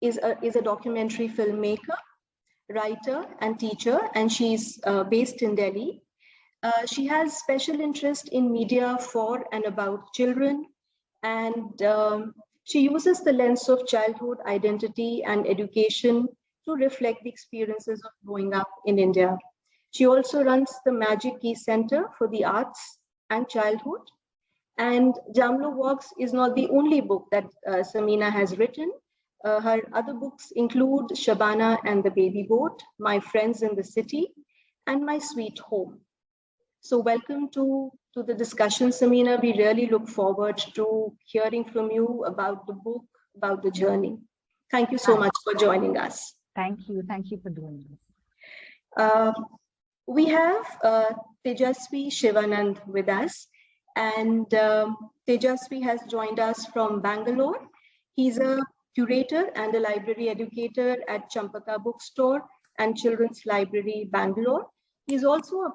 is a documentary filmmaker, writer, and teacher, and she's based in Delhi. She has special interest in media for and about children, and she uses the lens of childhood identity and education to reflect the experiences of growing up in India. She also runs the Magic Key Center for the Arts and Childhood. And Jamlo Walks is not the only book that Samina has written. Her other books include Shabana and the Baby Boat, My Friends in the City, and My Sweet Home. So welcome to the discussion, Samina. We really look forward to hearing from you about the book, about the journey. Thank you so much for joining us. Thank you. Thank you for doing this. We have Thejaswi Shivanand with us, and Thejaswi has joined us from Bangalore. He's a curator and a library educator at Champaka Bookstore and Children's Library, Bangalore. He's also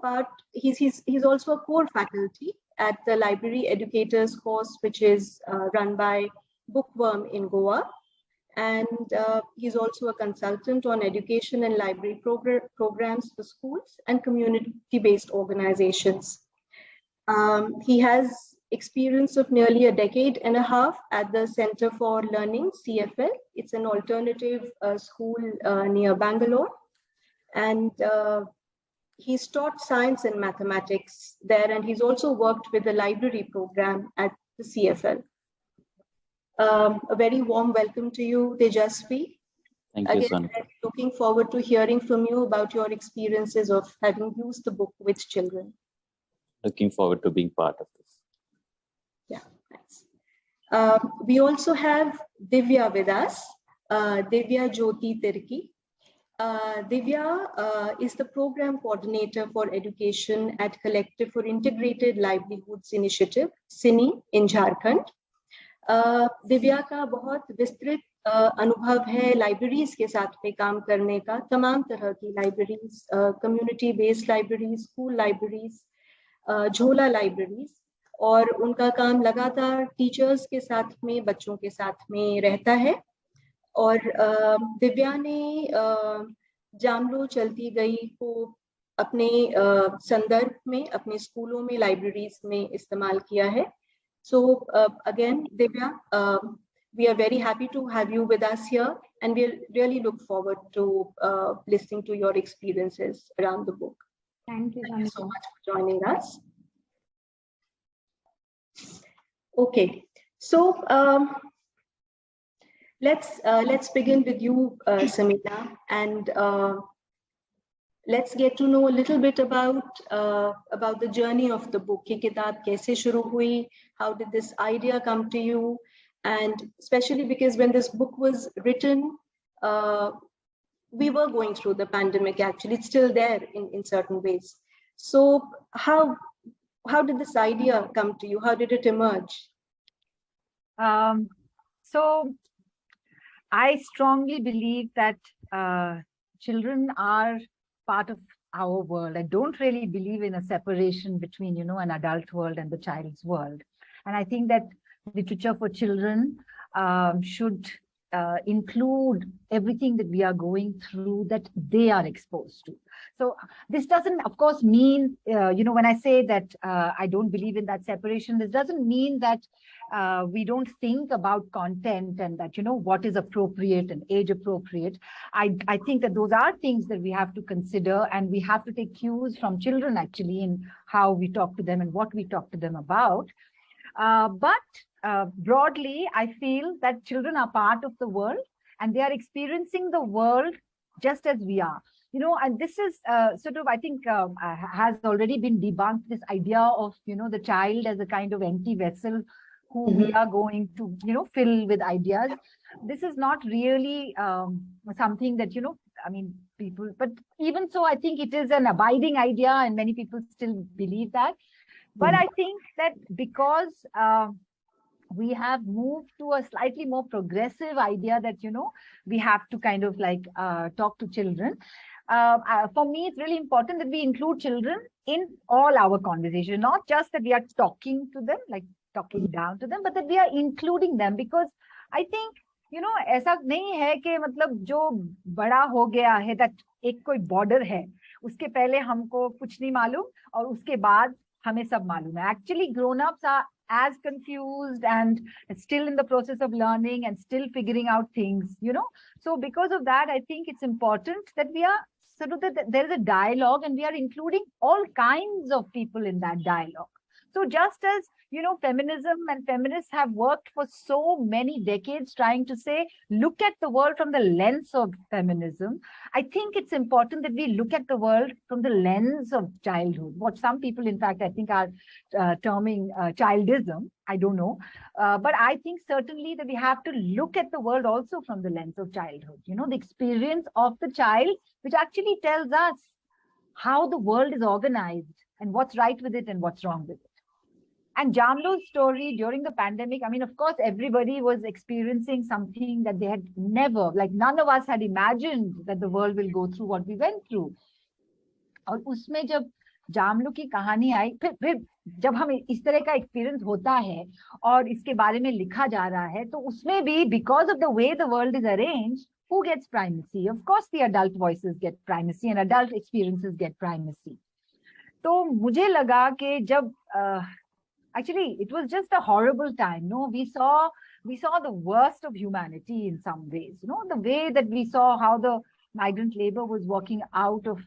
he's also a core faculty at the Library Educators course, which is run by Bookworm in Goa. And he's also a consultant on education and library programs for schools and community-based organizations. He has experience of nearly a decade and a half at the Center for Learning, CFL. It's an alternative school near Bangalore. And he's taught science and mathematics there, and he's also worked with the library program at the CFL. A very warm welcome to you, Thejaswi. Thank you, Sonika. Again, looking forward to hearing from you about your experiences of having used the book with children. Looking forward to being part of this. Yeah, thanks. We also have Divya with us, Divya Jyoti Tirkey. Divya is the program coordinator for education at Collective for Integrated Livelihoods Initiative, CINI, in Jharkhand. Divya का बहुत विस्तृत अनुभव है libraries के साथ में काम करने का, तमाम तरह की libraries, community based libraries, school libraries, झोला लाइब्रेरीज, और उनका काम लगातार टीचर्स के साथ में, बच्चों के साथ में रहता है. और दिव्या ने जामलो चलती गई को अपने संदर्भ में, अपने स्कूलों में, लाइब्रेरीज में इस्तेमाल किया है. So again, Divya, we are very happy to have you with us here, and we really look forward to listening to your experiences around the book. Thank you so much for joining us. Okay, so let's begin with you, Samina, and let's get to know a little bit about the journey of the book. Ye kitab kaise shuru hui? How did this idea come to you? And especially because when this book was written, we were going through the pandemic. Actually, it's still there in certain ways. So how did this idea come to you? How did it emerge? So I strongly believe that children are part of our world. I don't really believe in a separation between, an adult world and the child's world. And I think that literature for children should include everything that we are going through, that they are exposed to. So this doesn't, of course, mean, when I say that I don't believe in that separation, this doesn't mean that we don't think about content and that, what is appropriate and age appropriate. I think that those are things that we have to consider, and we have to take cues from children actually in how we talk to them and what we talk to them about. But broadly, I feel that children are part of the world and they are experiencing the world just as we are. And this is sort of, I think, has already been debunked, this idea of, the child as a kind of empty vessel who we are going to, fill with ideas. This is not really something that, people, but even so, I think it is an abiding idea and many people still believe that. But I think that because we have moved to a slightly more progressive idea that, we have to kind of like talk to children. For me, it's really important that we include children in all our conversation, not just that we are talking to them, like talking down to them, but that we are including them, because I think ऐसा नहीं है कि मतलब जो बड़ा हो गया है that एक कोई बॉर्डर है, उसके पहले हमको कुछ नहीं मालूम और उसके बाद हमें सब मालूम है. Actually grown ups are as confused and still in the process of learning and still figuring out things. So because of that, I think it's important that we are sort of that there is a dialogue and we are including all kinds of people in that dialogue. So just as feminism and feminists have worked for so many decades trying to say, look at the world from the lens of feminism, I think it's important that we look at the world from the lens of childhood, what some people, in fact, I think are terming childism. I don't know. But I think certainly that we have to look at the world also from the lens of childhood, the experience of the child, which actually tells us how the world is organized and what's right with it and what's wrong with it. And Jamlo's story during the pandemic, I mean, of course, everybody was experiencing something that they had never, like none of us had imagined that the world will go through what we went through. और उसमें जब जामलो की कहानी आई, फिर जब हम इस तरह का एक्सपीरियंस होता है और इसके बारे में लिखा जा रहा है, तो उसमें भी because of the way the world is arranged, who gets primacy? Of course, the adult voices get primacy and adult experiences get primacy. तो मुझे लगा कि जब actually, it was just a horrible time. No, we saw the worst of humanity in some ways. The way that we saw how the migrant labor was walking out of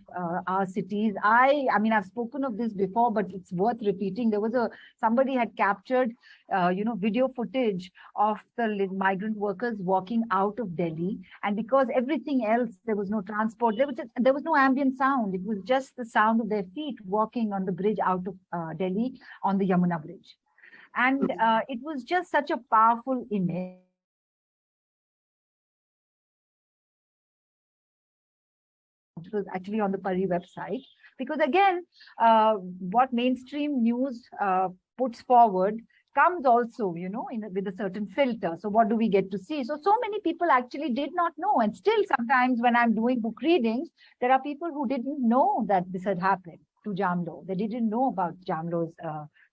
our cities. I mean, I've spoken of this before, but it's worth repeating. There was somebody had captured, video footage of the migrant workers walking out of Delhi, and because everything else, there was no transport, there was no ambient sound. It was just the sound of their feet walking on the bridge out of Delhi on the Yamuna Bridge, and it was just such a powerful image. It was actually on the Pari website, because again, what mainstream news puts forward comes also, with a certain filter. So what do we get to see? So many people actually did not know. And still sometimes when I'm doing book readings, there are people who didn't know that this had happened to Jamlo. They didn't know about Jamlo's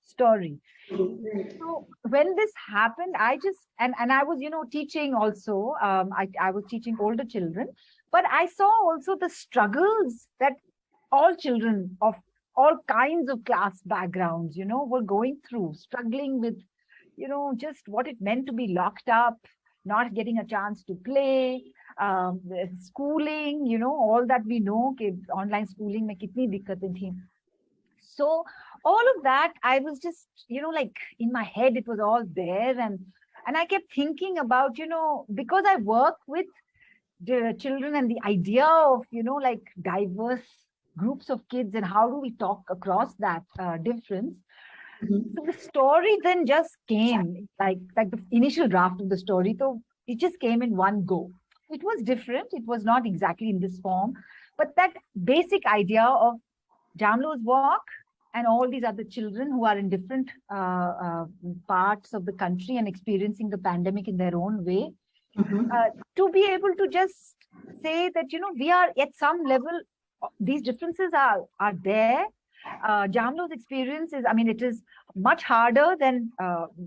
story. So when this happened, I just, and I was, teaching also, I was teaching older children, but I saw also the struggles that all children of all kinds of class backgrounds, were going through, struggling with, just what it meant to be locked up, not getting a chance to play, schooling, all that we know, online schooling mein kitni dikkatein thi. So all of that, I was just, like in my head, it was all there. And I kept thinking about, because I work with the children and the idea of, like diverse groups of kids and how do we talk across that difference. So the story then just came, like the initial draft of the story. So it just came in one go. It was different. It was not exactly in this form, but that basic idea of Jamlo's walk and all these other children who are in different parts of the country and experiencing the pandemic in their own way, to be able to just say that, we are at some level, these differences are there. Jamlo's experience is, I mean, it is much harder than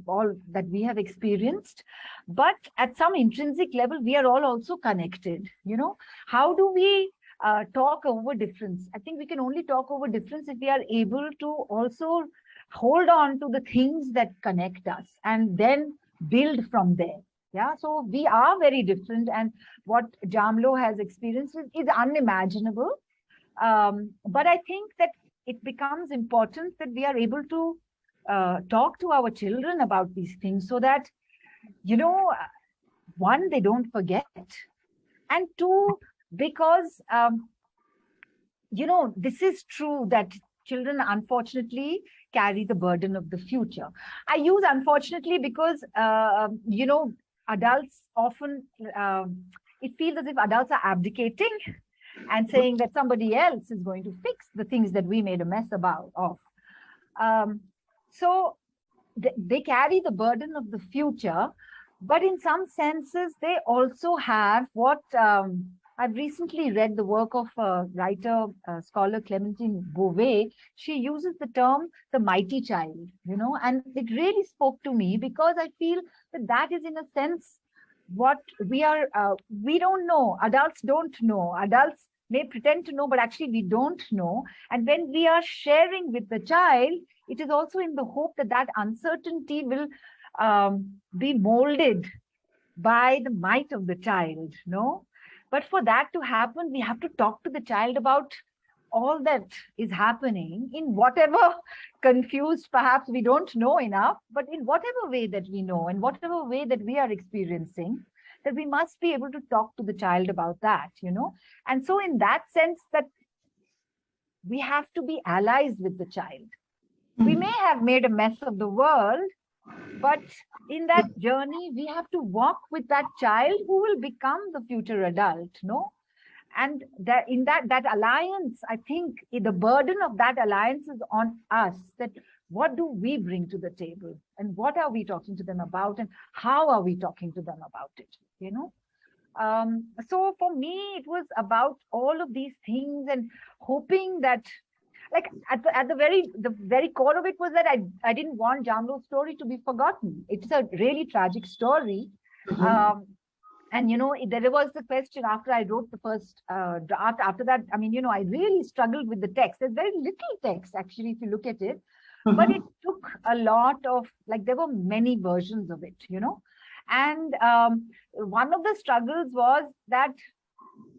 all that we have experienced, but at some intrinsic level, we are all also connected. How do we talk over difference? I think we can only talk over difference if we are able to also hold on to the things that connect us and then build from there. Yeah, so we are very different, and what Jamlo has experienced is unimaginable. But I think that it becomes important that we are able to talk to our children about these things so that, one, they don't forget, and two, because, this is true that children unfortunately carry the burden of the future. I use unfortunately because, adults often, it feels as if adults are abdicating and saying that somebody else is going to fix the things that we made a mess of. So they carry the burden of the future, but in some senses, they also have what I've recently read the work of writer, scholar Clementine Beauvais. She uses the term the mighty child, and it really spoke to me because I feel that is in a sense what we don't know. Adults don't know. Adults may pretend to know, but actually we don't know. And when we are sharing with the child, it is also in the hope that that uncertainty will be molded by the might of the child, no? But for that to happen, we have to talk to the child about all that is happening in whatever confused, perhaps we don't know enough, but in whatever way that we know and whatever way that we are experiencing, that we must be able to talk to the child about that, And so in that sense, that we have to be allies with the child. We may have made a mess of the world, but in that journey, we have to walk with that child who will become the future adult, no? And that in that alliance, I think the burden of that alliance is on us, that what do we bring to the table and what are we talking to them about and how are we talking to them about it, So for me, it was about all of these things and hoping that, like at the very core of it was that I didn't want Jamlo's story to be forgotten. It's a really tragic story. And, there was the question after I wrote the first draft. After that, I mean, I really struggled with the text. There's very little text, actually, if you look at it. But it took a lot of, there were many versions of it, And one of the struggles was that,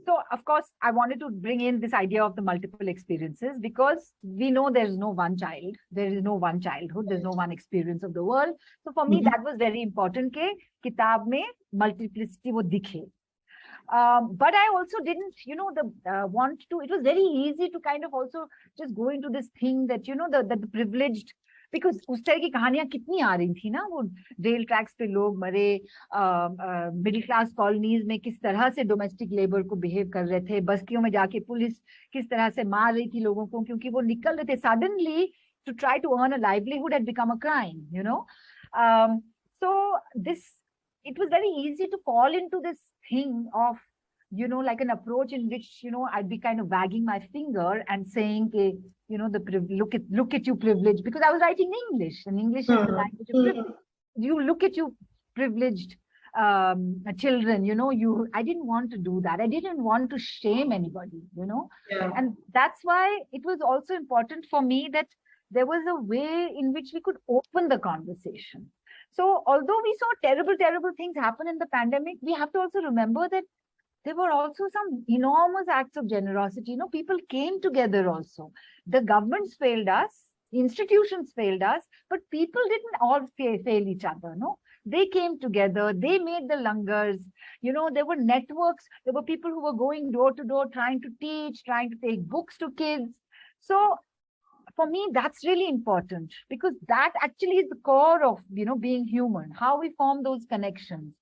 so of course, I wanted to bring in this idea of the multiple experiences because we know there's no one child, there is no one childhood, there's no one experience of the world. So for me, that was very important कि किताब में multiplicity वो दिखे. But I also didn't, want to. It was very easy to kind of also just go into this thing that the privileged. Because उस तरह की कहानियां कितनी आ रही थी ना, वो रेल ट्रैक्स पे लोग मरे, मिडिल क्लास कॉलोनीज में किस तरह से डोमेस्टिक लेबर को बिहेव कर रहे थे, बस्तियों में जाके पुलिस किस तरह से मार रही थी लोगों को क्योंकि वो निकल रहे थे. Suddenly to try to earn a livelihood had become a crime, so this, it was very easy to fall into this thing of like an approach in which I'd be kind of wagging my finger and saying look at you privileged, because I was writing English and English is the language of privilege. You look at you privileged children, I didn't want to do that. I didn't want to shame anybody, and that's why it was also important for me that there was a way in which we could open the conversation. So although we saw terrible things happen in the pandemic, we have to also remember that there were also some enormous acts of generosity. People came together also. The governments failed us, institutions failed us, but people didn't all fail each other, no? They came together, they made the langars, there were networks, there were people who were going door to door, trying to teach, trying to take books to kids. So for me, that's really important, because that actually is the core of, being human, how we form those connections.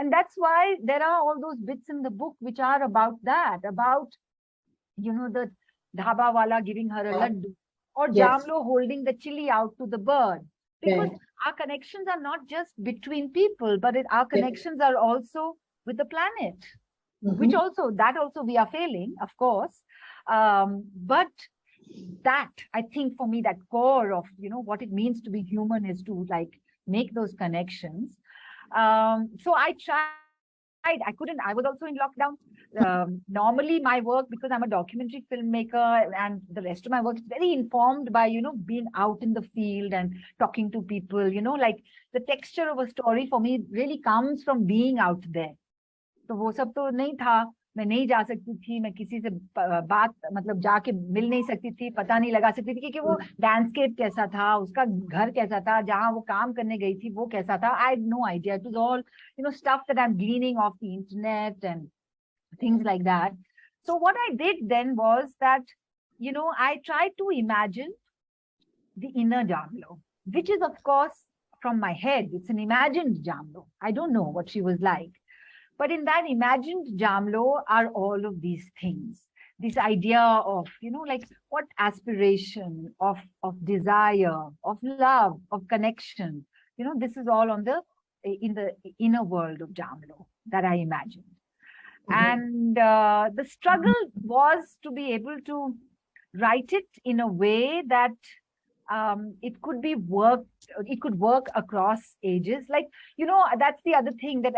And that's why there are all those bits in the book which are about that, about, the dhaba wala giving her a laddu, or Jamlo holding the chili out to the bird. Because our connections are not just between people, but our connections are also with the planet, which also, we are failing, of course. But that, I think for me, that core of, what it means to be human is to make those connections. So I tried, I couldn't, I was also in lockdown. Normally my work, because I'm a documentary filmmaker and the rest of my work is very informed by, being out in the field and talking to people, the texture of a story for me really comes from being out there. So वो सब तो नहीं था, मैं नहीं जा सकती थी, मैं किसी से बात मतलब जाके मिल नहीं सकती थी, पता नहीं लगा सकती थी कि वो लैंडस्केप कैसा था, उसका घर कैसा था, जहाँ वो काम करने गई थी वो कैसा था. I had no idea. It was all stuff that I'm gleaning off the internet and things like that. So what I did then was that I tried to imagine the inner Jamlo, which is of course from my head. It's an imagined Jamlo. I don't know what she was like. But in that imagined Jamlo are all of these things. This idea of, what aspiration, of desire, of love, of connection. This is all in the inner world of Jamlo that I imagined. And the struggle was to be able to write it in a way that it could work across ages. That's the other thing, that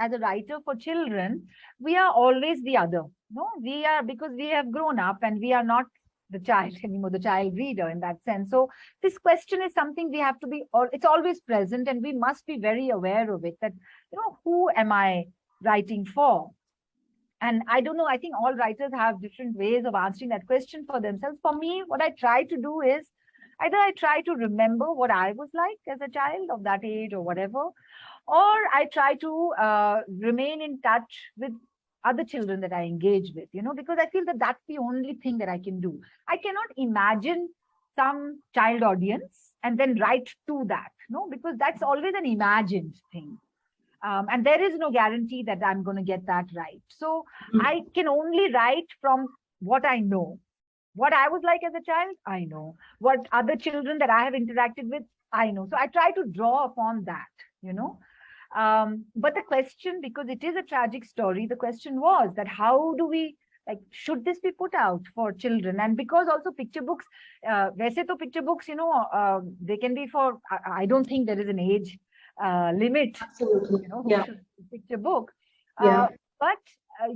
as a writer for children, we are always the other. No, we are, because we have grown up and we are not the child anymore, the child reader in that sense. So this question is something we have to be, or it's always present, and we must be very aware of it, that, who am I writing for? And I don't know, I think all writers have different ways of answering that question for themselves. For me, what I try to do is, either I try to remember what I was like as a child of that age or whatever, or I try to remain in touch with other children that I engage with, because I feel that that's the only thing that I can do. I cannot imagine some child audience and then write to that, because that's always an imagined thing. And there is no guarantee that I'm going to get that right. So I can only write from what I know. What I was like as a child, I know. What other children that I have interacted with, I know. So I try to draw upon that, But the question, because it is a tragic story, the question was that how do we, should this be put out for children? And because also picture books, वैसे तो picture books, they can be for, I don't think there is an age limit, Absolutely. Picture book. Yeah. But,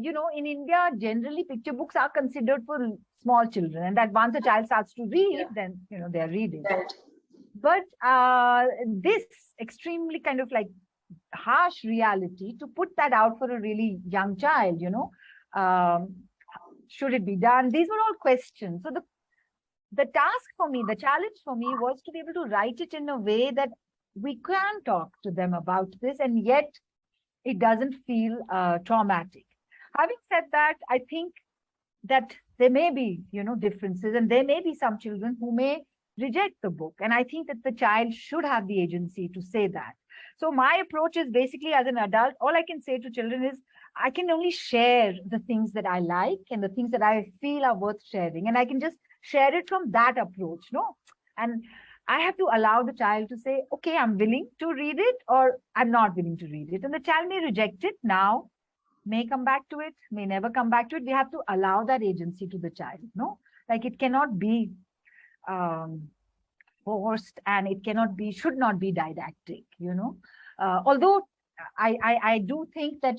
in India, generally picture books are considered for small children, and that once a child starts to read, then, they're reading. Right. But this extremely kind of harsh reality, to put that out for a really young child, should it be done? These were all questions. So the task for me, the challenge for me was to be able to write it in a way that we can talk to them about this, and yet it doesn't feel traumatic. Having said that, I think that there may be, differences, and there may be some children who may reject the book. And I think that the child should have the agency to say that. So my approach is basically, as an adult, all I can say to children is, I can only share the things that I like and the things that I feel are worth sharing. And I can just share it from that approach, And I have to allow the child to say, okay, I'm willing to read it, or I'm not willing to read it. And the child may reject it now, may come back to it, may never come back to it. We have to allow that agency to the child, it cannot be forced, and it should not be didactic, although I do think that,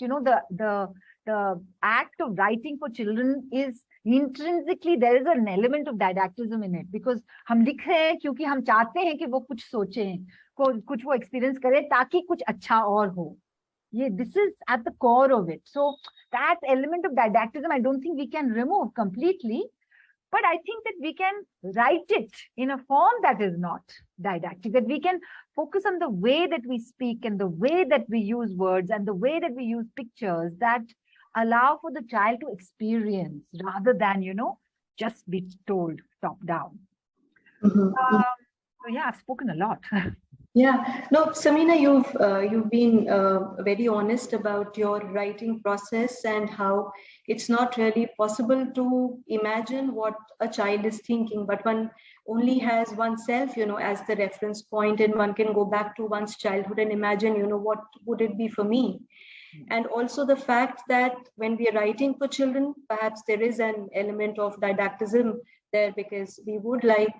the act of writing for children is intrinsically, there is an element of didactism in it, because हम लिख रहे हैं क्योंकि हम चाहते हैं कि वो कुछ सोचें, कुछ वो experience करें ताकि कुछ अच्छा और हो. This is at the core of it. So that element of didactism, I don't think we can remove completely, but I think that we can write it in a form that is not didactic, that we can focus on the way that we speak and the way that we use words and the way that we use pictures that allow for the child to experience rather than, just be told top down. So yeah, I've spoken a lot. Yeah, no, Samina, you've been very honest about your writing process and how it's not really possible to imagine what a child is thinking, but one only has oneself, as the reference point, and one can go back to one's childhood and imagine, what would it be for me? And also the fact that when we are writing for children, perhaps there is an element of didactism there, because we would like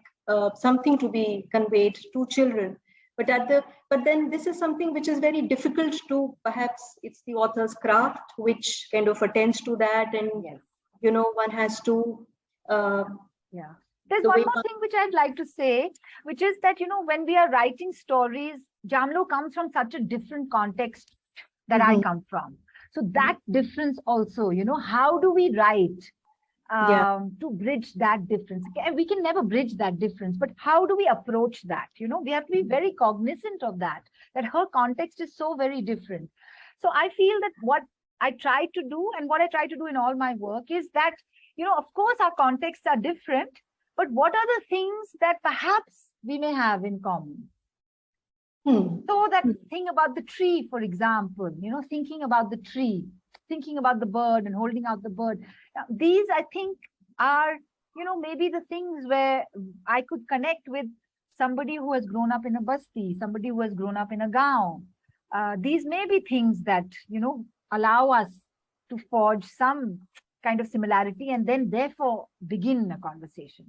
something to be conveyed to children. But then this is something which is very difficult to, perhaps it's the author's craft which kind of attends to that, and one has to There's one more thing which I'd like to say, which is that, when we are writing stories, Jamlo comes from such a different context that I come from. So that difference also, how do we write to bridge that difference? We can never bridge that difference, but how do we approach that? We have to be very cognizant of that her context is so very different. So I feel that what I try to do, and what I try to do in all my work, is that, of course, our contexts are different, but what are the things that perhaps we may have in common? So that thing about the tree, for example, thinking about the tree, thinking about the bird and holding out the bird. Now, these, I think, are, maybe the things where I could connect with somebody who has grown up in a basti, somebody who has grown up in a gaon. These may be things that, allow us to forge some kind of similarity and then therefore begin a conversation.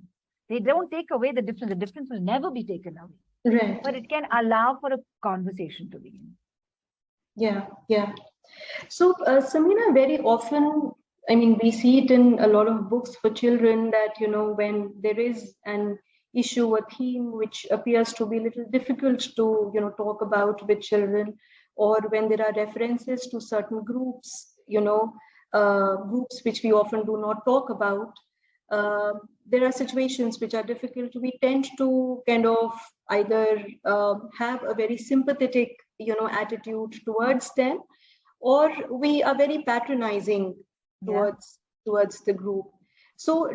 They don't take away the difference. The difference will never be taken away. Right. But it can allow for a conversation to begin. Yeah. So, Samina, very often, I mean, we see it in a lot of books for children that, when there is an issue, a theme which appears to be a little difficult to, talk about with children, or when there are references to certain groups, groups which we often do not talk about, there are situations which are difficult. We tend to kind of either have a very sympathetic, attitude towards them, or we are very patronizing towards the group. So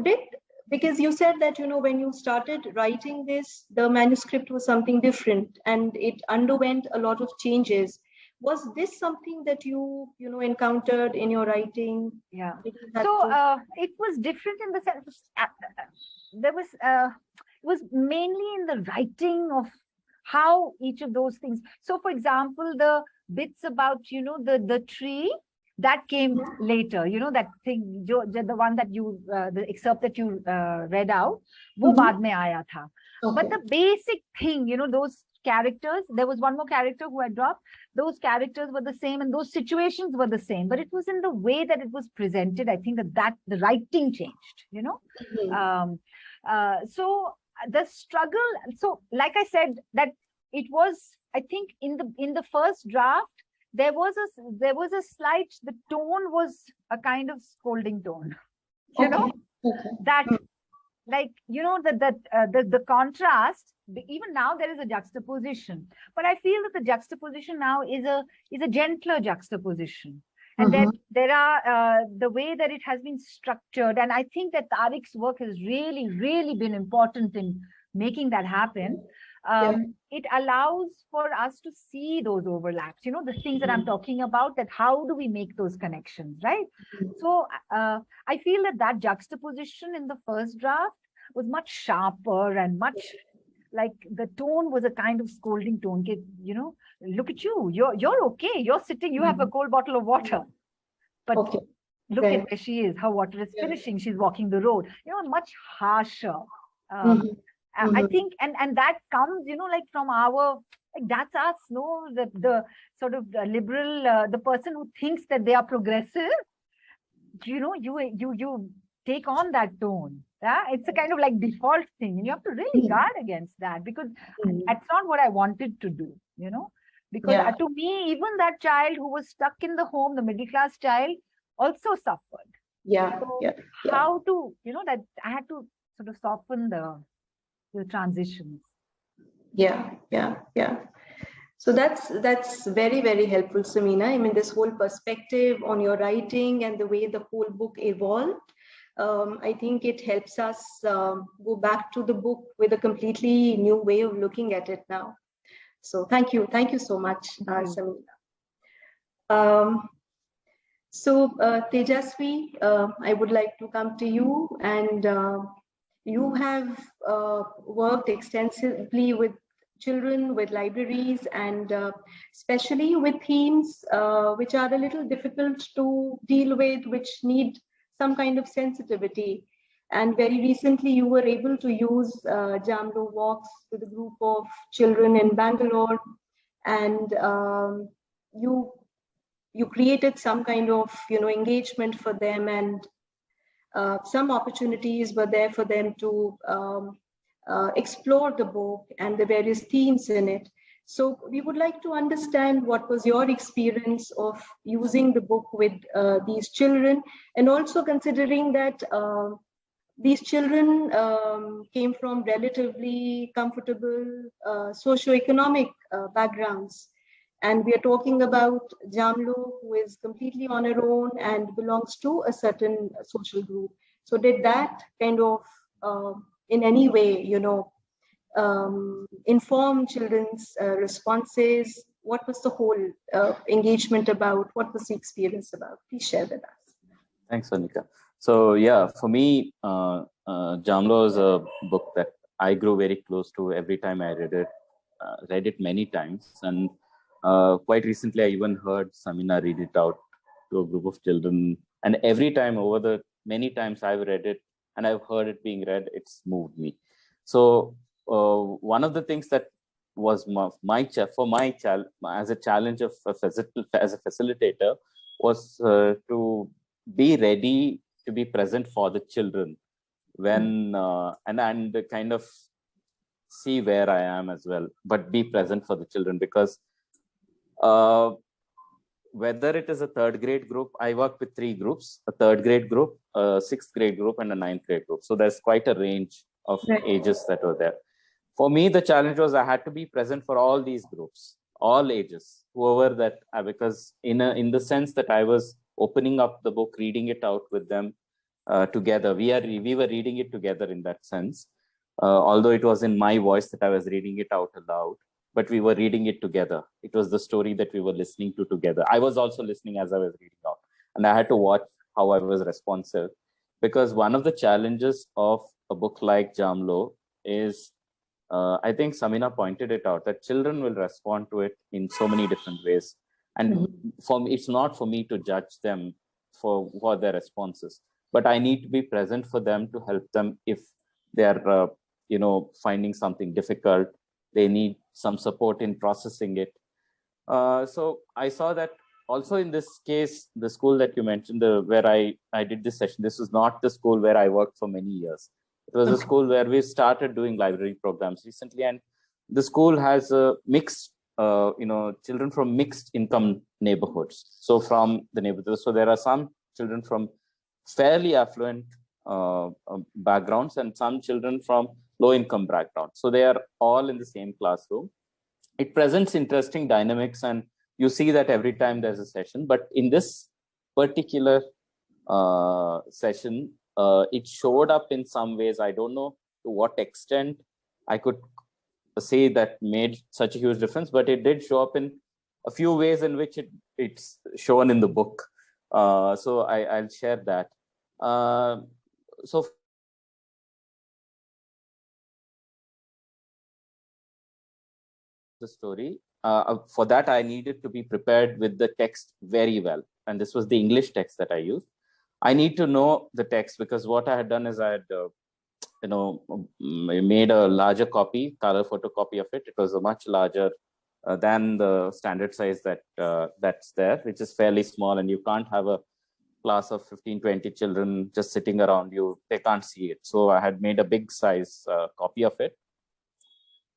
because you said that, when you started writing this, the manuscript was something different and it underwent a lot of changes. Was this something that you encountered in your writing? Yeah. So it was different in the sense there was it was mainly in the writing of how each of those things. So, for example, the bits about the tree that came later. That thing, the one that you the excerpt that you read out, wo baad mein aaya tha. Okay. But the basic thing, those characters, there was one more character who I dropped. Those characters were the same and those situations were the same, but it was in the way that it was presented. I think that the writing changed, so the struggle. So like I said, that it was, I think in the first draft, there was a slight, the tone was a kind of scolding tone, that like, the contrast, even now there is a juxtaposition, but I feel that the juxtaposition now is a gentler juxtaposition. And then there are the way that it has been structured. And I think that Tariq's work has really, really been important in making that happen. It allows for us to see those overlaps, the things that I'm talking about, that how do we make those connections, right? So I feel that juxtaposition in the first draft was much sharper and much like the tone was a kind of scolding tone. Look at you, you're okay, you're sitting, you have a cold bottle of water, but look at where she is, her water is finishing, she's walking the road, much harsher. I think, and that comes, like from our, like that's us, no, the sort of liberal, the person who thinks that they are progressive, you take on that tone. Yeah, it's a kind of like default thing, and you have to really guard against that, because that's not what I wanted to do, because to me, even that child who was stuck in the home, the middle class child, also suffered. How to, that I had to sort of soften the transitions. So that's very, very helpful, Samina. I mean, this whole perspective on your writing and the way the whole book evolved, I think it helps us go back to the book with a completely new way of looking at it now. So thank you so much, Samina. So Thejaswi, I would like to come to you, and you have worked extensively with children, with libraries, and especially with themes which are a little difficult to deal with, which need some kind of sensitivity. And very recently, you were able to use Jamlo Walks with a group of children in Bangalore, and you created some kind of engagement for them, and some opportunities were there for them to explore the book and the various themes in it. So we would like to understand what was your experience of using the book with these children, and also considering that these children came from relatively comfortable socioeconomic backgrounds. And we are talking about Jamlo, who is completely on her own and belongs to a certain social group. So did that kind of, in any way, inform children's responses? What was the whole engagement about? What was the experience about? Please share with us. Thanks, Sonika. So yeah, for me, Jamlo is a book that I grew very close to every time I read it many times. And quite recently, I even heard Samina read it out to a group of children. And every time over the many times I've read it and I've heard it being read, it's moved me. So one of the things that was as a challenge of as a facilitator was to be ready to be present for the children when and kind of see where I am as well, but be present for the children, because whether it is a third grade group, I work with 3 groups: a third grade group, a sixth grade group, and a ninth grade group. So there's quite a range of ages that were there. For me, the challenge was I had to be present for all these groups, all ages, whoever that, because in the sense that I was opening up the book, reading it out with them together. We were reading it together in that sense, although it was in my voice that I was reading it out aloud, but we were reading it together. It was the story that we were listening to together. I was also listening as I was reading out, and I had to watch how I was responsive, because one of the challenges of a book like Jamlo is, I think Samina pointed it out, that children will respond to it in so many different ways. And for me, it's not for me to judge them for their responses, but I need to be present for them to help them if they're, finding something difficult. They need some support in processing it. So I saw that also in this case, the school that you mentioned, where I did this session, this was not the school where I worked for many years. It was a school where we started doing library programs recently, and the school has a mixed, children from mixed income neighborhoods. So from the neighborhoods, so there are some children from fairly affluent backgrounds and some children from low income backgrounds. So they are all in the same classroom. It presents interesting dynamics, and you see that every time there's a session. But in this particular session, it showed up in some ways. I don't know to what extent I could say that made such a huge difference, but it did show up in a few ways in which it's shown in the book. So I'll share that. So the story, for that I needed to be prepared with the text very well, and this was the English text that I used. I need to know the text, because what I had done is I had made a larger copy, color photocopy of it. It was a much larger than the standard size that's there, which is fairly small, and you can't have a class of 15-20 children just sitting around you. They can't see it. So I had made a big size copy of it,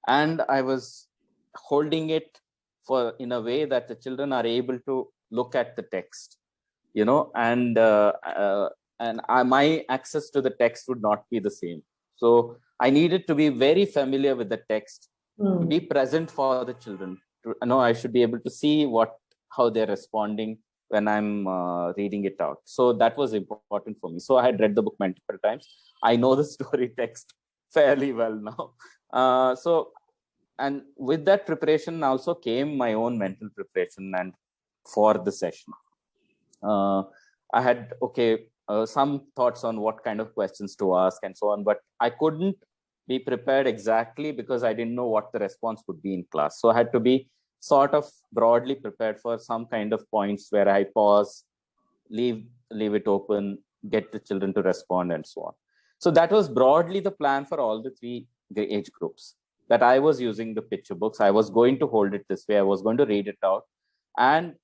and I was holding it in a way that the children are able to look at the text, and my access to the text would not be the same. So I needed to be very familiar with the text, to be present for the children. I should be able to see how they're responding when I'm reading it out. So that was important for me. So I had read the book multiple times. I know the story text fairly well now. And with that preparation also came my own mental preparation and for the session. I had, some thoughts on what kind of questions to ask and so on, but I couldn't be prepared exactly because I didn't know what the response would be in class. So I had to be sort of broadly prepared for some kind of points where I pause, leave it open, get the children to respond and so on. So that was broadly the plan for all the 3 age groups, that I was using the picture books. I was going to hold it this way. I was going to read it out and,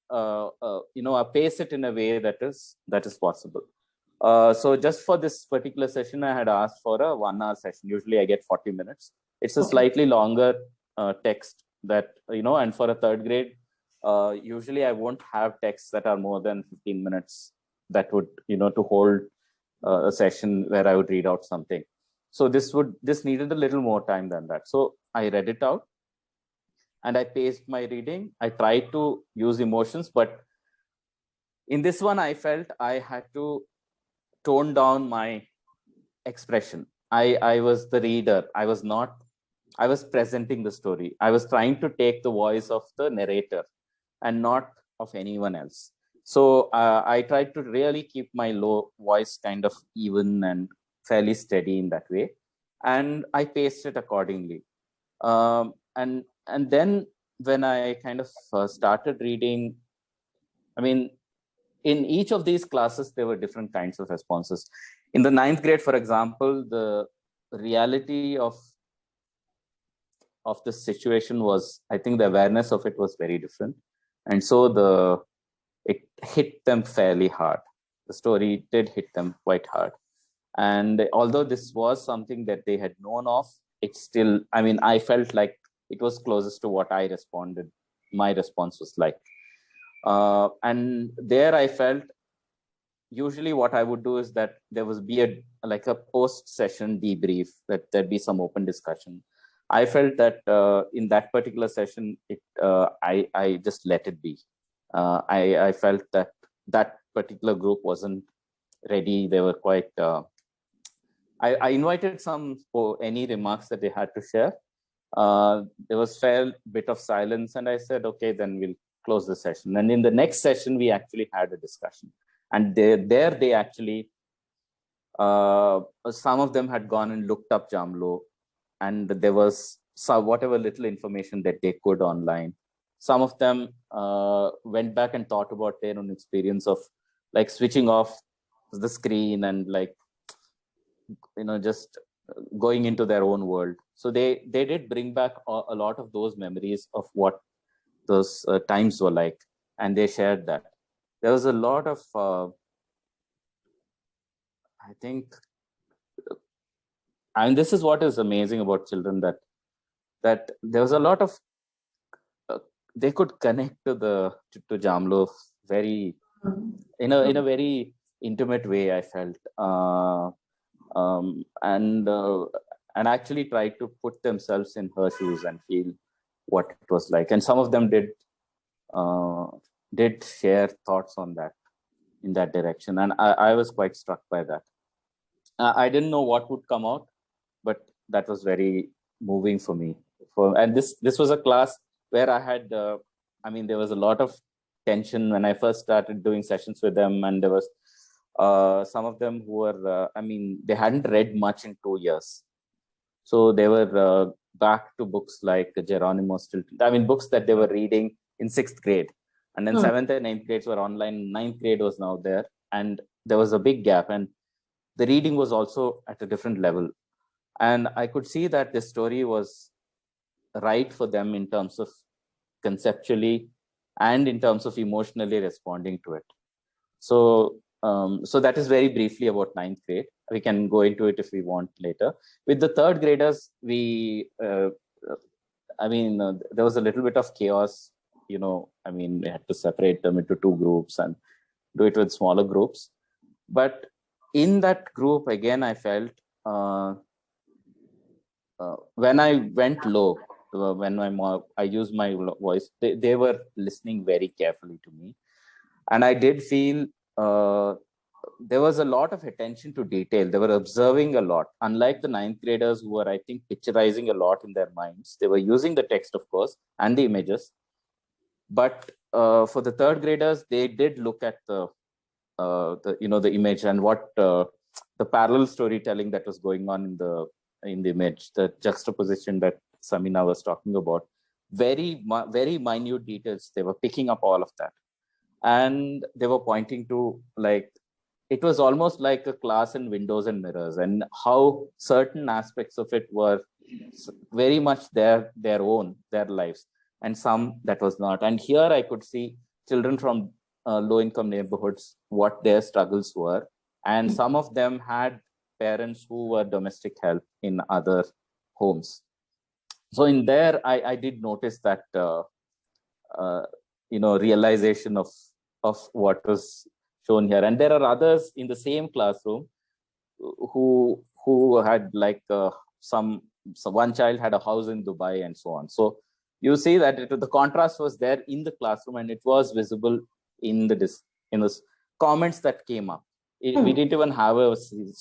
pace it in a way that is possible. So just for this particular session, I had asked for a 1-hour session. Usually I get 40 minutes. It's a slightly longer text that, and for a third grade, usually I won't have texts that are more than 15 minutes that would, to hold a session where I would read out something. So this needed a little more time than that. So I read it out and I paced my reading. I tried to use emotions, but in this one, I felt I had to tone down my expression. I was the reader. I was presenting the story. I was trying to take the voice of the narrator and not of anyone else. So I tried to really keep my low voice kind of even and fairly steady in that way. And I paced it accordingly. And then when I kind of started reading, in each of these classes, there were different kinds of responses. In the 9th grade, for example, the reality of of the situation was, I think the awareness of it was very different. And so it hit them fairly hard. The story did hit them quite hard. And although this was something that they had known of, it still, I mean, I felt like it was closest to what my response was like. And there I felt, usually what I would do is that there would be a post-session debrief, that there'd be some open discussion. I felt that in that particular session, I just let it be. I felt that particular group wasn't ready. They were quite, I invited some for any remarks that they had to share. There was fair bit of silence, and I said, okay, then we'll close the session. And in the next session, we actually had a discussion. And they actually, some of them had gone and looked up Jamlo, and there was whatever little information that they could online. Some of them went back and thought about their own experience of like switching off the screen and like, just going into their own world. So they did bring back a lot of those memories of what those times were like, and they shared that. There was a lot of, I think, and this is what is amazing about children, that there was a lot of, they could connect to Jamlo very, in a very intimate way, I felt, and actually try to put themselves in her shoes and feel what it was like. And some of them did share thoughts on that, in that direction. And I was quite struck by that. I didn't know what would come out, but that was very moving for me. And this was a class where I had, there was a lot of tension when I first started doing sessions with them. And there was some of them who were, they hadn't read much in 2 years. So they were back to books like Geronimo Stilton. Books that they were reading in 6th grade. And then 7th and 9th grades were online. 9th grade was now there. And there was a big gap. And the reading was also at a different level. And I could see that the story was right for them in terms of conceptually and in terms of emotionally responding to it. So that is very briefly about 9th grade. We can go into it if we want later. With the 3rd graders, there was a little bit of chaos. We had to separate them into 2 groups and do it with smaller groups. But in that group, again, I felt when I went low, when I used my voice, they were listening very carefully to me. And I did feel there was a lot of attention to detail. They were observing a lot. Unlike the 9th graders who were, I think, picturizing a lot in their minds. They were using the text, of course, and the images. But for the 3rd graders, they did look at the image and what the parallel storytelling that was going on in the image, the juxtaposition that Samina was talking about. Very, very minute details. They were picking up all of that. And they were pointing to, like, it was almost like a class in windows and mirrors, and how certain aspects of it were very much their lives, and some that was not. And here I could see children from low-income neighborhoods, what their struggles were. And some of them had parents who were domestic help in other homes. So in there, I did notice that, realization of what was shown here. And there are others in the same classroom who had like so one child had a house in Dubai and so on. So you see that the contrast was there in the classroom, and it was visible in the comments that came up. We didn't even have a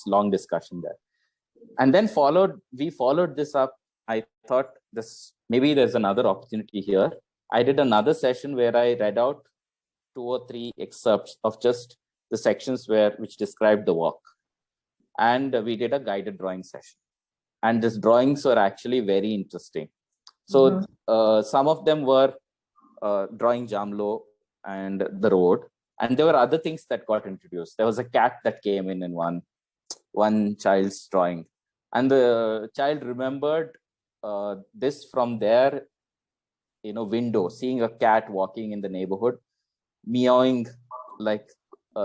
long discussion there. And then we followed this up. I thought maybe there's another opportunity here. I did another session where I read out 2 or 3 excerpts of just the sections which described the walk. And we did a guided drawing session. And these drawings were actually very interesting. So some of them were drawing Jamlo and the road. And there were other things that got introduced. There was a cat that came in one child's drawing. And the child remembered this from their, window, seeing a cat walking in the neighborhood, meowing like,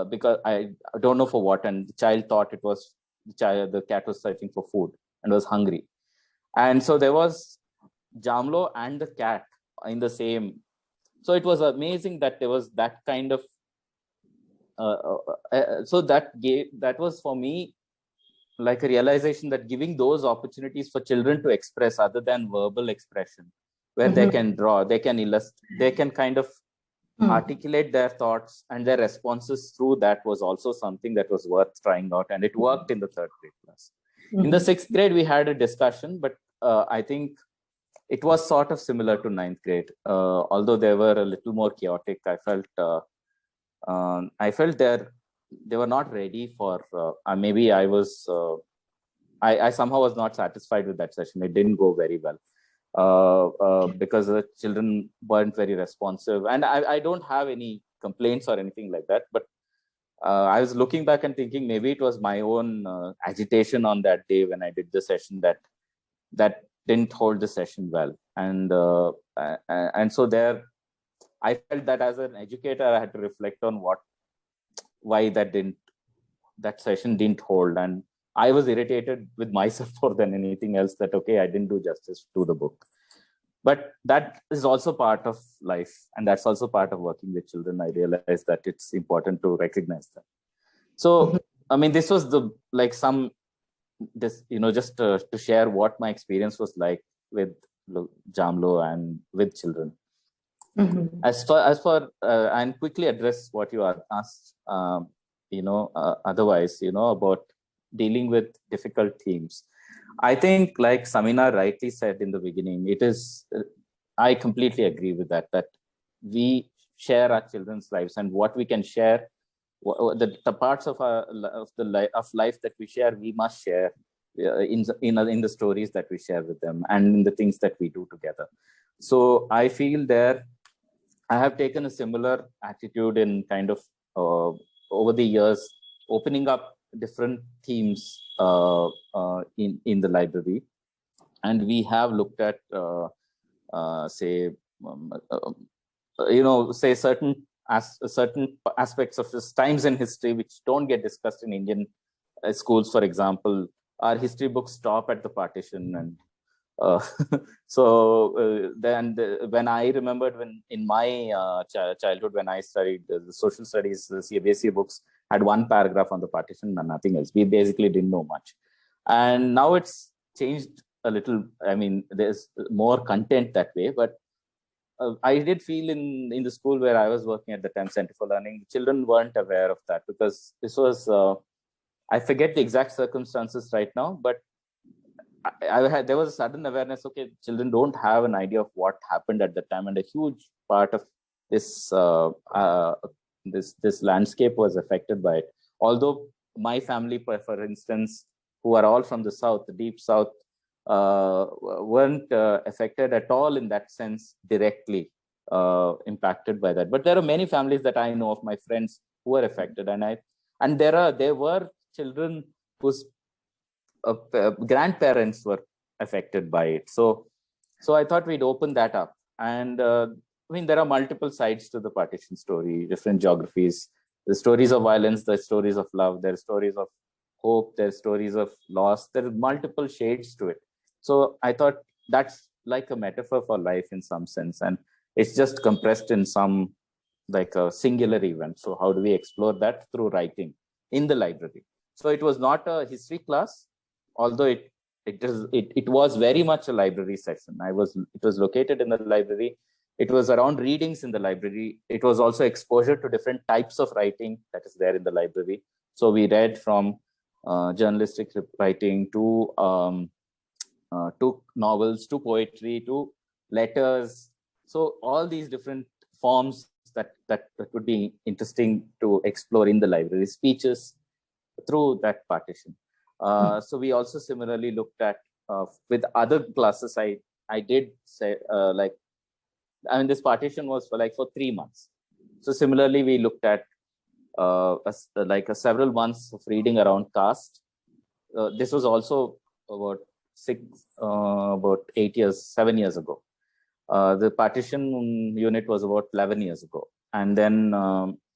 because I don't know for what, and the child thought it was the cat was searching for food and was hungry. And so there was Jamlo and the cat in the same. So it was amazing that there was that kind of, so that was for me like a realization that giving those opportunities for children to express other than verbal expression, where they can draw, they can illustrate, they can kind of articulate their thoughts and their responses through that, was also something that was worth trying out. And it worked in the 3rd grade class. In the 6th grade, we had a discussion, but I think it was sort of similar to 9th grade, although they were a little more chaotic. I felt they were not ready for, maybe I was, I somehow was not satisfied with that session. It didn't go very well. Because the children weren't very responsive, and I don't have any complaints or anything like that, but I was looking back and thinking maybe it was my own agitation on that day when I did the session that didn't hold the session well. And so there, I felt that as an educator, I had to reflect on why that session didn't hold. And I was irritated with myself more than anything else, that, okay, I didn't do justice to the book. But that is also part of life. And that's also part of working with children. I realized that it's important to recognize that. So, I mean, this was just to share what my experience was like with Jamlo and with children. As for and quickly address what you asked, otherwise, about dealing with difficult themes. I think, like Samina rightly said in the beginning, it is, I completely agree with that we share our children's lives, and what we can share, the parts of life that we share, we must share in the stories that we share with them and in the things that we do together. So I feel I have taken a similar attitude in kind of over the years, opening up different themes in the library. And we have looked at, say certain aspects of this times in history which don't get discussed in Indian schools. For example, our history books stop at the partition, and when I remembered, when in my childhood, when I studied the social studies, the CBSE books had one paragraph on the partition and nothing else. We basically didn't know much. And now it's changed a little. I mean, there's more content that way, but I did feel in the school where I was working at the time, Center for Learning, children weren't aware of that, because this was, I forget the exact circumstances right now, but there was a sudden awareness, okay, children don't have an idea of what happened at the time, and a huge part of this this landscape was affected by it. Although my family, for instance, who are all from the South, the deep South, weren't affected at all in that sense directly impacted by that. But there are many families that I know of, my friends, who were affected, and there were children whose grandparents were affected by it. So I thought we'd open that up. And I mean, there are multiple sides to the partition story, different geographies, the stories of violence, the stories of love, there are stories of hope, there are stories of loss, there are multiple shades to it. So I thought that's like a metaphor for life in some sense, and it's just compressed in some, like a singular event. So how do we explore that? Through writing in the library. So it was not a history class, although it was very much a library session. It was located in the library. It was around readings in the library. It was also exposure to different types of writing that is there in the library. So we read from journalistic writing to novels, to poetry, to letters. So all these different forms that would be interesting to explore in the library, speeches through that partition. So we also similarly looked at with other classes. I did say this partition was for 3 months. So similarly, we looked at several months of reading around caste. This was also about about 7 years ago. The partition unit was about 11 years ago. And then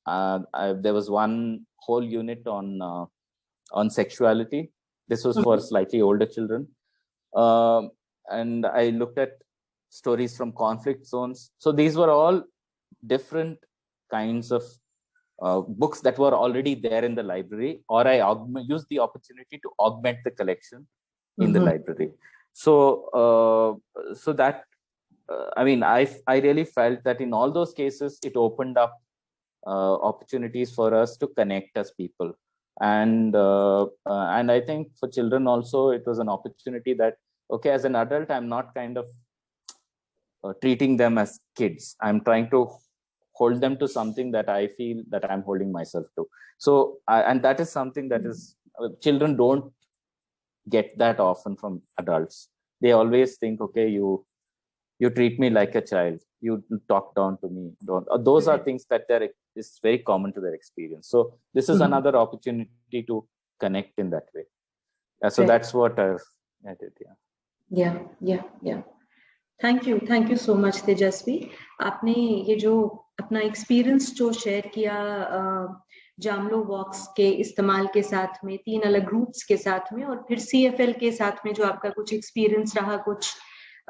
there was one whole unit on sexuality. This was for slightly older children. And I looked at stories from conflict zones. So these were all different kinds of books that were already there in the library, or I used the opportunity to augment the collection in the library. So that, I mean, I really felt that in all those cases, it opened up opportunities for us to connect as people. And I think for children also, it was an opportunity that, okay, as an adult, I'm not kind of treating them as kids. I'm trying to hold them to something that I feel that I'm holding myself to. So, and that is something that is, children don't get that often from adults. They always think, okay, you treat me like a child, you talk down to me. Those are things that is very common to their experience. So this is another opportunity to connect in that way. So that's what I did. Yeah. Thank you so much, Thejaswi. आपने ये जो अपना experience जो share किया जामलो वॉक्स के इस्तेमाल के साथ में, 3 अलग ग्रुप्स के साथ में, और फिर CFL के साथ में जो आपका कुछ एक्सपीरियंस रहा, कुछ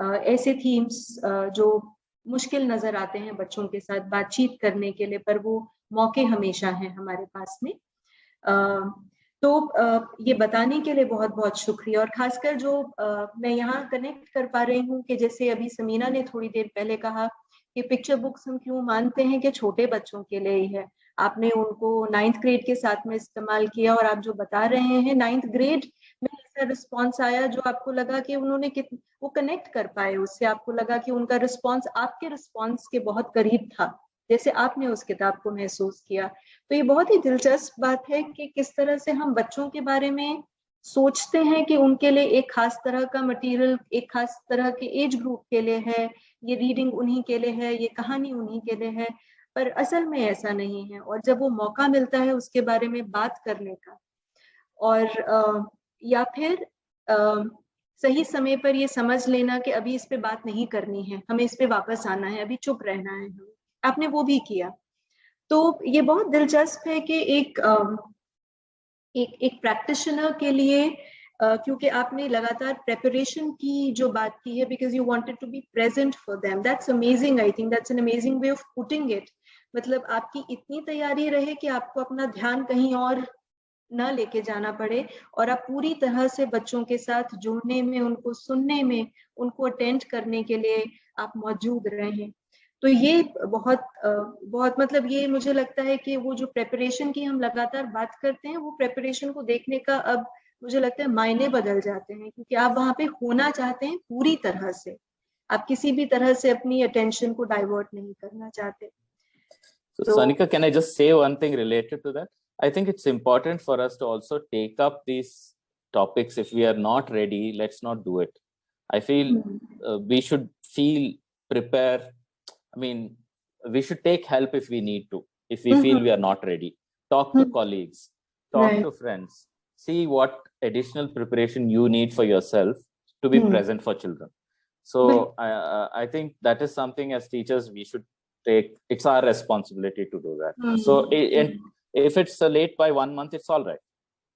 ऐसे थीम्स जो मुश्किल नजर आते हैं बच्चों के साथ बातचीत करने के लिए, पर वो मौके हमेशा हैं हमारे पास में। तो ये बताने के लिए बहुत बहुत शुक्रिया। और खासकर जो मैं यहाँ कनेक्ट कर पा रही हूँ कि जैसे अभी समीना ने थोड़ी देर पहले कहा कि पिक्चर बुक्स हम क्यों मानते हैं कि छोटे बच्चों के लिए ही है, आपने उनको 9th ग्रेड के साथ में इस्तेमाल किया, और आप जो बता रहे हैं 9th ग्रेड में ऐसा रिस्पॉन्स आया जो आपको लगा कि उन्होंने वो कनेक्ट कर पाए उससे, आपको लगा कि उनका रिस्पॉन्स आपके रिस्पॉन्स के बहुत करीब था, जैसे आपने उस किताब को महसूस किया। तो ये बहुत ही दिलचस्प बात है कि किस तरह से हम बच्चों के बारे में सोचते हैं कि उनके लिए एक खास तरह का मटेरियल, एक खास तरह के एज ग्रुप के लिए है, ये रीडिंग उन्हीं के लिए है, ये कहानी उन्हीं के लिए है, पर असल में ऐसा नहीं है। और जब वो मौका मिलता है उसके बारे में बात करने का, और या फिर सही समय पर ये समझ लेना कि अभी इस पे बात नहीं करनी है, हमें इस पे वापस आना है, अभी चुप रहना है, आपने वो भी किया। तो ये बहुत दिलचस्प है कि एक प्रैक्टिशनर के लिए, क्योंकि आपने लगातार प्रेपरेशन की जो बात की है, because you wanted to be present for them, that's amazing. I think that's an amazing way of putting it. मतलब आपकी इतनी तैयारी रहे कि आपको अपना ध्यान कहीं और न लेके जाना पड़े, और आप पूरी तरह से बच्चों के साथ जुड़ने में, उनको सुनने में, उनको अटेंड करने के लिए आप मौजूद रहें। तो ये बहुत मतलब ये मुझे लगता है कि वो जो प्रेपरेशन की हम लगातार बात करते हैं, वो प्रेपरेशन को देखने का अब मुझे लगता है मायने बदल जाते हैं, क्योंकि आप वहां पे होना चाहते हैं पूरी तरह से, आप किसी भी तरह से अपनी अटेंशन को डाइवर्ट नहीं करना चाहते। So Sonika, can I just say one thing related to that? I think it's important for us to also take up these topics. If we are not ready, let's not do it. I feel we should prepare. I mean, we should take help if we need to. If we feel we are not ready, talk to colleagues, talk to friends, see what additional preparation you need for yourself to be present for children. So I think that is something as teachers we should take. It's our responsibility to do that. So and if it's late by 1 month, it's all right.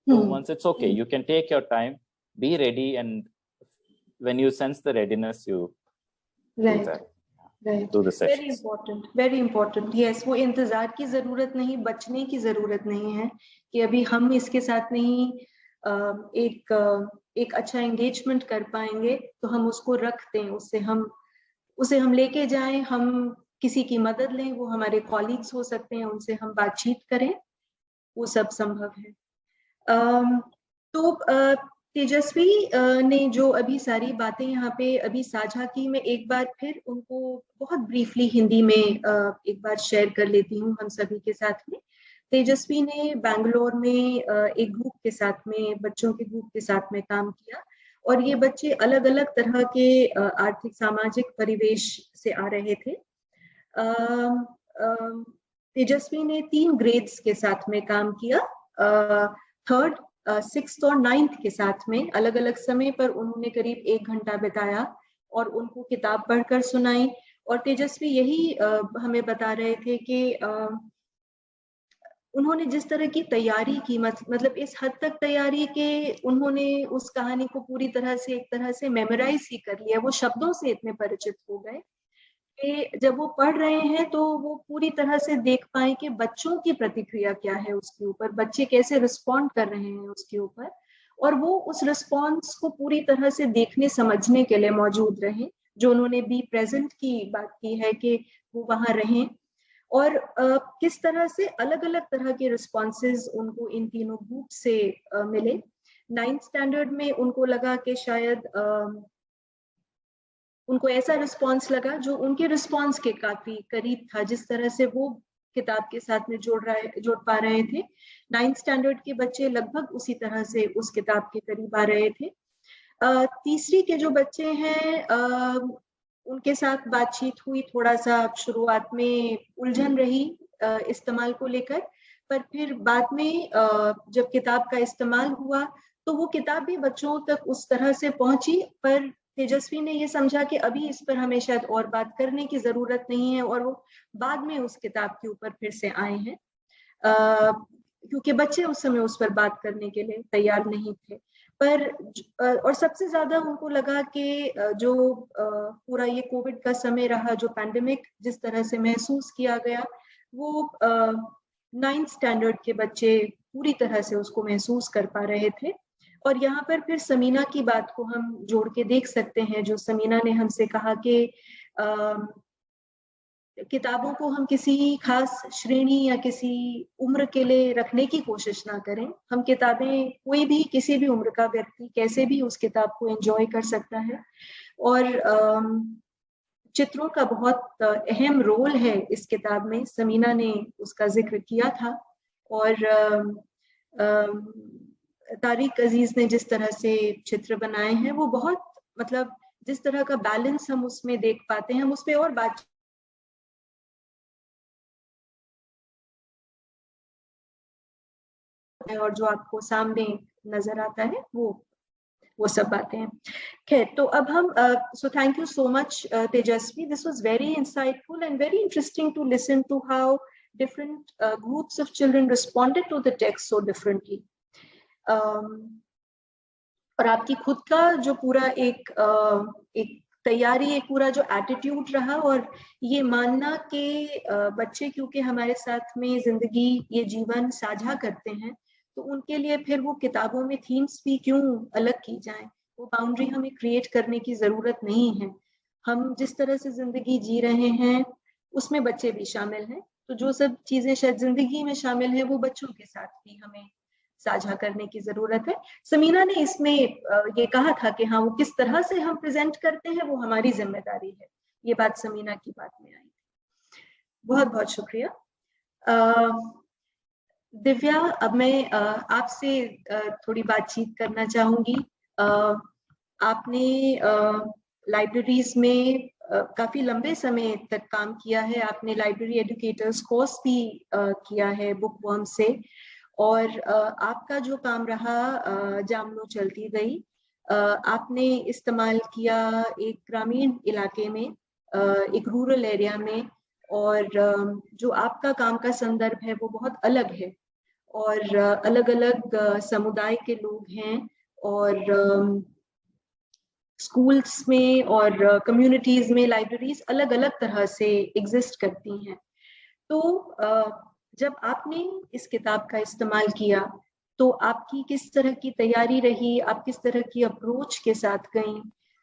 2 months, it's okay. You can take your time, be ready, and when you sense the readiness, you do that. Right. Very important. Yes, वो इंतजार की जरूरत नहीं, बचने की जरूरत नहीं है कि अभी हम इसके साथ नहीं एक अच्छा एंगेजमेंट कर पाएंगे तो हम उसको रख दें, उसे हम लेके जाएं, हम किसी की मदद लें, वो हमारे कॉलीग्स हो सकते हैं, उनसे हम बातचीत करें, वो सब संभव है। तो तेजस्वी ने जो अभी सारी बातें यहाँ पे अभी साझा की, मैं एक बार फिर उनको बहुत ब्रीफली हिंदी में एक बार शेयर कर लेती हूँ हम सभी के साथ में। तेजस्वी ने बैंगलोर में एक ग्रुप के साथ में, बच्चों के ग्रुप के साथ में काम किया, और ये बच्चे अलग अलग तरह के आर्थिक सामाजिक परिवेश से आ रहे थे। तेजस्वी ने 3 ग्रेड्स के साथ में काम किया, 3rd, 6th और 9th के साथ में अलग अलग समय पर उन्होंने करीब 1 घंटा बिताया और उनको किताब पढ़कर सुनाई। और तेजस्वी यही हमें बता रहे थे कि उन्होंने जिस तरह की तैयारी की, मतलब इस हद तक तैयारी के उन्होंने उस कहानी को पूरी तरह से एक तरह से मेमोराइज ही कर लिया। वो शब्दों से इतने परिचित हो गए कि जब वो पढ़ रहे हैं तो वो पूरी तरह से देख पाए कि बच्चों की प्रतिक्रिया क्या है उसके ऊपर, बच्चे कैसे रिस्पॉन्ड कर रहे हैं उसके ऊपर, और वो उस रिस्पॉन्स को पूरी तरह से देखने समझने के लिए मौजूद रहे। जो उन्होंने बी प्रेजेंट की बात की है कि वो वहां रहें, और किस तरह से अलग अलग तरह के रिस्पॉन्सेज उनको इन तीनों ग्रुप से मिले। 9th स्टैंडर्ड में उनको लगा कि शायद उनको ऐसा रिस्पॉन्स लगा जो उनके रिस्पॉन्स के काफी करीब था, जिस तरह से वो किताब के साथ में जोड़ पा रहे थे। 9th स्टैंडर्ड के बच्चे लगभग उसी तरह से उस किताब के करीब आ रहे थे। तीसरी के जो बच्चे हैं उनके साथ बातचीत हुई, थोड़ा सा शुरुआत में उलझन रही इस्तेमाल को लेकर, पर फिर बाद में जब किताब का इस्तेमाल हुआ तो वो किताब भी बच्चों तक उस तरह से पहुंची, पर तेजस्वी ने ये समझा कि अभी इस पर हमें शायद और बात करने की जरूरत नहीं है, और वो बाद में उस किताब के ऊपर फिर से आए हैं क्योंकि बच्चे उस समय उस पर बात करने के लिए तैयार नहीं थे। पर और सबसे ज्यादा उनको लगा कि जो पूरा ये कोविड का समय रहा, जो पैंडेमिक जिस तरह से महसूस किया गया, वो 9th स्टैंडर्ड के बच्चे पूरी तरह से उसको महसूस कर पा रहे थे। और यहाँ पर फिर समीना की बात को हम जोड़ के देख सकते हैं, जो समीना ने हमसे कहा कि किताबों को हम किसी खास श्रेणी या किसी उम्र के लिए रखने की कोशिश ना करें। हम किताबें, कोई भी किसी भी उम्र का व्यक्ति कैसे भी उस किताब को एंजॉय कर सकता है, और चित्रों का बहुत अहम रोल है इस किताब में, समीना ने उसका जिक्र किया था। और तारिक अजीज ने जिस तरह से चित्र बनाए हैं वो बहुत, मतलब जिस तरह का बैलेंस हम उसमें देख पाते हैं, हम उस पर और बात और जो आपको सामने नजर आता है वो सब बातें हैं। खैर, तो अब हम so thank you so much Tejaswi, this was very insightful and very interesting to listen to how different groups of children responded to the text so differently. और आपकी खुद का जो पूरा एक तैयारी, एक पूरा जो एटीट्यूड रहा, और ये मानना कि बच्चे क्योंकि हमारे साथ में जिंदगी, ये जीवन साझा करते हैं, तो उनके लिए फिर वो किताबों में थीम्स भी क्यों अलग की जाएं, वो बाउंड्री हमें क्रिएट करने की जरूरत नहीं है। हम जिस तरह से जिंदगी जी रहे हैं उसमें बच्चे भी शामिल हैं, तो जो सब चीजें शायद जिंदगी में शामिल है वो बच्चों के साथ भी हमें साझा करने की जरूरत है। समीना ने इसमें ये कहा था कि हाँ, वो किस तरह से हम प्रेजेंट करते हैं वो हमारी जिम्मेदारी है। ये बात समीना की बात में आई। बहुत बहुत शुक्रिया। दिव्या, अब मैं आपसे थोड़ी बातचीत करना चाहूंगी। आपने लाइब्रेरीज में काफी लंबे समय तक काम किया है, आपने लाइब्रेरी एजुकेटर्स कोर्स भी किया है बुक वर्म से, और आपका जो काम रहा जामलो चलती गई, आपने इस्तेमाल किया एक ग्रामीण इलाके में, एक रूरल एरिया में, और जो आपका काम का संदर्भ है वो बहुत अलग है, और अलग अलग समुदाय के लोग हैं, और स्कूल्स में और कम्युनिटीज में लाइब्रेरीज अलग अलग तरह से एग्जिस्ट करती हैं। तो जब आपने इस किताब का इस्तेमाल किया तो आपकी किस तरह की तैयारी रही, आप किस तरह की अप्रोच के साथ गई,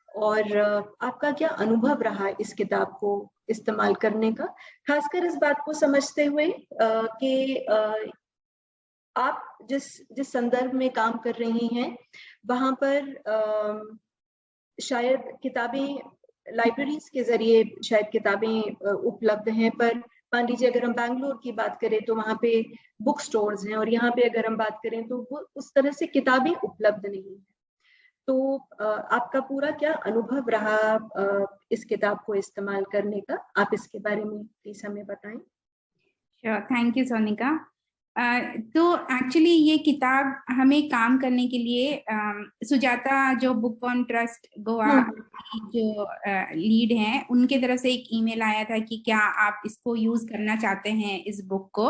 और आपका क्या अनुभव रहा इस किताब को इस्तेमाल करने का, खासकर इस बात को समझते हुए कि आप जिस संदर्भ में काम कर रही हैं वहां पर शायद किताबें, लाइब्रेरीज के जरिए शायद किताबें उपलब्ध हैं, पर मान लीजिए अगर हम बैंगलोर की बात करें तो वहाँ पे बुक स्टोर्स हैं, और यहाँ पे अगर हम बात करें तो वो उस तरह से किताबें उपलब्ध नहीं है। तो आपका पूरा क्या अनुभव रहा इस किताब को इस्तेमाल करने का, आप इसके बारे में प्लीज हमें बताएं। Sure, thank you, Sonika. तो एक्चुअली ये किताब हमें काम करने के लिए सुजाता जो बुक ऑन ट्रस्ट गोवा जो लीड हैं उनके तरफ से एक ईमेल आया था कि क्या आप इसको यूज करना चाहते हैं इस बुक को।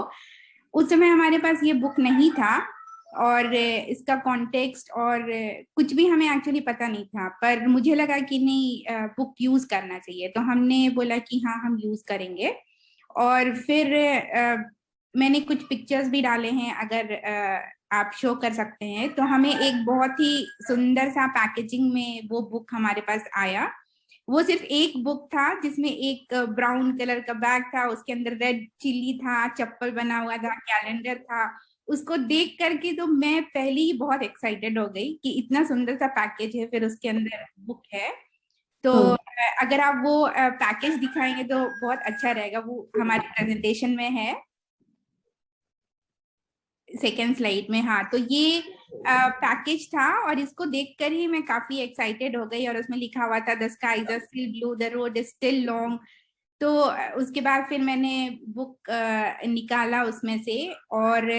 उस समय हमारे पास ये बुक नहीं था और इसका कॉन्टेक्स्ट और कुछ भी हमें एक्चुअली पता नहीं था, पर मुझे लगा कि नहीं बुक यूज करना चाहिए, तो हमने बोला कि हाँ हम यूज करेंगे। और फिर मैंने कुछ पिक्चर्स भी डाले हैं, अगर आप शो कर सकते हैं। तो हमें एक बहुत ही सुंदर सा पैकेजिंग में वो बुक हमारे पास आया। वो सिर्फ एक बुक था जिसमें एक ब्राउन कलर का बैग था, उसके अंदर रेड चिल्ली था, चप्पल बना हुआ था, कैलेंडर था। उसको देख करके तो मैं पहले ही बहुत एक्साइटेड हो गई कि इतना सुंदर सा पैकेज है, फिर उसके अंदर बुक है। तो अगर आप वो पैकेज दिखाएंगे तो बहुत अच्छा रहेगा। वो हमारे प्रेजेंटेशन में है, सेकेंड स्लाइड में। हाँ, तो ये पैकेज था और इसको देखकर ही मैं काफी एक्साइटेड हो गई। और उसमें लिखा हुआ था the skies are still blue, the road is still long. तो उसके बाद फिर मैंने बुक निकाला उसमें से और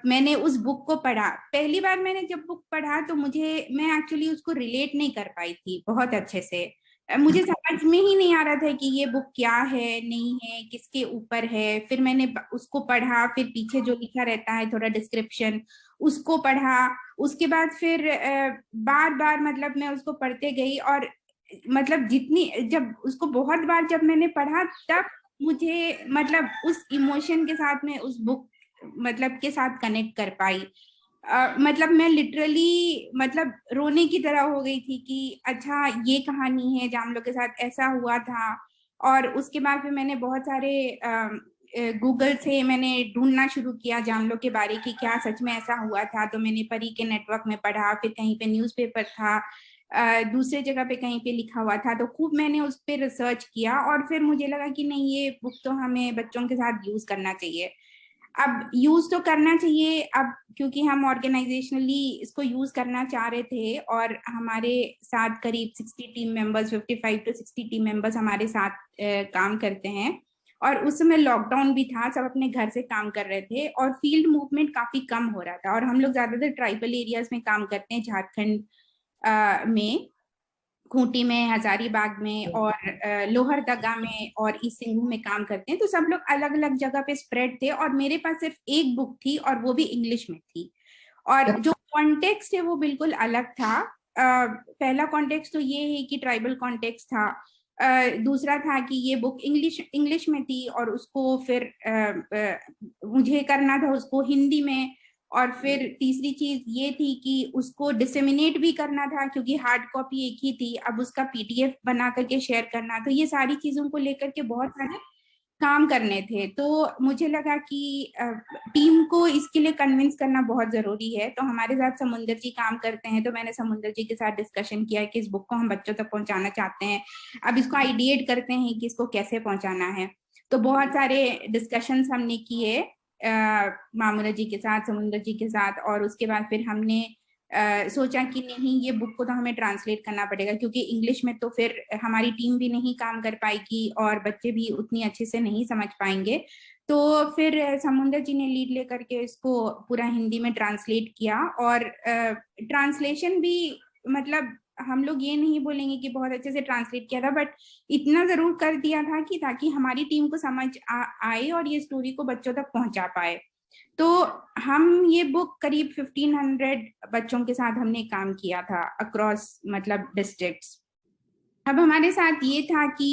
मैंने उस बुक को पढ़ा। पहली बार मैंने जब बुक पढ़ा तो मैं एक्चुअली उसको रिलेट नहीं कर पाई थी बहुत अच्छे से। मुझे समझ में ही नहीं आ रहा था कि ये बुक क्या है, नहीं है, किसके ऊपर है। फिर मैंने उसको पढ़ा, फिर पीछे जो लिखा रहता है थोड़ा डिस्क्रिप्शन, उसको पढ़ा। उसके बाद फिर बार बार मतलब मैं उसको पढ़ते गई और मतलब जब उसको बहुत बार जब मैंने पढ़ा तब मुझे मतलब उस इमोशन के साथ में उस बुक मतलब के साथ कनेक्ट कर पाई। मतलब मैं लिटरली मतलब रोने की तरह हो गई थी कि अच्छा ये कहानी है, जामलो के साथ ऐसा हुआ था। और उसके बाद फिर मैंने बहुत सारे गूगल से मैंने ढूंढना शुरू किया जामलो के बारे की क्या सच में ऐसा हुआ था। तो मैंने परी के नेटवर्क में पढ़ा, फिर कहीं पे न्यूज़पेपर था, दूसरे जगह पे कहीं पे लिखा हुआ था। तो खूब मैंने उस पर रिसर्च किया और फिर मुझे लगा कि नहीं ये बुक तो हमें बच्चों के साथ यूज करना चाहिए। अब यूज तो करना चाहिए, अब क्योंकि हम ऑर्गेनाइजेशनली इसको यूज करना चाह रहे थे और हमारे साथ करीब 60 team members, 55 to 60 team members हमारे साथ काम करते हैं। और उस समय लॉकडाउन भी था, सब अपने घर से काम कर रहे थे और फील्ड मूवमेंट काफी कम हो रहा था। और हम लोग ज्यादातर ट्राइबल एरियाज में काम करते हैं, झारखंड में, खूंटी में, हजारीबाग में और लोहरदगा में और ईस्ट सिंहभूम में काम करते हैं। तो सब लोग अलग अलग जगह पे स्प्रेड थे और मेरे पास सिर्फ एक बुक थी और वो भी इंग्लिश में थी। और जो कॉन्टेक्स्ट है वो बिल्कुल अलग था। पहला कॉन्टेक्स्ट तो ये है कि ट्राइबल कॉन्टेक्स्ट था। दूसरा था कि ये बुक इंग्लिश में थी और उसको फिर मुझे करना था उसको हिंदी में। और फिर तीसरी चीज ये थी कि उसको डिसेमिनेट भी करना था क्योंकि हार्ड कॉपी एक ही थी, अब उसका पीडीएफ बना करके शेयर करना। तो ये सारी चीजों को लेकर के बहुत सारे काम करने थे। तो मुझे लगा कि टीम को इसके लिए कन्विंस करना बहुत जरूरी है। तो हमारे साथ समुंदर जी काम करते हैं, तो मैंने समुंदर जी के साथ डिस्कशन किया कि इस बुक को हम बच्चों तक पहुंचाना चाहते हैं, अब इसको आइडिएट करते हैं कि इसको कैसे पहुंचाना है। तो बहुत सारे डिस्कशंस हमने किए मामूला जी के साथ, समुंदर जी के साथ। और उसके बाद फिर हमने सोचा कि नहीं ये बुक को तो हमें ट्रांसलेट करना पड़ेगा क्योंकि इंग्लिश में तो फिर हमारी टीम भी नहीं काम कर पाएगी और बच्चे भी उतनी अच्छे से नहीं समझ पाएंगे। तो फिर समुंदर जी ने लीड लेकर के इसको पूरा हिंदी में ट्रांसलेट किया। और ट्रांसलेशन भी मतलब हम लोग ये नहीं बोलेंगे कि बहुत अच्छे से ट्रांसलेट किया था, बट इतना जरूर कर दिया था कि ताकि हमारी टीम को समझ आए और ये स्टोरी को बच्चों तक पहुंचा पाए। तो हम ये बुक करीब 1500 बच्चों के साथ हमने काम किया था अक्रॉस मतलब डिस्ट्रिक्ट्स। अब हमारे साथ ये था कि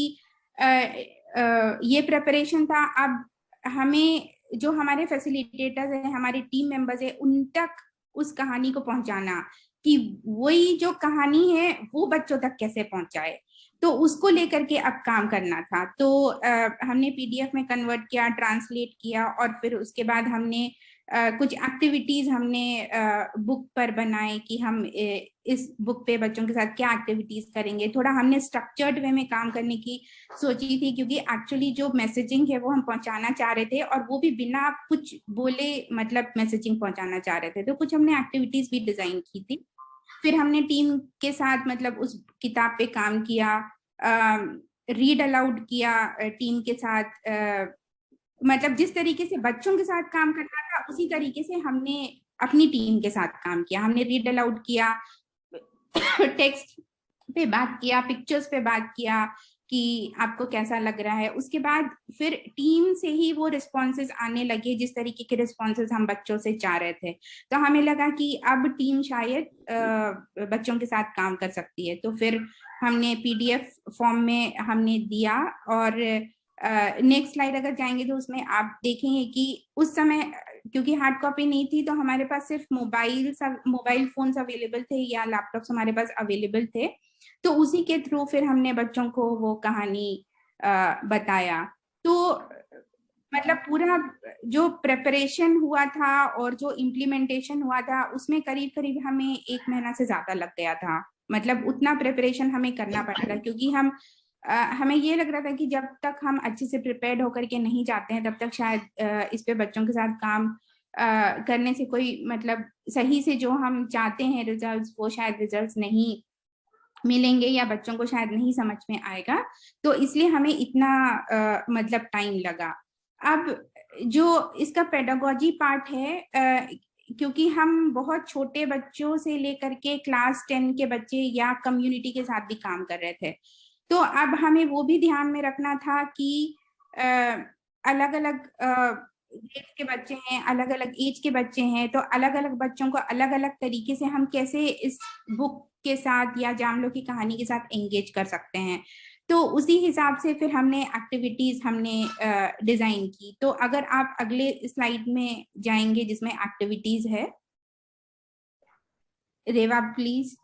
ये प्रिपरेशन था। अब हमें जो हमारे फैसिलिटेटर्स हैं, हमारे टीम मेंबर्स हैं, उन तक उस कहानी को पहुंचाना कि वही जो कहानी है वो बच्चों तक कैसे पहुंचाए, तो उसको लेकर के अब काम करना था। तो हमने पीडीएफ में कन्वर्ट किया, ट्रांसलेट किया और फिर उसके बाद हमने कुछ एक्टिविटीज हमने बुक पर बनाए कि हम इस बुक पे बच्चों के साथ क्या एक्टिविटीज करेंगे। थोड़ा हमने स्ट्रक्चर्ड वे में काम करने की सोची थी क्योंकि एक्चुअली जो मैसेजिंग है वो हम पहुंचाना चाह रहे थे और वो भी बिना कुछ बोले मतलब मैसेजिंग पहुंचाना चाह रहे थे। तो कुछ हमने एक्टिविटीज भी डिजाइन की थी। फिर हमने टीम के साथ मतलब उस किताब पे काम किया, रीड अलाउड किया टीम के साथ, मतलब जिस तरीके से बच्चों के साथ काम करना था उसी तरीके से हमने अपनी टीम के साथ काम किया। हमने रीड अलाउड किया, टेक्स्ट पे बात किया, पिक्चर्स पे बात किया कि आपको कैसा लग रहा है। उसके बाद फिर टीम से ही वो रिस्पॉन्सेज आने लगे जिस तरीके के रिस्पॉन्सेज हम बच्चों से चाह रहे थे। तो हमें लगा कि अब टीम शायद बच्चों के साथ काम कर सकती है। तो फिर हमने PDF फॉर्म में हमने दिया। और नेक्स्ट स्लाइड अगर जाएंगे तो उसमें आप देखेंगे कि उस समय क्योंकि हार्ड कॉपी नहीं थी तो हमारे पास सिर्फ मोबाइल फोन्स अवेलेबल थे या लैपटॉप्स हमारे पास अवेलेबल थे। तो उसी के थ्रू फिर हमने बच्चों को वो कहानी बताया। तो मतलब पूरा जो प्रेपरेशन हुआ था और जो इम्प्लीमेंटेशन हुआ था उसमें करीब करीब हमें 1 महीना से ज्यादा लग गया था। मतलब उतना प्रेपरेशन हमें करना पड़ा था क्योंकि हमें ये लग रहा था कि जब तक हम अच्छे से प्रिपेयर्ड होकर के नहीं जाते हैं तब तक शायद इस पे बच्चों के साथ काम करने से कोई मतलब सही से जो हम चाहते हैं रिजल्ट्स वो शायद रिजल्ट्स नहीं मिलेंगे या बच्चों को शायद नहीं समझ में आएगा। तो इसलिए हमें इतना मतलब टाइम लगा। अब जो इसका पेडागोजी पार्ट है, क्योंकि हम बहुत छोटे बच्चों से लेकर के क्लास 10 के बच्चे या कम्युनिटी के साथ भी काम कर रहे थे, तो अब हमें वो भी ध्यान में रखना था कि अलग अलग एज के बच्चे हैं, अलग अलग एज के बच्चे हैं, तो अलग अलग बच्चों को अलग अलग तरीके से हम कैसे इस बुक के साथ या जामलो की कहानी के साथ एंगेज कर सकते हैं। तो उसी हिसाब से फिर हमने एक्टिविटीज हमने डिजाइन की। तो अगर आप अगले स्लाइड में जाएंगे जिसमें एक्टिविटीज है, रेवा प्लीज।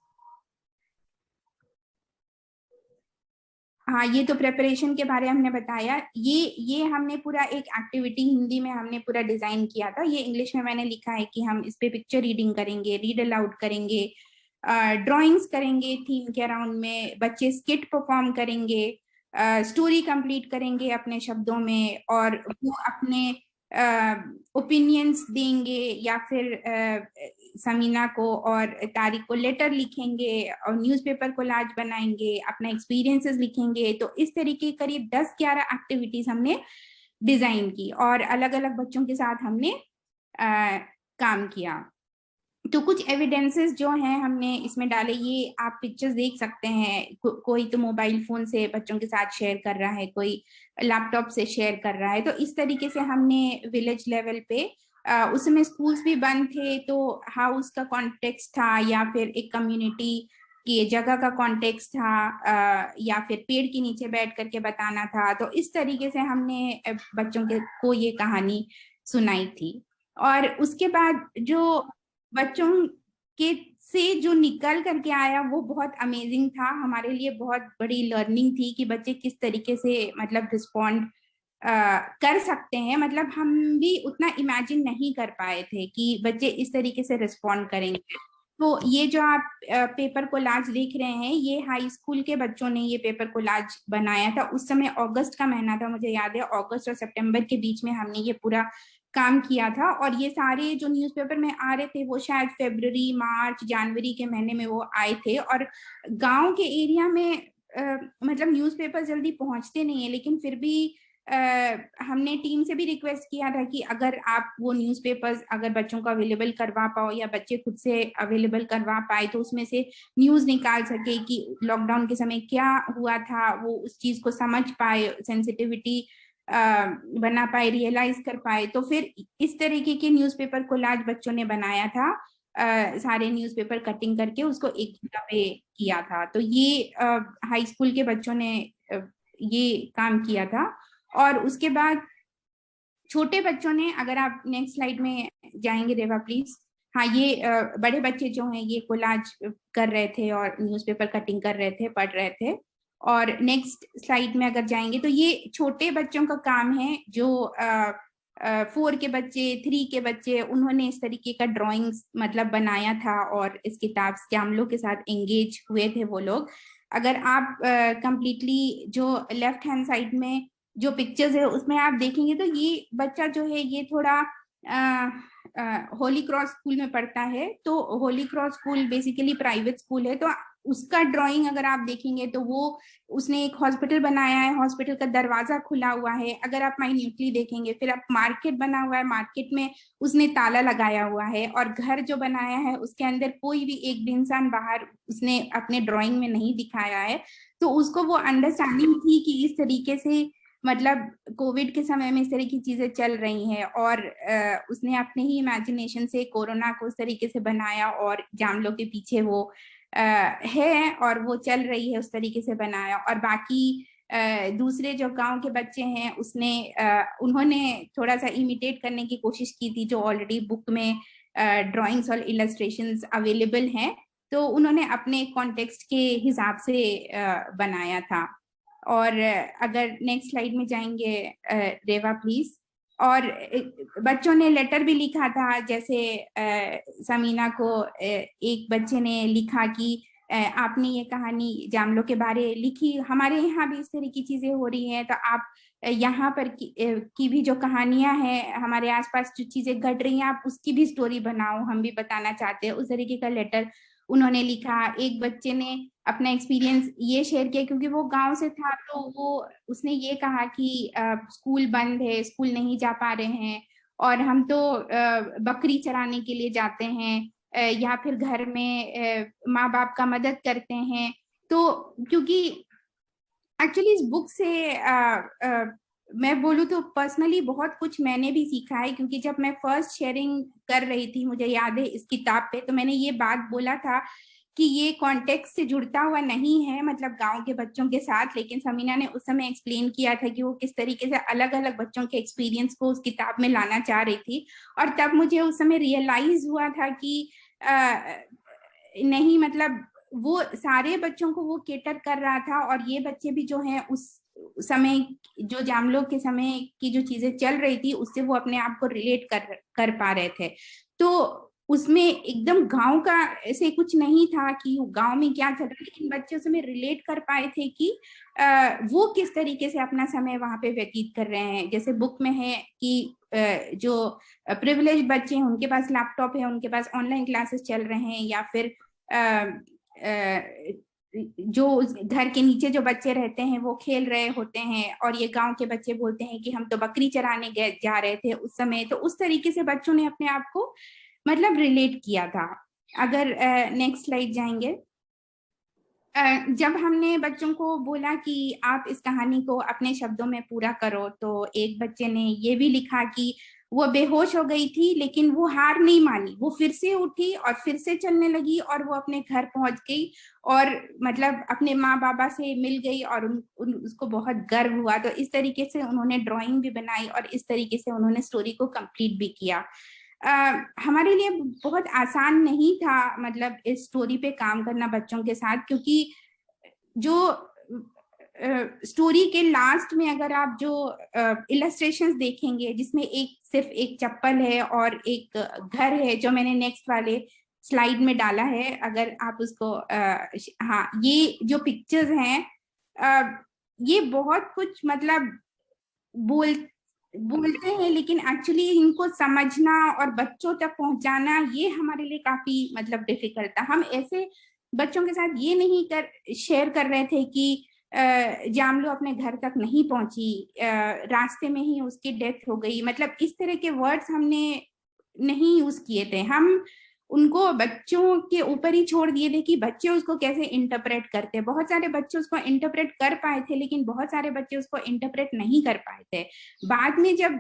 हाँ, ये तो प्रेपरेशन के बारे में हमने बताया। ये हमने पूरा एक एक्टिविटी हिंदी में हमने पूरा डिजाइन किया था। ये इंग्लिश में मैंने लिखा है कि हम इस पे पिक्चर रीडिंग करेंगे, रीड अलाउड करेंगे, ड्राइंग्स करेंगे थीम के अराउंड में, बच्चे स्किट परफॉर्म करेंगे, स्टोरी कंप्लीट करेंगे अपने शब्दों में, और वो अपने ओपिनियंस देंगे या फिर समीना को और तारिक को लेटर लिखेंगे और न्यूज़पेपर कोलाज बनाएंगे, अपना एक्सपीरियंसेस लिखेंगे। तो इस तरीके करीब 10-11 एक्टिविटीज हमने डिजाइन की और अलग अलग बच्चों के साथ हमने काम किया। तो कुछ एविडेंसेस जो हैं हमने इसमें डाले, ये आप पिक्चर्स देख सकते हैं। कोई तो मोबाइल फोन से बच्चों के साथ शेयर कर रहा है, कोई लैपटॉप से शेयर कर रहा है। तो इस तरीके से हमने विलेज लेवल पे उसमें स्कूल्स भी बंद थे तो हाउस का कॉन्टेक्स्ट था या फिर एक कम्युनिटी की जगह का कॉन्टेक्स्ट था या फिर पेड़ के नीचे बैठ करके बताना था। तो इस तरीके से हमने बच्चों को ये कहानी सुनाई थी। और उसके बाद जो बच्चों के से जो निकल करके आया वो बहुत अमेजिंग था। हमारे लिए बहुत बड़ी लर्निंग थी कि बच्चे किस तरीके से मतलब रिस्पॉन्ड कर सकते हैं। मतलब हम भी उतना इमेजिन नहीं कर पाए थे कि बच्चे इस तरीके से रिस्पॉन्ड करेंगे। तो ये जो आप पेपर कोलाज देख रहे हैं, ये हाई स्कूल के बच्चों ने ये पेपर कोलाज बनाया था। उस समय अगस्त का महीना था, मुझे याद है, अगस्त और सितंबर के बीच में हमने ये पूरा काम किया था। और ये सारे जो न्यूज़पेपर में आ रहे थे वो शायद फरवरी, मार्च, जनवरी के महीने में वो आए थे। और गांव के एरिया में मतलब न्यूज़पेपर जल्दी पहुंचते नहीं है, लेकिन फिर भी हमने टीम से भी रिक्वेस्ट किया था कि अगर आप वो न्यूज़पेपर्स अगर बच्चों को अवेलेबल करवा पाओ या बच्चे खुद से अवेलेबल करवा पाए तो उसमें से न्यूज़ निकाल सके कि लॉकडाउन के समय क्या हुआ था, वो उस चीज को समझ पाए, सेंसिटिविटी बना पाए, रियलाइज कर पाए। तो फिर इस तरीके के न्यूज़पेपर कोलाज बच्चों ने बनाया था, सारे न्यूज़पेपर कटिंग करके उसको एक जगह पे किया था। तो ये हाई स्कूल के बच्चों ने ये काम किया था। और उसके बाद छोटे बच्चों ने, अगर आप नेक्स्ट स्लाइड में जाएंगे रेवा प्लीज। हाँ, ये बड़े बच्चे जो हैं ये कोलाज कर रहे थे और न्यूज़पेपर कटिंग कर रहे थे, पढ़ रहे थे। और नेक्स्ट स्लाइड में अगर जाएंगे तो ये छोटे बच्चों का काम है जो 4 के बच्चे, 3 के बच्चे, उन्होंने इस तरीके का ड्राइंग्स मतलब बनाया था और इस किताब जामलो के साथ एंगेज हुए थे वो लोग। अगर आप कंप्लीटली जो लेफ्ट हैंड साइड में जो पिक्चर्स है उसमें आप देखेंगे तो ये बच्चा जो है ये थोड़ा होली क्रॉस स्कूल में पढ़ता है। तो Holi cross school basically private school है। तो उसका ड्राइंग अगर आप देखेंगे तो वो उसने एक हॉस्पिटल बनाया है, हॉस्पिटल का दरवाजा खुला हुआ है, अगर आप माइन्यूटली देखेंगे। फिर आप मार्केट बना हुआ है, मार्केट में उसने ताला लगाया हुआ है, और घर जो बनाया है उसके अंदर कोई भी एक भी इंसान बाहर उसने अपने ड्राइंग में नहीं दिखाया है। तो उसको वो अंडरस्टैंडिंग थी कि इस तरीके से मतलब कोविड के समय में इस तरह की चीजें चल रही हैं, और उसने अपने ही इमेजिनेशन से कोरोना को उस तरीके से बनाया, और जामलो के पीछे वो है और वो चल रही है उस तरीके से बनाया। और बाकी दूसरे जो गांव के बच्चे हैं उसने उन्होंने थोड़ा सा इमिटेट करने की कोशिश की थी, जो ऑलरेडी बुक में ड्राइंग्स और इलस्ट्रेशंस अवेलेबल हैं, तो उन्होंने अपने कॉन्टेक्स्ट के हिसाब से बनाया था। और अगर नेक्स्ट स्लाइड में जाएंगे रेवा प्लीज। और बच्चों ने लेटर भी लिखा था, जैसे समीना को एक बच्चे ने लिखा कि आपने ये कहानी जामलो के बारे लिखी, हमारे यहाँ भी इस तरह की चीजें हो रही हैं, तो आप यहाँ पर की भी जो कहानियां हैं, हमारे आसपास जो चीजें घट रही हैं, आप उसकी भी स्टोरी बनाओ, हम भी बताना चाहते हैं। उस तरीके का लेटर उन्होंने लिखा। एक बच्चे ने अपना एक्सपीरियंस ये शेयर किया, क्योंकि वो गांव से था, तो वो उसने ये कहा कि स्कूल बंद है, स्कूल नहीं जा पा रहे हैं, और हम तो बकरी चराने के लिए जाते हैं, या फिर घर में माँ बाप का मदद करते हैं। तो क्योंकि एक्चुअली इस बुक से मैं बोलूँ तो पर्सनली बहुत कुछ मैंने भी सीखा है, क्योंकि जब मैं फर्स्ट शेयरिंग कर रही थी, मुझे याद है इस किताब पे, तो मैंने ये बात बोला था कि ये कॉन्टेक्स्ट से जुड़ता हुआ नहीं है, मतलब गांव के बच्चों के साथ। लेकिन समीना ने उस समय एक्सप्लेन किया था कि वो किस तरीके से अलग अलग बच्चों के एक्सपीरियंस को उस किताब में लाना चाह रही थी। और तब मुझे उस समय रियलाइज हुआ था कि नहीं, मतलब वो सारे बच्चों को वो केटर कर रहा था, और ये बच्चे भी जो हैं उस समय, जो जामलो के समय की जो चीजें चल रही थी, उससे वो अपने आप को रिलेट कर पा रहे थे। तो उसमें एकदम गांव का ऐसे कुछ नहीं था कि गांव में क्या चल रहा है, लेकिन बच्चे उसमें रिलेट कर पाए थे कि वो किस तरीके से अपना समय वहां पे व्यतीत कर रहे हैं। जैसे बुक में है कि जो प्रिविलेज बच्चे हैं उनके पास लैपटॉप है, उनके पास ऑनलाइन क्लासेस चल रहे हैं, या फिर जो घर के नीचे जो बच्चे रहते हैं वो खेल रहे होते हैं, और ये गांव के बच्चे बोलते हैं कि हम तो बकरी चराने जा रहे थे उस समय। तो उस तरीके से बच्चों ने अपने आप को मतलब रिलेट किया था। अगर नेक्स्ट स्लाइड जाएंगे। जब हमने बच्चों को बोला कि आप इस कहानी को अपने शब्दों में पूरा करो, तो एक बच्चे ने ये भी लिखा कि वो बेहोश हो गई थी, लेकिन वो हार नहीं मानी, वो फिर से उठी और फिर से चलने लगी, और वो अपने घर पहुंच गई, और मतलब अपने माँ बाबा से मिल गई, और उसको बहुत गर्व हुआ। तो इस तरीके से उन्होंने ड्राइंग भी बनाई, और इस तरीके से उन्होंने स्टोरी को कंप्लीट भी किया। हमारे लिए बहुत आसान नहीं था मतलब इस स्टोरी पे काम करना बच्चों के साथ, क्योंकि जो स्टोरी के लास्ट में अगर आप जो इलस्ट्रेशंस देखेंगे, जिसमें सिर्फ एक चप्पल है और एक घर है, जो मैंने नेक्स्ट वाले स्लाइड में डाला है, अगर आप उसको हाँ, ये जो पिक्चर्स हैं ये बहुत कुछ मतलब बोलते हैं, लेकिन एक्चुअली इनको समझना और बच्चों तक पहुंचाना ये हमारे लिए काफी मतलब डिफिकल्ट था। हम ऐसे बच्चों के साथ ये नहीं शेयर कर रहे थे कि जामलो अपने घर तक नहीं पहुंची, रास्ते में ही उसकी डेथ हो गई, मतलब इस तरह के वर्ड्स हमने नहीं यूज किए थे। हम उनको बच्चों के ऊपर ही छोड़ दिए थे कि बच्चे उसको कैसे इंटरप्रेट करते हैं। बहुत सारे बच्चे उसको इंटरप्रेट कर पाए थे, लेकिन बहुत सारे बच्चे उसको इंटरप्रेट नहीं कर पाए थे। बाद में जब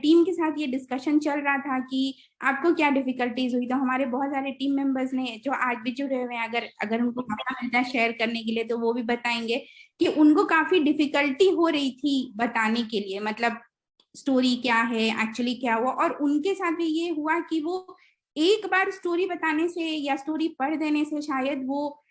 टीम के साथ ये डिस्कशन चल रहा था कि आपको क्या डिफिकल्टीज हुई, तो हमारे बहुत सारे टीम मेंबर्स ने जो आज भी जुड़े हुए हैं, अगर उनको मौका मिलता है शेयर करने के लिए, तो वो भी बताएंगे कि उनको काफी डिफिकल्टी हो रही थी बताने के लिए, मतलब स्टोरी क्या है, एक्चुअली क्या हुआ। और उनके साथ भी ये हुआ कि वो एक बार स्टोरी बताने से या स्टोरी पढ़ देने से शायद वो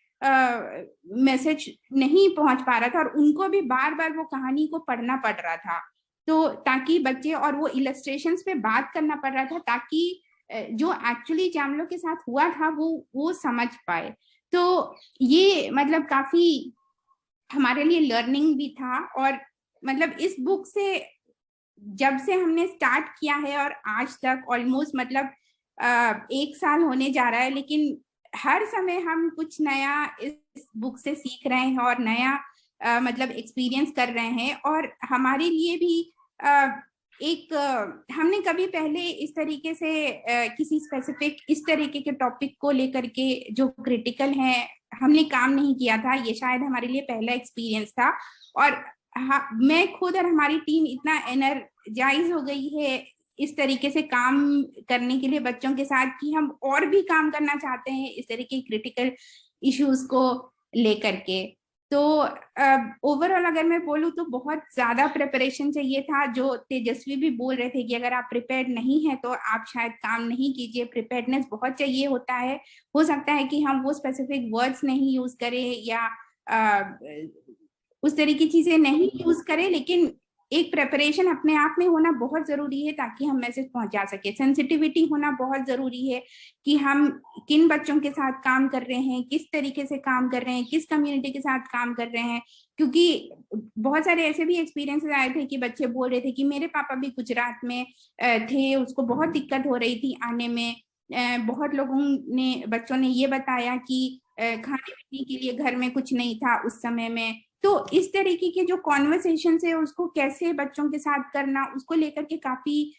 मैसेज नहीं पहुंच पा रहा था, और उनको भी बार बार वो कहानी को पढ़ना पड़ रहा था, तो ताकि बच्चे, और वो इलस्ट्रेशंस पे बात करना पड़ रहा था ताकि जो एक्चुअली जामलो के साथ हुआ था वो समझ पाए। तो ये मतलब काफी हमारे लिए लर्निंग भी था। और मतलब इस बुक से जब से हमने स्टार्ट किया है और आज तक ऑलमोस्ट मतलब 1 साल होने जा रहा है, लेकिन हर समय हम कुछ नया इस बुक से सीख रहे हैं और नया मतलब एक्सपीरियंस कर रहे हैं। और हमारे लिए भी हमने कभी पहले इस तरीके से किसी स्पेसिफिक इस तरीके के टॉपिक को लेकर के जो क्रिटिकल है हमने काम नहीं किया था। ये शायद हमारे लिए पहला एक्सपीरियंस था। और मैं खुद और हमारी टीम इतना एनर्जाइज हो गई है इस तरीके से काम करने के लिए बच्चों के साथ कि हम और भी काम करना चाहते हैं इस तरीके के क्रिटिकल इश्यूज को लेकर के। तो ओवरऑल अगर मैं बोलूँ तो बहुत ज्यादा प्रिपरेशन चाहिए था। जो तेजस्वी भी बोल रहे थे कि अगर आप प्रिपेयर्ड नहीं है तो आप शायद काम नहीं कीजिए, प्रिपेयर्डनेस बहुत चाहिए होता है। हो सकता है कि हम वो स्पेसिफिक वर्ड्स नहीं यूज करें या उस तरह की चीजें नहीं यूज करें, लेकिन एक प्रेपरेशन अपने आप में होना बहुत जरूरी है ताकि हम मैसेज पहुंचा सके। सेंसिटिविटी होना बहुत जरूरी है कि हम किन बच्चों के साथ काम कर रहे हैं, किस तरीके से काम कर रहे हैं, किस कम्युनिटी के साथ काम कर रहे हैं। क्योंकि बहुत सारे ऐसे भी एक्सपीरियंसेस आए थे कि बच्चे बोल रहे थे कि मेरे पापा भी गुजरात में थे, उसको बहुत दिक्कत हो रही थी आने में। बहुत लोगों ने बच्चों ने ये बताया कि खाने पीने के लिए घर में कुछ नहीं था उस समय में। तो इस तरीके के जो कॉन्वर्सेशन है उसको कैसे बच्चों के साथ करना, उसको लेकर के काफी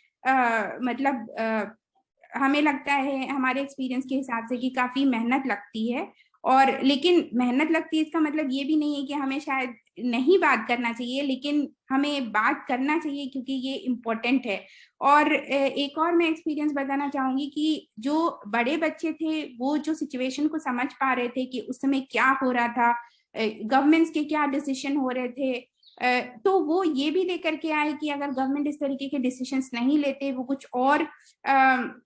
हमें लगता है हमारे एक्सपीरियंस के हिसाब से कि काफी मेहनत लगती है। और लेकिन मेहनत लगती है इसका मतलब ये भी नहीं है कि हमें शायद नहीं बात करना चाहिए, लेकिन हमें बात करना चाहिए क्योंकि ये इम्पोर्टेंट है। और एक और मैं एक्सपीरियंस बताना चाहूंगी कि जो बड़े बच्चे थे वो जो सिचुएशन को समझ पा रहे थे कि उस समय क्या हो रहा था, गवर्नमेंट्स के क्या डिसीजन हो रहे थे, तो वो ये भी लेकर के आए कि अगर गवर्नमेंट इस तरीके के डिसीजंस नहीं लेते, वो कुछ और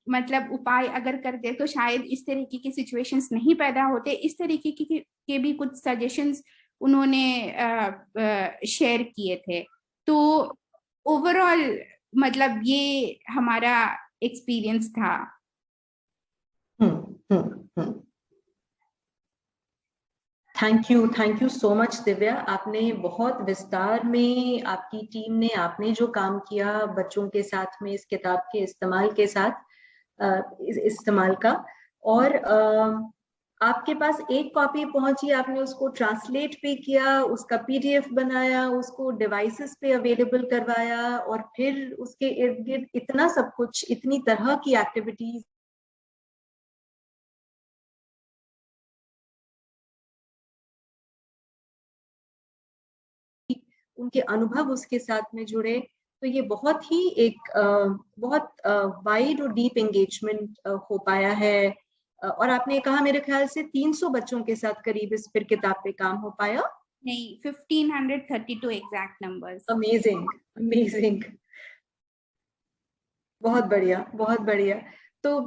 मतलब उपाय अगर करते तो शायद इस तरीके की सिचुएशंस नहीं पैदा होते। इस तरीके के भी कुछ सजेशंस उन्होंने शेयर किए थे। तो ओवरऑल मतलब ये हमारा एक्सपीरियंस था। Thank you so much Divya. आपने बहुत विस्तार में, आपकी टीम ने, आपने जो काम किया बच्चों के साथ में इस किताब के इस्तेमाल के साथ इस्तेमाल का, और आपके पास एक कॉपी पहुंची, आपने उसको ट्रांसलेट भी किया, उसका पीडीएफ बनाया, उसको डिवाइसेस पे अवेलेबल करवाया, और फिर उसके इर्द गिर्द इतना सब कुछ, इतनी तरह की एक्टिविटीज, उनके अनुभव उसके साथ में जुड़े। तो ये बहुत ही एक बहुत वाइड और डीप एंगेजमेंट हो पाया है। और आपने कहा मेरे ख्याल से 300 बच्चों के साथ करीब इस फिर किताब पे काम हो पाया। नहीं, 1532 एग्जैक्ट नंबर्स। अमेजिंग, अमेजिंग, बहुत बढ़िया, बहुत बढ़िया। तो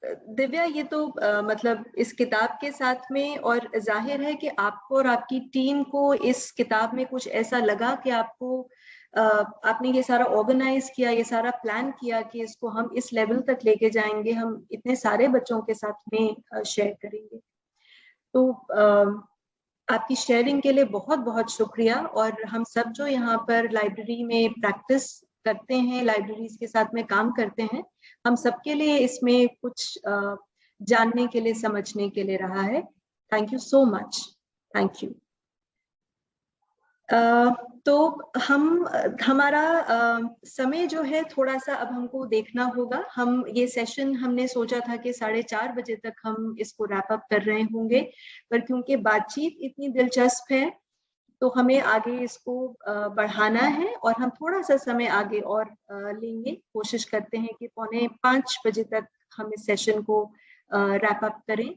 दिव्या, ये तो मतलब इस किताब के साथ में, और जाहिर है कि आपको और आपकी टीम को इस किताब में कुछ ऐसा लगा कि आपने ये सारा ऑर्गेनाइज किया, ये सारा प्लान किया कि इसको हम इस लेवल तक लेके जाएंगे, हम इतने सारे बच्चों के साथ में शेयर करेंगे। तो आपकी शेयरिंग के लिए बहुत बहुत शुक्रिया। और हम सब जो यहाँ पर लाइब्रेरी में प्रैक्टिस करते हैं, लाइब्रेरीज के साथ में काम करते हैं, हम सबके लिए इसमें कुछ जानने के लिए, समझने के लिए रहा है। Thank you so much, thank you. तो हमारा समय जो है थोड़ा सा अब हमको देखना होगा। हम ये सेशन हमने सोचा था कि 4:30 बजे तक हम इसको रैप अप कर रहे होंगे, पर क्योंकि बातचीत इतनी दिलचस्प है तो हमें आगे इसको बढ़ाना है, और हम थोड़ा सा समय आगे और लेंगे। कोशिश करते हैं कि 4:45 बजे तक हम इस सेशन को रैप अप करें।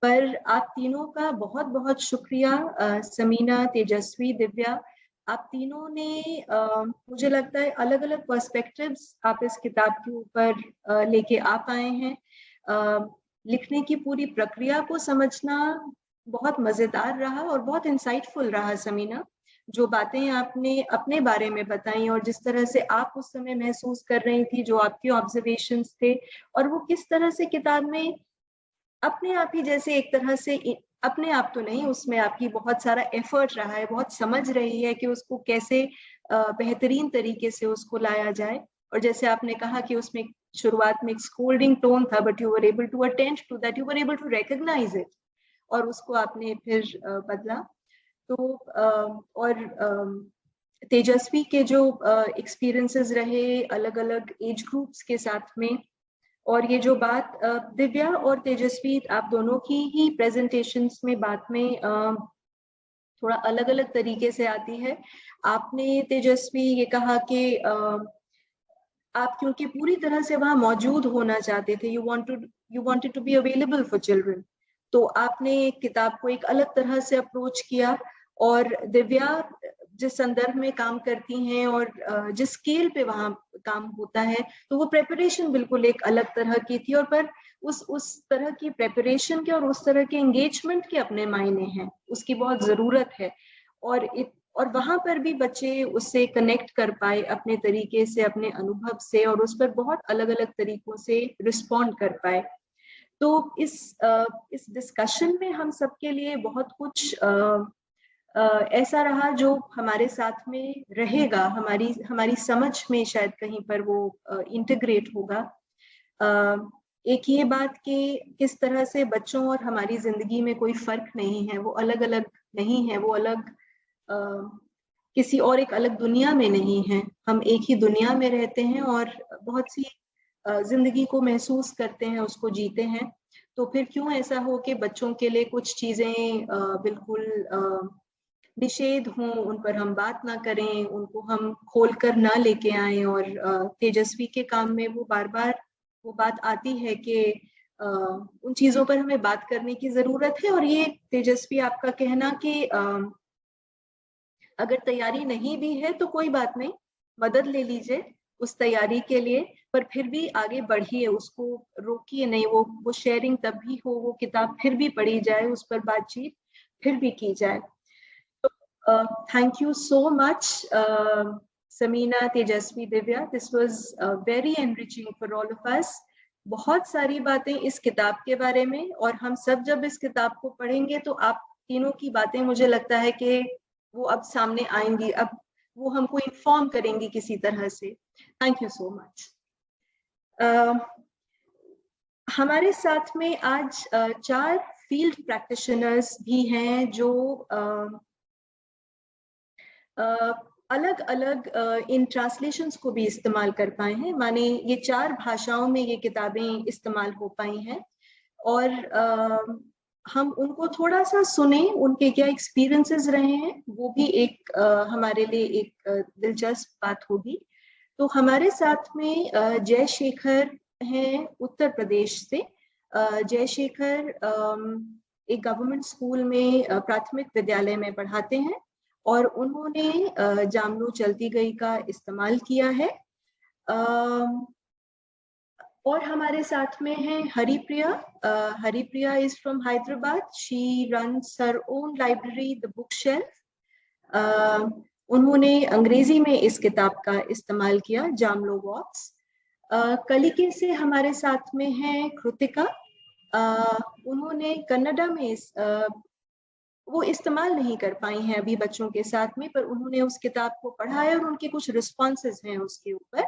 पर आप तीनों का बहुत बहुत शुक्रिया, समीना, तेजस्वी, दिव्या। आप तीनों ने मुझे लगता है अलग अलग पर्सपेक्टिव्स आप इस किताब के ऊपर लेके आ पाए हैं। लिखने की पूरी प्रक्रिया को समझना बहुत मजेदार रहा और बहुत इंसाइटफुल रहा। समीना, जो बातें आपने अपने बारे में बताई और जिस तरह से आप उस समय महसूस कर रही थी, जो आपके ऑब्जर्वेशंस थे, और वो किस तरह से किताब में अपने आप ही जैसे एक तरह से, अपने आप तो नहीं, उसमें आपकी बहुत सारा एफर्ट रहा है, बहुत समझ रही है कि उसको कैसे बेहतरीन तरीके से उसको लाया जाए। और जैसे आपने कहा कि उसमें शुरुआत में एक स्कोल्डिंग टोन था, but you were able to attend to that, you were able to recognise it, और उसको आपने फिर बदला। तो और तेजस्वी के जो एक्सपीरियंसेस रहे अलग अलग एज ग्रुप्स के साथ में, और ये जो बात दिव्या और तेजस्वी आप दोनों की ही प्रेजेंटेशंस में बात में थोड़ा अलग अलग तरीके से आती है। आपने तेजस्वी ये कहा कि आप क्योंकि पूरी तरह से वहां मौजूद होना चाहते थे, you wanted to be available for children, तो आपने किताब को एक अलग तरह से अप्रोच किया। और दिव्या जिस संदर्भ में काम करती हैं और जिस स्केल पे वहां काम होता है, तो वो प्रेपरेशन बिल्कुल एक अलग तरह की थी, और पर उस तरह की प्रेपरेशन के और उस तरह के एंगेजमेंट के अपने मायने हैं, उसकी बहुत जरूरत है। और वहां पर भी बच्चे उससे कनेक्ट कर पाए अपने तरीके से, अपने अनुभव से, और उस पर बहुत अलग अलग तरीकों से रिस्पॉन्ड कर पाए। तो इस डिस्कशन में हम सबके लिए बहुत कुछ ऐसा रहा जो हमारे साथ में रहेगा, हमारी समझ में शायद कहीं पर वो इंटीग्रेट होगा। एक ये बात कि किस तरह से बच्चों और हमारी जिंदगी में कोई फर्क नहीं है, वो अलग अलग नहीं है, वो अलग किसी और एक अलग दुनिया में नहीं है, हम एक ही दुनिया में रहते हैं और बहुत सी जिंदगी को महसूस करते हैं, उसको जीते हैं। तो फिर क्यों ऐसा हो कि बच्चों के लिए कुछ चीजें बिल्कुल निषेध हों, उन पर हम बात ना करें, उनको हम खोल कर ना लेके आए। और तेजस्वी के काम में वो बार बार वो बात आती है कि उन चीजों पर हमें बात करने की जरूरत है। और ये तेजस्वी आपका कहना कि अगर तैयारी नहीं भी है तो कोई बात नहीं, मदद ले लीजिए उस तैयारी के लिए, पर फिर भी आगे बढ़िए, उसको रोकिए नहीं, वो शेयरिंग तब भी हो, वो किताब फिर भी पढ़ी जाए, उस पर बातचीत फिर भी की जाए। तो thank you so much Sameena, Tejaswi, Divya, this was very enriching for all of us. बहुत सारी बातें इस किताब के बारे में, और हम सब जब इस किताब को पढ़ेंगे तो आप तीनों की बातें मुझे लगता है कि वो अब सामने आएंगी, अब वो हमको इन्फॉर्म करेंगी किसी तरह से। Thank you so much. हमारे साथ में आज 4 फील्ड प्रैक्टिशनर्स भी हैं जो अलग अलग इन ट्रांसलेशंस को भी इस्तेमाल कर पाए हैं, माने ये 4 भाषाओं में ये किताबें इस्तेमाल हो पाई हैं। और हम उनको थोड़ा सा सुने, उनके क्या एक्सपीरियंसेस रहे हैं, वो भी एक हमारे लिए एक दिलचस्प बात होगी। तो हमारे साथ में जयशेखर हैं उत्तर प्रदेश से। जयशेखर एक गवर्नमेंट स्कूल में प्राथमिक विद्यालय में पढ़ाते हैं, और उन्होंने जामलो चलती गई का इस्तेमाल किया है। और हमारे साथ में है Haripriya. Haripriya is from Hyderabad, she runs her own library the book shelf. उन्होंने अंग्रेजी में इस किताब का इस्तेमाल किया, जामलो वॉक्स। कलिके से हमारे साथ में है कृतिका। उन्होंने कन्नडा में वो इस्तेमाल नहीं कर पाई हैं अभी बच्चों के साथ में, पर उन्होंने उस किताब को पढ़ा है और उनके कुछ रिस्पॉन्सेज हैं उसके ऊपर।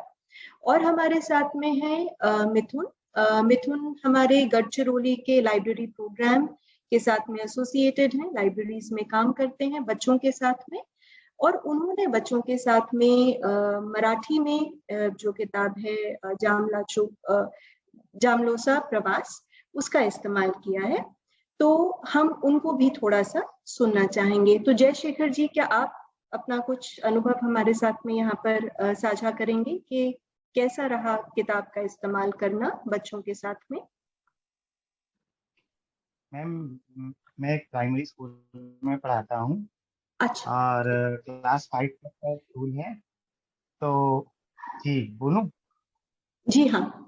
और हमारे साथ में है मिथुन। मिथुन हमारे गढ़चिरौली के लाइब्रेरी प्रोग्राम के साथ में एसोसिएटेड हैं, लाइब्रेरीज में काम करते हैं बच्चों के साथ में। और उन्होंने बच्चों के साथ में मराठी में जो किताब है जामलोसा प्रवास, उसका इस्तेमाल किया है। तो हम उनको भी थोड़ा सा सुनना चाहेंगे। तो जयशेखर जी, क्या आप अपना कुछ अनुभव हमारे साथ में यहाँ पर साझा करेंगे कि कैसा रहा किताब का इस्तेमाल करना बच्चों के साथ में? मैम, मैं एक प्राइमरी स्कूल में पढ़ाता हूँ। अच्छा। और क्लास 5 तक का स्कूल है। तो जी बोलूं? जी हाँ।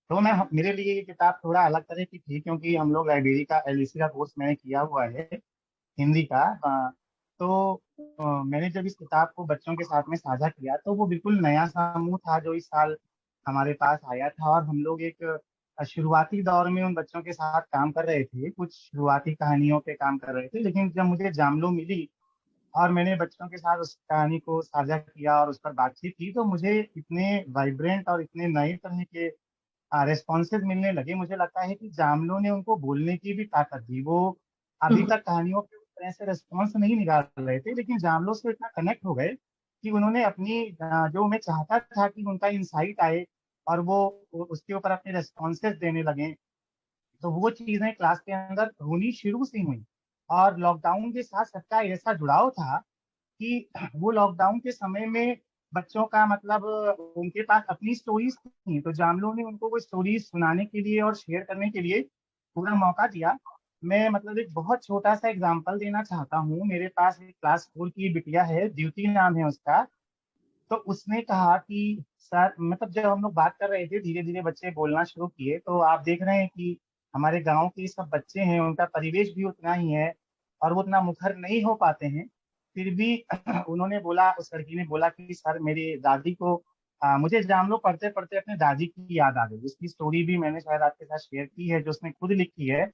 तो मैं मेरे लिए ये किताब थोड़ा अलग तरह की थी, क्योंकि हम लोग लाइब्रेरी का एलडीसी का कोर्स मैंने किया हुआ है हिंदी का। तो मैंने जब इस किताब को बच्चों के साथ में साझा किया तो वो बिल्कुल नया समूह था जो इस साल हमारे पास आया था, और हम लोग एक शुरुआती दौर में उन बच्चों के साथ काम कर रहे थे, कुछ शुरुआती कहानियों पे काम कर रहे थे। लेकिन जब मुझे जामलो मिली और मैंने बच्चों के साथ उस कहानी को साझा किया और उस पर बातचीत की, तो मुझे इतने वाइब्रेंट और इतने नए तरह के रेस्पॉन्सेज मिलने लगे। मुझे लगता है कि जामलो ने उनको बोलने की भी ताकत दी। वो अभी तक कहानियों पे उस तरह से रेस्पॉन्स नहीं निकाल रहे थे, लेकिन जामलो से इतना कनेक्ट हो गए कि उन्होंने अपनी जो मैं चाहता था कि उनका इंसाइट आए और वो उसके ऊपर अपने रेस्पॉन्सेज देने लगे, तो वो चीजें क्लास के अंदर होनी शुरू से हुई। और लॉकडाउन के साथ सबका ऐसा जुड़ाव था कि वो लॉकडाउन के समय में बच्चों का मतलब उनके पास अपनी स्टोरीज थी, तो जामलो ने उनको वो स्टोरीज सुनाने के लिए और शेयर करने के लिए पूरा मौका दिया। मैं मतलब एक बहुत छोटा सा एग्जांपल देना चाहता हूँ। मेरे पास एक क्लास 4 की बिटिया है, द्युति नाम है उसका। तो उसने कहा कि सर, मतलब जब हम लोग बात कर रहे थे, धीरे धीरे बच्चे बोलना शुरू किए, तो आप देख रहे हैं कि हमारे गांव के सब बच्चे हैं, उनका परिवेश भी उतना ही है और वो उतना मुखर नहीं हो पाते हैं। फिर भी उन्होंने बोला, उस लड़की ने बोला कि सर मेरी दादी को मुझे जामलो पढ़ते पढ़ते अपने दादी की याद आ गई। उसकी स्टोरी भी मैंने शायद आपके साथ शेयर की है, जो उसने खुद लिखी है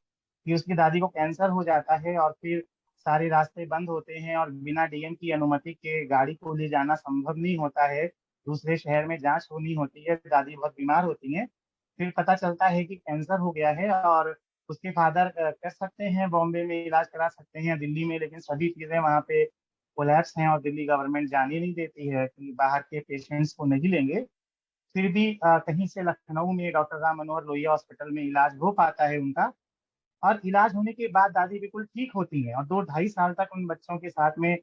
कि उसकी दादी को कैंसर हो जाता है और फिर सारे रास्ते बंद होते हैं और बिना डीएम की अनुमति के गाड़ी को ले जाना संभव नहीं होता है। दूसरे शहर में जांच होनी होती है, दादी बहुत बीमार होती हैं। फिर पता चलता है कि कैंसर हो गया है और उसके फादर कर सकते हैं बॉम्बे में इलाज करा सकते हैं, दिल्ली में, लेकिन सभी चीजें वहाँ पे कोलैप्स हैं और दिल्ली गवर्नमेंट जाने नहीं देती है कि बाहर के पेशेंट्स को नहीं लेंगे। फिर भी कहीं से लखनऊ में डॉक्टर राम मनोहर लोहिया हॉस्पिटल में इलाज हो पाता है उनका। और इलाज होने के बाद दादी बिल्कुल ठीक होती हैं और 2 ढाई साल तक उन बच्चों के साथ में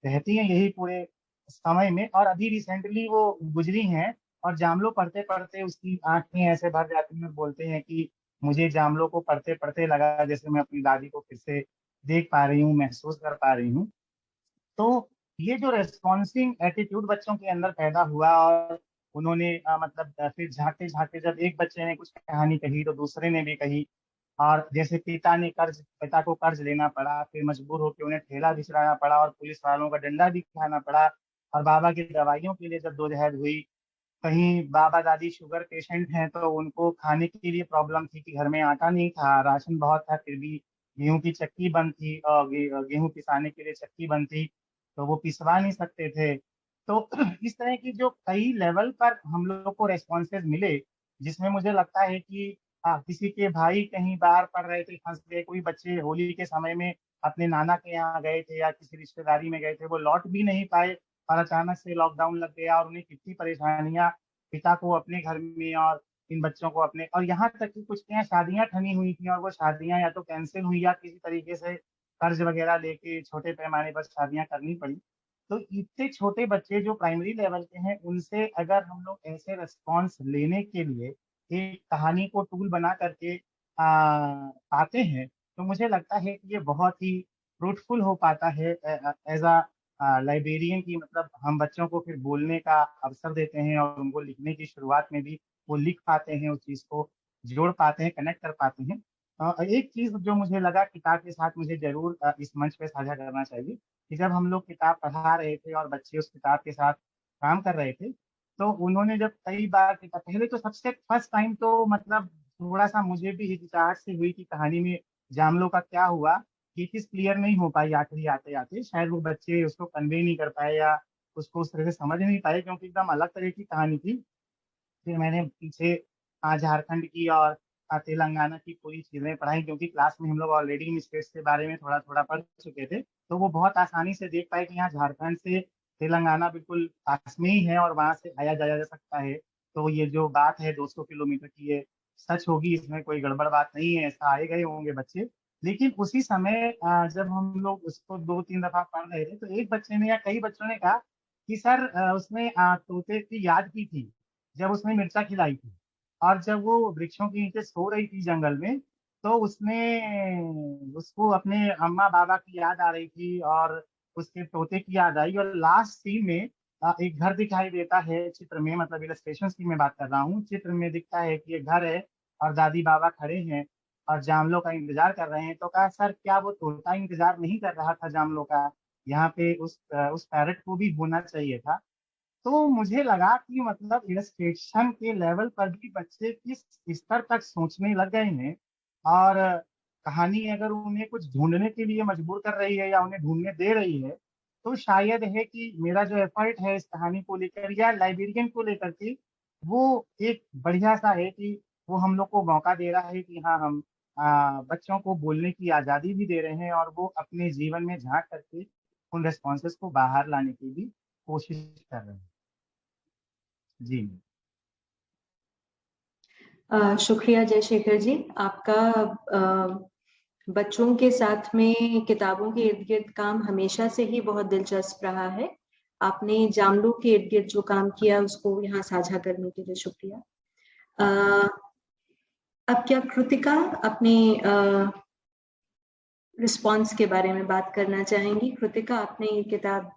रहती हैं, यही पूरे समय में। और अभी रिसेंटली वो गुजरी हैं और जामलो पढ़ते पढ़ते उसकी आंखें ऐसे भर जाती हैं और बोलते हैं कि मुझे जामलो को पढ़ते पढ़ते लगा जैसे मैं अपनी दादी को फिर से देख पा रही हूँ, महसूस कर पा रही हूँ। तो ये जो रेस्पॉन्सिंग एटीट्यूड बच्चों के अंदर पैदा हुआ और उन्होंने मतलब फिर झांकते झांकते जब एक बच्चे ने कुछ कहानी कही तो दूसरे ने भी कही। और जैसे पिता को कर्ज लेना पड़ा, फिर मजबूर होकर उन्हें ठेला बिछलाना पड़ा और पुलिस वालों का डंडा भी खाना पड़ा। और बाबा की दवाइयों के लिए जब दोजहद हुई, कहीं बाबा दादी शुगर पेशेंट हैं तो उनको खाने के लिए प्रॉब्लम थी कि घर में आटा नहीं था, राशन बहुत था, फिर भी गेहूं की चक्की बंद थी और गेहूं पिसाने के लिए चक्की बंद थी, तो वो पिसवा नहीं सकते थे। तो इस तरह की जो कई लेवल पर हम लोग को रेस्पॉन्सेज मिले, जिसमें मुझे लगता है कि किसी के भाई कहीं बाहर पढ़ रहे थे, फंस गए, कोई बच्चे होली के समय में अपने नाना के यहाँ गए थे या किसी रिश्तेदारी में गए थे, वो लौट भी नहीं पाए और अचानक से लॉकडाउन लग गया और उन्हें कितनी परेशानियां, पिता को अपने घर में और इन बच्चों को अपने, और यहाँ तक कि कुछ के यहाँ शादियां ठनी हुई थी और वो शादियां या तो कैंसिल हुई या किसी तरीके से कर्ज वगैरह लेके छोटे पैमाने पर शादियां करनी पड़ी। तो इतने छोटे बच्चे जो प्राइमरी लेवल के हैं, उनसे अगर हम लोग ऐसे रेस्पॉन्स लेने के लिए एक कहानी को टूल बना करके आते हैं, तो मुझे लगता है कि ये बहुत ही फ्रूटफुल हो पाता है एज अ लाइब्रेरियन की। मतलब हम बच्चों को फिर बोलने का अवसर देते हैं और उनको लिखने की शुरुआत में भी वो लिख पाते हैं, उस चीज को जोड़ पाते हैं, कनेक्ट कर पाते हैं। एक चीज जो मुझे लगा किताब के साथ मुझे जरूर इस मंच पे साझा करना चाहिए कि जब हम लोग किताब पढ़ा रहे थे और बच्चे उस किताब के साथ काम कर रहे थे, तो उन्होंने जब कई बार किताब, पहले तो सबसे फर्स्ट टाइम तो मतलब थोड़ा सा मुझे भी हिचकिचाहट से हुई कि कहानी में जामलो का क्या हुआ, ये चीज क्लियर नहीं हो पाई आखिरी आते आते, शायद वो बच्चे उसको कन्वे नहीं कर पाए या उसको उस तरह से समझ नहीं पाए क्योंकि एकदम अलग तरह की कहानी थी। फिर मैंने पीछे झारखंड की और तेलंगाना की पूरी चीजें पढ़ाई, क्योंकि क्लास में हम लोग ऑलरेडी इन स्टेट्स के बारे में थोड़ा थोड़ा पढ़ चुके थे, तो वो बहुत आसानी से देख पाए कि यहाँ झारखंड से तेलंगाना बिल्कुल पास में ही है और वहां से आया जाया जा सकता है। तो ये जो बात है 200 किलोमीटर की, ये सच होगी, इसमें कोई गड़बड़ बात नहीं है, ऐसा आए गए होंगे बच्चे। लेकिन उसी समय जब हम लोग उसको 2-3 दफा पढ़ रहे थे, तो एक बच्चे ने या कई बच्चों ने कहा कि सर उसने तोते की याद की थी जब उसने मिर्चा खिलाई थी, और जब वो वृक्षों के नीचे सो रही थी जंगल में, तो उसने उसको अपने अम्मा बाबा की याद आ रही थी और उसके तोते की याद आई। और लास्ट सीन में एक घर दिखाई देता है चित्र में, मतलब इलस्ट्रेशन की मैं बात कर रहा हूँ, चित्र में दिखता है कि ये घर है और दादी बाबा खड़े हैं और जामलो का इंतजार कर रहे हैं। तो कहा सर क्या वो तोता इंतजार नहीं कर रहा था जामलो का, यहाँ पे उस पैरट को भी होना चाहिए था। तो मुझे लगा कि मतलब इलस्ट्रेशन के लेवल पर भी बच्चे किस स्तर तक सोचने लग गए हैं। और कहानी अगर उन्हें कुछ ढूंढने के लिए मजबूर कर रही है या उन्हें ढूंढने दे रही है, तो शायद है कि मेरा जो एफर्ट है इस कहानी को लेकर या लाइब्रेरियन को लेकर के, वो एक बढ़िया सा है कि वो हम लोग को मौका दे रहा है कि हाँ, हम बच्चों को बोलने की आज़ादी भी दे रहे हैं और वो अपने जीवन में झांक करके उन रेस्पॉन्सेस को बाहर लाने की भी कोशिश कर रहे हैं। जी शुक्रिया जयशेखर जी, आपका बच्चों के साथ में किताबों के इर्द गिर्द काम हमेशा से ही बहुत दिलचस्प रहा है। आपने जामलू के इर्द गिर्द जो काम किया उसको यहाँ साझा करने के लिए शुक्रिया। अब क्या कृतिका अपने रिस्पॉन्स के बारे में बात करना चाहेंगी? कृतिका, आपने ये किताब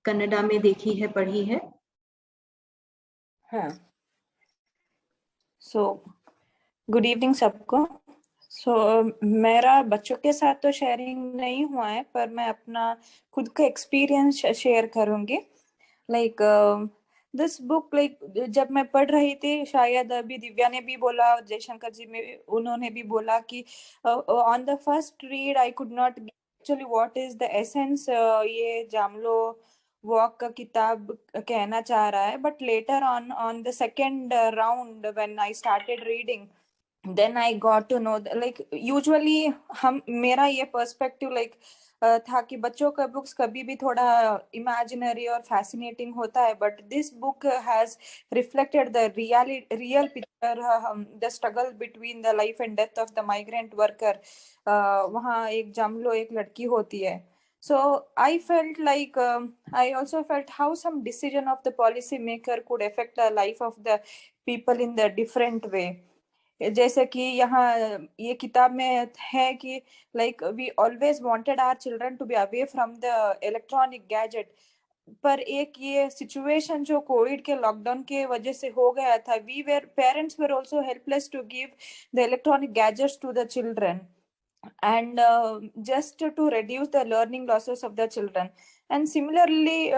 कन्नडा में देखी है, पढ़ी है? हाँ, गुड इवनिंग सबको। मेरा बच्चों के साथ तो शेयरिंग नहीं हुआ है, पर मैं अपना खुद का एक्सपीरियंस शेयर करूंगी। लाइक दिस बुक, लाइक जब मैं पढ़ रही थी, शायद अभी दिव्या ने भी बोला, जयशंकर जी में उन्होंने भी बोला कि on the first read I could not actually what is the essence ये जामलो वॉक का किताब कहना चाह रहा है, but later on the second round when I started reading, then I got to know that, like usually हम मेरा ये पर्सपेक्टिव लाइक था कि बच्चों का बुक्स कभी भी थोड़ा इमेजिनरी और फैसिनेटिंग होता है, but this book has reflected the real picture, the struggle between the life and death of the migrant worker. वहाँ एक जामलो एक लड़की होती है. So I felt like I also felt how some decision of the policy maker could affect the life of the people in the different way. जैसे कि यहाँ ये किताब में है कि like we always wanted our children to be away from the electronic gadget, पर एक ये सिचुएशन जो कोविड के लॉकडाउन के वजह से हो गया था, we were parents were also helpless to give the electronic gadgets to the children and just to reduce the learning losses of the children. And similarly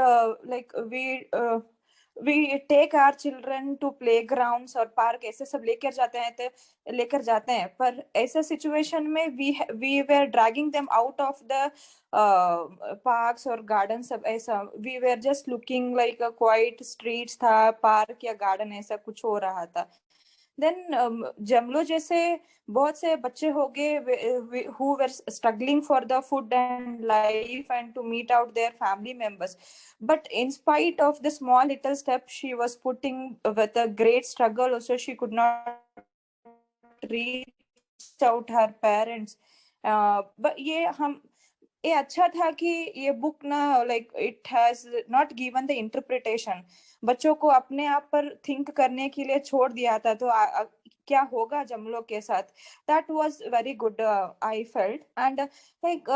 like we take our children to playgrounds और park ऐसे सब लेकर जाते हैं, पर ऐसा situation में we were dragging them out of the parks और gardens, सब ऐसा we were just looking like a quiet streets था, पार्क या गार्डन ऐसा कुछ हो रहा था. देन जमलो जैसे बहुत से बच्चे हो गए who were struggling for the food and life and to meet out their family members, but in spite of the small little steps she was putting with a great struggle also, she could not reach out her parents. but ये अच्छा था कि ये book ना like it has not given the interpretation, बच्चों को अपने आप पर थिंक करने के लिए छोड़ दिया था. तो क्या होगा जमलो के साथ, that was very good I felt. And like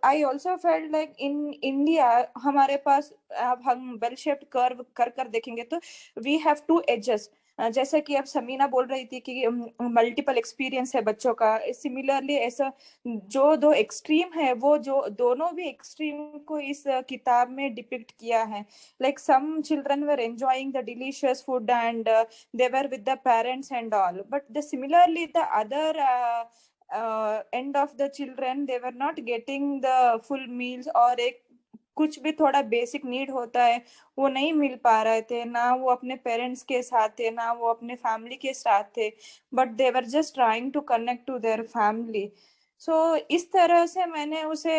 I also felt like in India हमारे पास अब हम बेल शेप्ड कर्व कर देखेंगे तो वी हैव टू एजेस. जैसे कि अब समीना बोल रही थी कि मल्टीपल एक्सपीरियंस है बच्चों का, सिमिलरली ऐसा जो दो एक्सट्रीम है वो जो दोनों भी एक्सट्रीम को इस किताब में डिपिक्ट किया है. Like some children were enjoying the delicious food and they were with the parents and all, but similarly the other end of the children, they were not getting the full meals, और एक कुछ भी थोड़ा basic need होता है वो नहीं मिल पा रहे थे, ना वो अपने पेरेंट्स के साथ थे ना वो अपने फैमिली के साथ थे, but they were just trying to connect to their family. So इस तरह से मैंने उसे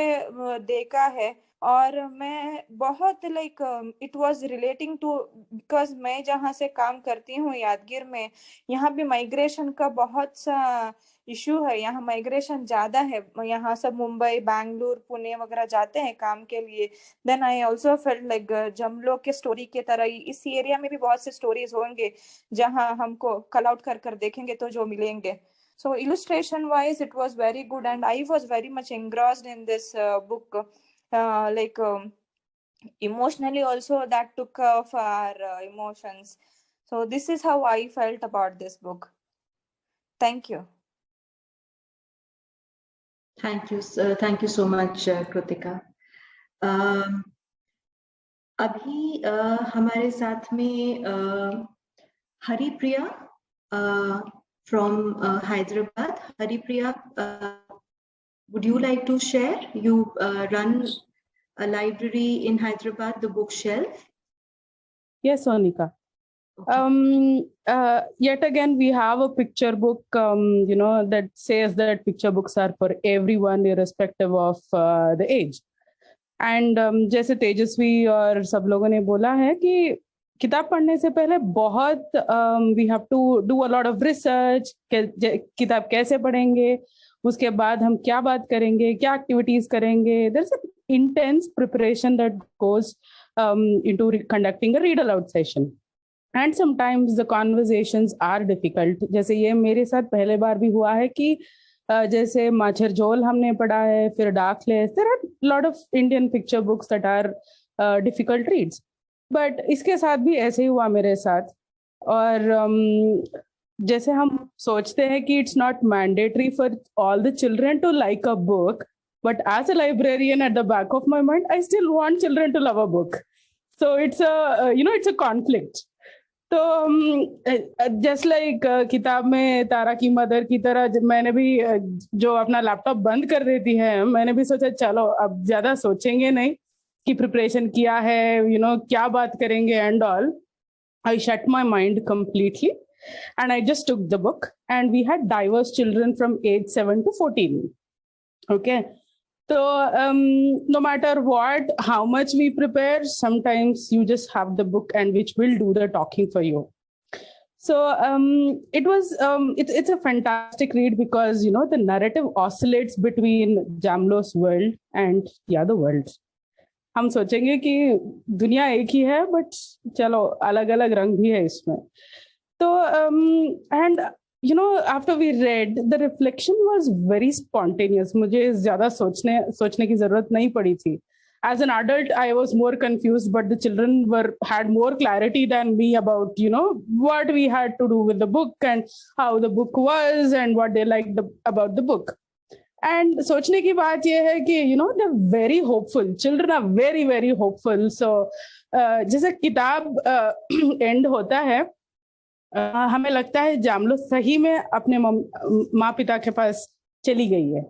देखा है और मैं बहुत like it was relating to, because मैं जहाँ से काम करती हूँ यादगीर में, यहाँ भी माइग्रेशन का बहुत सा इशू है. यहाँ माइग्रेशन ज्यादा है, यहाँ सब मुंबई बैंगलोर पुणे वगैरह जाते हैं काम के लिए. Then I also felt like Jamlo के स्टोरी के तरह ही इस एरिया में भी बहुत से स्टोरीज होंगे जहाँ हमको कल आउट कर देखेंगे तो जो मिलेंगे. So illustration wise it was very good and I was very much engrossed in this book. Like emotionally also that took off our emotions. So this is how I felt about this book. Thank you. Thank you so much Kritika. अभी हमारे साथ में Haripriya from Hyderabad. Haripriya, would you like to share? You run a library in Hyderabad, the bookshelf? Yes, Sonika. Yet again, we have a picture book, that says that picture books are for everyone, irrespective of the age. And जैसे तेजस्वी और सब लोगों ने बोला है कि किताब पढ़ने से पहले बहुत we have to do a lot of research, किताब कैसे पढ़ेंगे, उसके बाद हम क्या बात करेंगे, क्या एक्टिविटीज करेंगे. There's an intense preparation that goes into conducting a read aloud session. And sometimes the conversations are difficult. जैसे ये मेरे साथ पहले बार भी हुआ है कि जैसे माछर झोल हमने पढ़ा है, फिर डार्कलेस. There are a lot of Indian picture books that are difficult reads. But इसके साथ भी ऐसे ही हुआ मेरे साथ. और जैसे हम सोचते हैं कि it's not mandatory for all the children to like a book, but as a librarian at the back of my mind, I still want children to love a book. So it's it's a conflict. तो just like किताब में तारा की mother की तरह मैंने भी जो अपना लैपटॉप बंद कर देती है, मैंने भी सोचा चलो अब ज्यादा सोचेंगे नहीं कि प्रिपरेशन किया है, क्या बात करेंगे and all. I shut my mind completely and I just took the book, and we had diverse children from age 7 to 14. Okay. So no matter what, how much we prepare, sometimes you just have the book and which will do the talking for you. So it's a fantastic read because, the narrative oscillates between Jamlo's world and the other world. हम सोचेंगे कि दुनिया एक ही है, but चलो अलग अलग रंग भी है इसमें. तो and after we read, the reflection was very spontaneous. मुझे ज्यादा सोचने की जरूरत नहीं पड़ी थी. As an adult, I was more confused, but the children had more clarity than me about, what we had to do with the book and how the book was and what they liked about the book. And सोचने की बात ये है कि, they're very hopeful. Children are very, very hopeful. So जैसे किताब end होता है, हमें लगता है जामलो सही में अपने माँ पिता के पास चली गई है,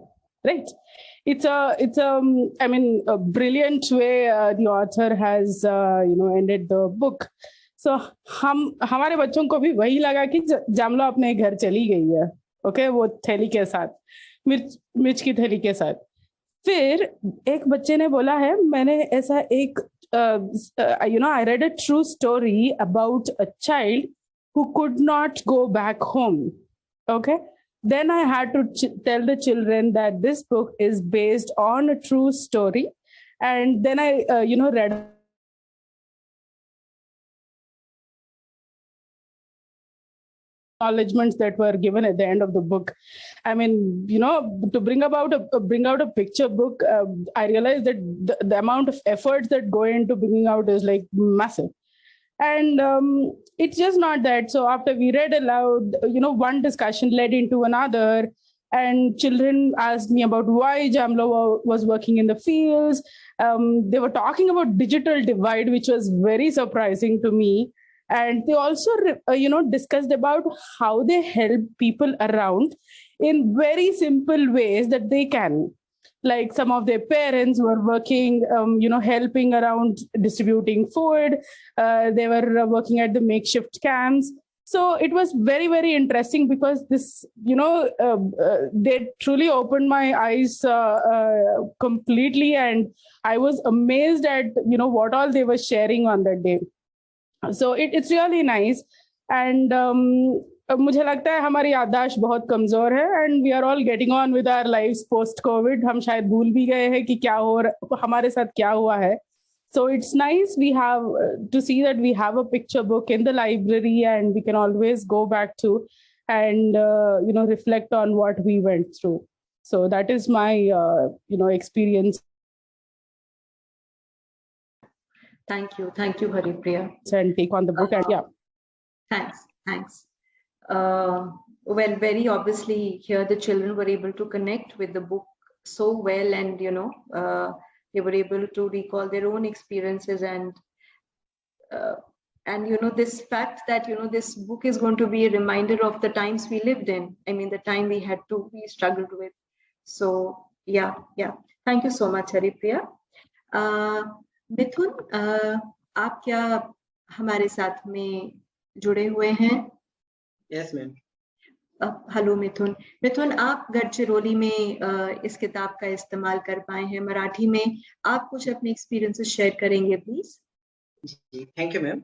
right? It's a brilliant way the author has ended the book. So हमारे बच्चों को भी वही लगा कि जामलो अपने घर चली गई है, okay? वो थैली के साथ, मिर्च की थैली के साथ. फिर एक बच्चे ने बोला है, मैंने ऐसा एक I read a true story about a child who could not go back home. Okay. Then I had to tell the children that this book is based on a true story. And then I, read acknowledgements that were given at the end of the book. I mean, to bring out a picture book, I realized that the amount of efforts that go into bringing out is like massive. And it's just not that. So after we read aloud, one discussion led into another, and children asked me about why Jamlo was working in the fields. They were talking about digital divide, which was very surprising to me. And they also, discussed about how they help people around in very simple ways that they can. Like some of their parents were working, helping around distributing food. They were working at the makeshift camps. So it was very, very interesting because this, they truly opened my eyes completely. And I was amazed at, what all they were sharing on that day. So it's really nice. And मुझे लगता है हमारी याददाश्त बहुत कमजोर है, and we are all getting on with our lives post COVID. हम शायद भूल भी गए हैं कि हमारे साथ क्या हुआ है. So it's nice we have to see that we have a picture book in the library and we can always go back to and reflect on what we went through. So that is my experience. Thank you, Haripriya. And take on the book and Thanks. Well, very obviously here the children were able to connect with the book so well, and they were able to recall their own experiences and this fact that this book is going to be a reminder of the times we lived in. I mean, the time we struggled with. So yeah. Thank you so much, Haripriya. मिथुन, आप क्या हमारे साथ में जुड़े हुए हैं? Yes ma'am. Hello मिथुन। मिथुन, आप गढ़चिरौली में इस किताब का इस्तेमाल कर पाए हैं मराठी में। आप कुछ अपने एक्सपीरियंसेस शेयर करेंगे प्लीज? जी थैंक यू मैम।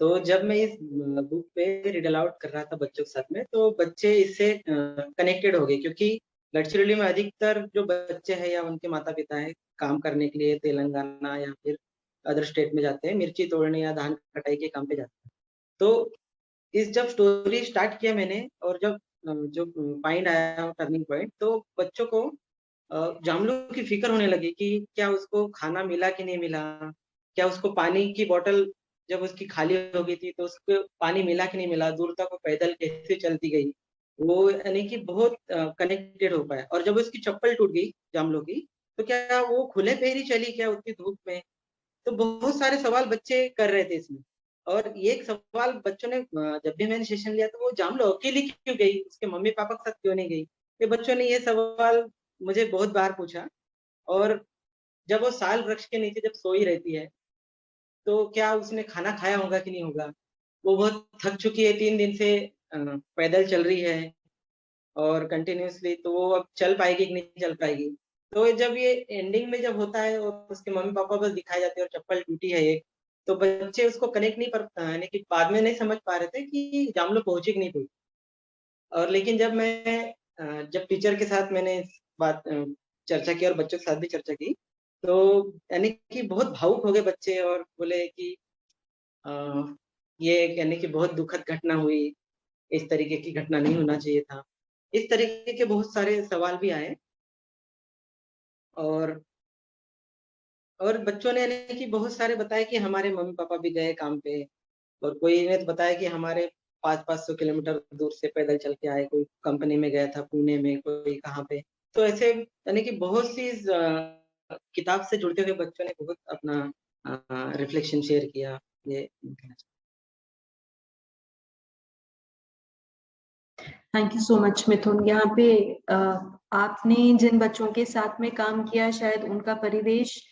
तो जब मैं इस बुक पे रीड अलाउड कर रहा था बच्चों के साथ में, तो बच्चे इससे कनेक्टेड हो गए, क्योंकि गढ़चिरौली में अधिकतर जो बच्चे हैं या उनके माता पिता है काम करने के लिए तेलंगाना या फिर अदर स्टेट में जाते हैं, मिर्ची तोड़ने या धान कटाई के काम पे जाते हैं। तो इस जब स्टोरी स्टार्ट किया मैंने, और जब जो पॉइंट आया टर्निंग पॉइंट, तो बच्चों को जामलू की फिक्र होने लगी कि क्या उसको खाना मिला कि नहीं मिला, क्या उसको पानी की बोतल जब उसकी खाली हो गई थी तो उसको पानी मिला कि नहीं मिला, दूर तक वो पैदल कैसे चलती गई, वो यानी कि बहुत कनेक्टेड हो पाया। और जब उसकी चप्पल टूट गई जामलू की, तो क्या वो खुले पैर ही चली क्या उतनी धूप में? तो बहुत सारे सवाल बच्चे कर रहे थे इसमें। और ये एक सवाल बच्चों ने जब भी मैंने सेशन लिया तो वो जामलो अकेली क्यों गई, उसके मम्मी पापा के साथ क्यों नहीं गई? ये बच्चों ने ये सवाल मुझे बहुत बार पूछा। और जब वो साल वृक्ष के नीचे जब सोई रहती है, तो क्या उसने खाना खाया होगा कि नहीं होगा? वो बहुत थक चुकी है, 3 दिन से पैदल चल रही है और कंटिन्यूअसली, तो वो अब चल पाएगी कि नहीं चल पाएगी? तो जब ये एंडिंग में जब होता है और उसके मम्मी पापा बस दिखाए जाते हैं और चप्पल टूटी है एक, तो बच्चे उसको कनेक्ट नहीं कर, यानी कि बाद में नहीं समझ पा रहे थे कि जामलो पहुंची कि नहीं पहुंची। और लेकिन जब मैं जब टीचर के साथ मैंने इस बात चर्चा की और बच्चों के साथ भी चर्चा की, तो यानी कि बहुत भावुक हो गए बच्चे और बोले कि अ, ये यानी कि बहुत दुखद घटना हुई, इस तरीके की घटना नहीं होना चाहिए था। इस तरीके के बहुत सारे सवाल भी आए। और बच्चों ने यानी कि बहुत सारे बताए कि हमारे मम्मी पापा भी गए काम पे, और कोई ने तो बताया कि हमारे 500-500 किलोमीटर दूर से पैदल चल के आए, कोई कंपनी में गया था पुणे में, कोई कहाँ पे। तो ऐसे यानी कि बहुत सी किताब से जुड़ते हुए बच्चों ने बहुत अपना रिफ्लेक्शन शेयर किया। ये थैंक यू सो मच मिथुन। यहाँ पे आपने जिन बच्चों के साथ में काम किया, शायद उनका परिवेश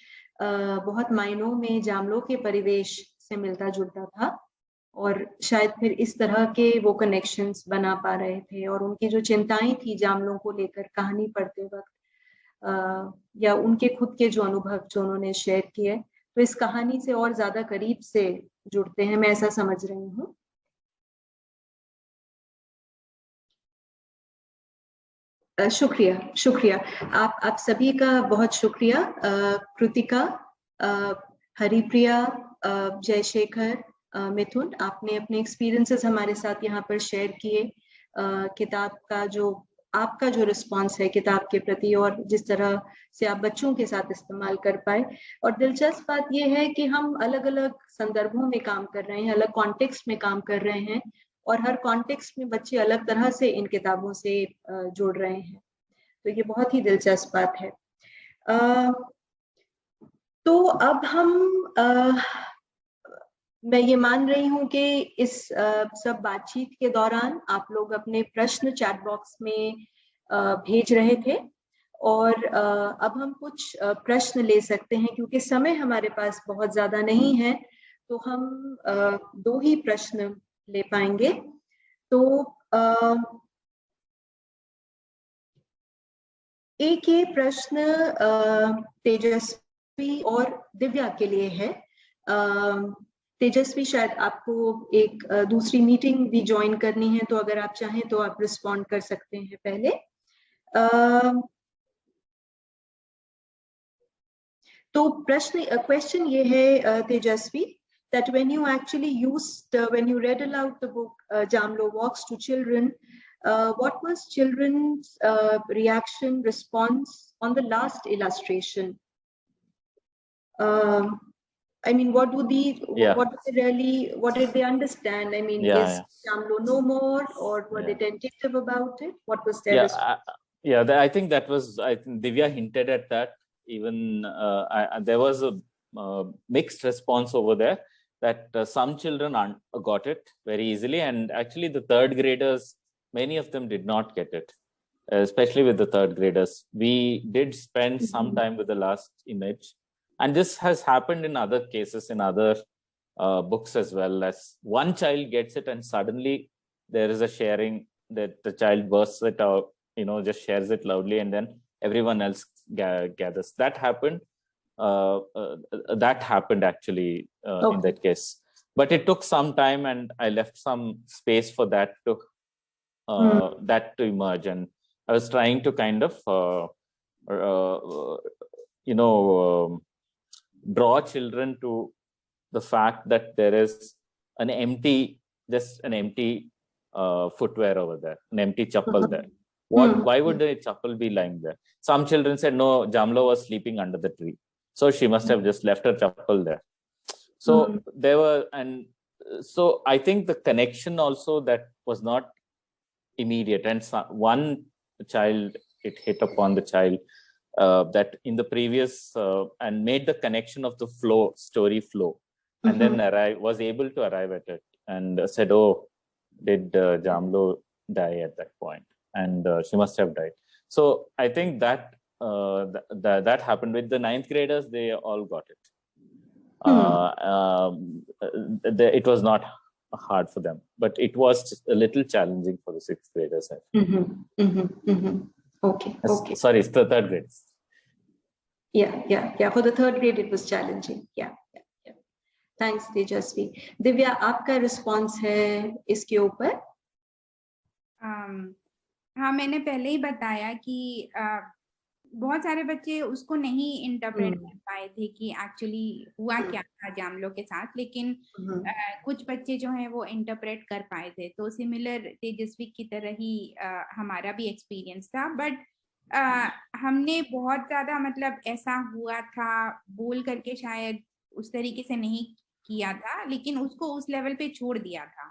बहुत मायनों में जामलो के परिवेश से मिलता जुलता था, और शायद फिर इस तरह के वो कनेक्शंस बना पा रहे थे। और उनकी जो चिंताएं थी जामलों को लेकर कहानी पढ़ते वक्त, या उनके खुद के जो अनुभव जो उन्होंने शेयर किए, तो इस कहानी से और ज्यादा करीब से जुड़ते हैं, मैं ऐसा समझ रही हूँ। शुक्रिया शुक्रिया। आप सभी का बहुत शुक्रिया। कृतिका, हरिप्रिया, जयशेखर, मिथुन, आपने अपने एक्सपीरियंसेस हमारे साथ यहाँ पर शेयर किए। किताब का जो आपका जो रिस्पांस है किताब के प्रति, और जिस तरह से आप बच्चों के साथ इस्तेमाल कर पाए। और दिलचस्प बात यह है कि हम अलग अलग संदर्भों में काम कर रहे हैं, अलग कॉन्टेक्स्ट में काम कर रहे हैं, और हर कॉन्टेक्स्ट में बच्चे अलग तरह से इन किताबों से जुड़ रहे हैं। तो ये बहुत ही दिलचस्प बात है। तो अब मैं ये मान रही हूँ कि इस सब बातचीत के दौरान आप लोग अपने प्रश्न चैट बॉक्स में भेज रहे थे, और अब हम कुछ प्रश्न ले सकते हैं, क्योंकि समय हमारे पास बहुत ज्यादा नहीं है, तो हम 2 ही प्रश्न ले पाएंगे। तो एक ये प्रश्न तेजस्वी और दिव्या के लिए है। तेजस्वी, शायद आपको एक दूसरी मीटिंग भी ज्वाइन करनी है, तो अगर आप चाहें तो आप रिस्पॉन्ड कर सकते हैं पहले। तो क्वेश्चन ये है तेजस्वी, that when you actually used when you read aloud the book Jamlo Walks to children, what was children's reaction response on the last illustration? I mean, what do they understand? I mean, is Jamlo no more, or were they tentative about it? What was their response? I think that was, I think Divya hinted at that. Even there was a mixed response over there, that some children got it very easily, and actually the third graders, many of them did not get it, especially with the third graders. We did spend some time with the last image, And this has happened in other cases, in other books as well. As one child gets it and suddenly there is a sharing, that the child bursts it out, just shares it loudly, and then everyone else gathers. That happened. That happened actually in that case. But it took some time, and I left some space for that to emerge. And I was trying to kind of draw children to the fact that there is an empty footwear over there, an empty chappal there. Why would the chappal be lying there? Some children said, no, Jamlo was sleeping under the tree, so she must have just left her chappal there. So there were, and so I think the connection also that was not immediate. And one child, it hit upon the child that in the previous and made the connection of the story flow, and then was able to arrive at it and said, oh, did Jamlo die at that point? And she must have died. So I think that that happened with the 9th graders. They all got it. It was not hard for them, but it was a little challenging for the 6th graders. Okay. Sorry, it's the 3rd grade. Yeah. For the 3rd grade, it was challenging. Yeah. Thanks, Tejaswi. Divya, आपका response है इसके ऊपर? हाँ, मैंने पहले ही बताया कि बहुत सारे बच्चे उसको नहीं इंटरप्रेट कर पाए थे कि एक्चुअली हुआ क्या था जामलो के साथ, लेकिन कुछ बच्चे जो हैं वो इंटरप्रेट कर पाए थे। तो सिमिलर तेजस्वी की तरह ही हमारा भी एक्सपीरियंस था, बट हमने बहुत ज्यादा मतलब ऐसा हुआ था बोल करके शायद उस तरीके से नहीं किया था, लेकिन उसको उस लेवल पे छोड़ दिया था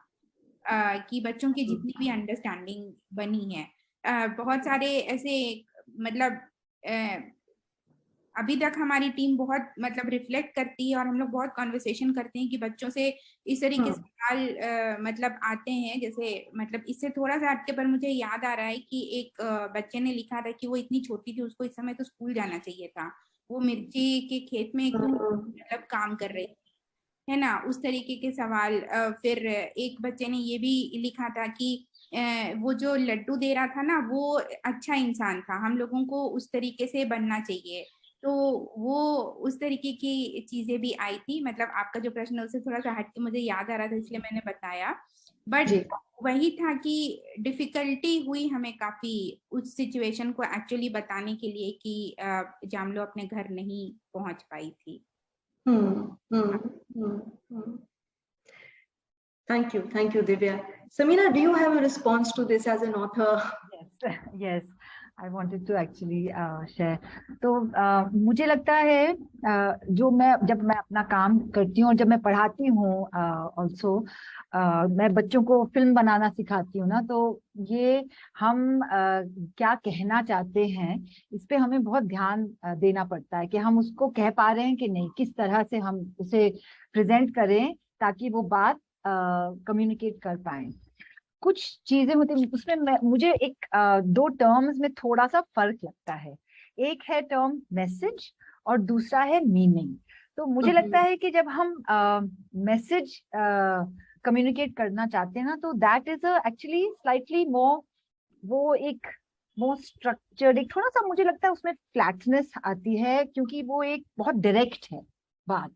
कि बच्चों की जितनी भी अंडरस्टैंडिंग बनी है, बहुत सारे ऐसे मतलब अभी तक हमारी टीम बहुत मतलब रिफ्लेक्ट करती है और हम लोग बहुत कॉन्वर्सेशन करते हैं कि बच्चों से इस तरीके से सवाल मतलब आते हैं। जैसे मतलब इससे थोड़ा सा हटके पर मुझे याद आ रहा है कि एक बच्चे ने लिखा था कि वो इतनी छोटी थी, उसको इस समय तो स्कूल जाना चाहिए था, वो मिर्ची के खेत में मतलब काम कर रही है ना, उस तरीके के सवाल। फिर एक बच्चे ने ये भी लिखा था कि वो जो लड्डू दे रहा था ना वो अच्छा इंसान था, हम लोगों को उस तरीके से बनना चाहिए। तो वो उस तरीके की चीजें भी आई थी। मतलब आपका जो प्रश्न है उससे थोड़ा सा हटके मुझे याद आ रहा था इसलिए मैंने बताया, बट वही था कि डिफिकल्टी हुई हमें काफी उस सिचुएशन को एक्चुअली बताने के लिए कि जामलो अपने घर नहीं पहुंच पाई थी। Thank you, Divya. Samina, do you have a response to this as an author? Yes. I wanted to actually share. तो मुझे लगता है जब मैं अपना काम करती हूँ और जब मैं पढ़ाती हूँ also मैं बच्चों को फिल्म बनाना सिखाती हूँ ना, तो ये हम क्या कहना चाहते हैं इस पे हमें बहुत ध्यान देना पड़ता है कि हम उसको कह पा रहे हैं कि नहीं, किस तरह से हम उसे प्रेजेंट करें ताकि वो बात कम्युनिकेट कर पाए। कुछ चीजें होती हैं उसमें मुझे एक 2 टर्म्स में थोड़ा सा फर्क लगता है। एक है टर्म मैसेज और दूसरा है मीनिंग। तो मुझे लगता है कि जब हम मैसेज कम्युनिकेट करना चाहते हैं ना, तो that is actually slightly more structured, एक थोड़ा सा मुझे लगता है उसमें फ्लैटनेस आती है, क्योंकि वो एक बहुत डायरेक्ट है, बात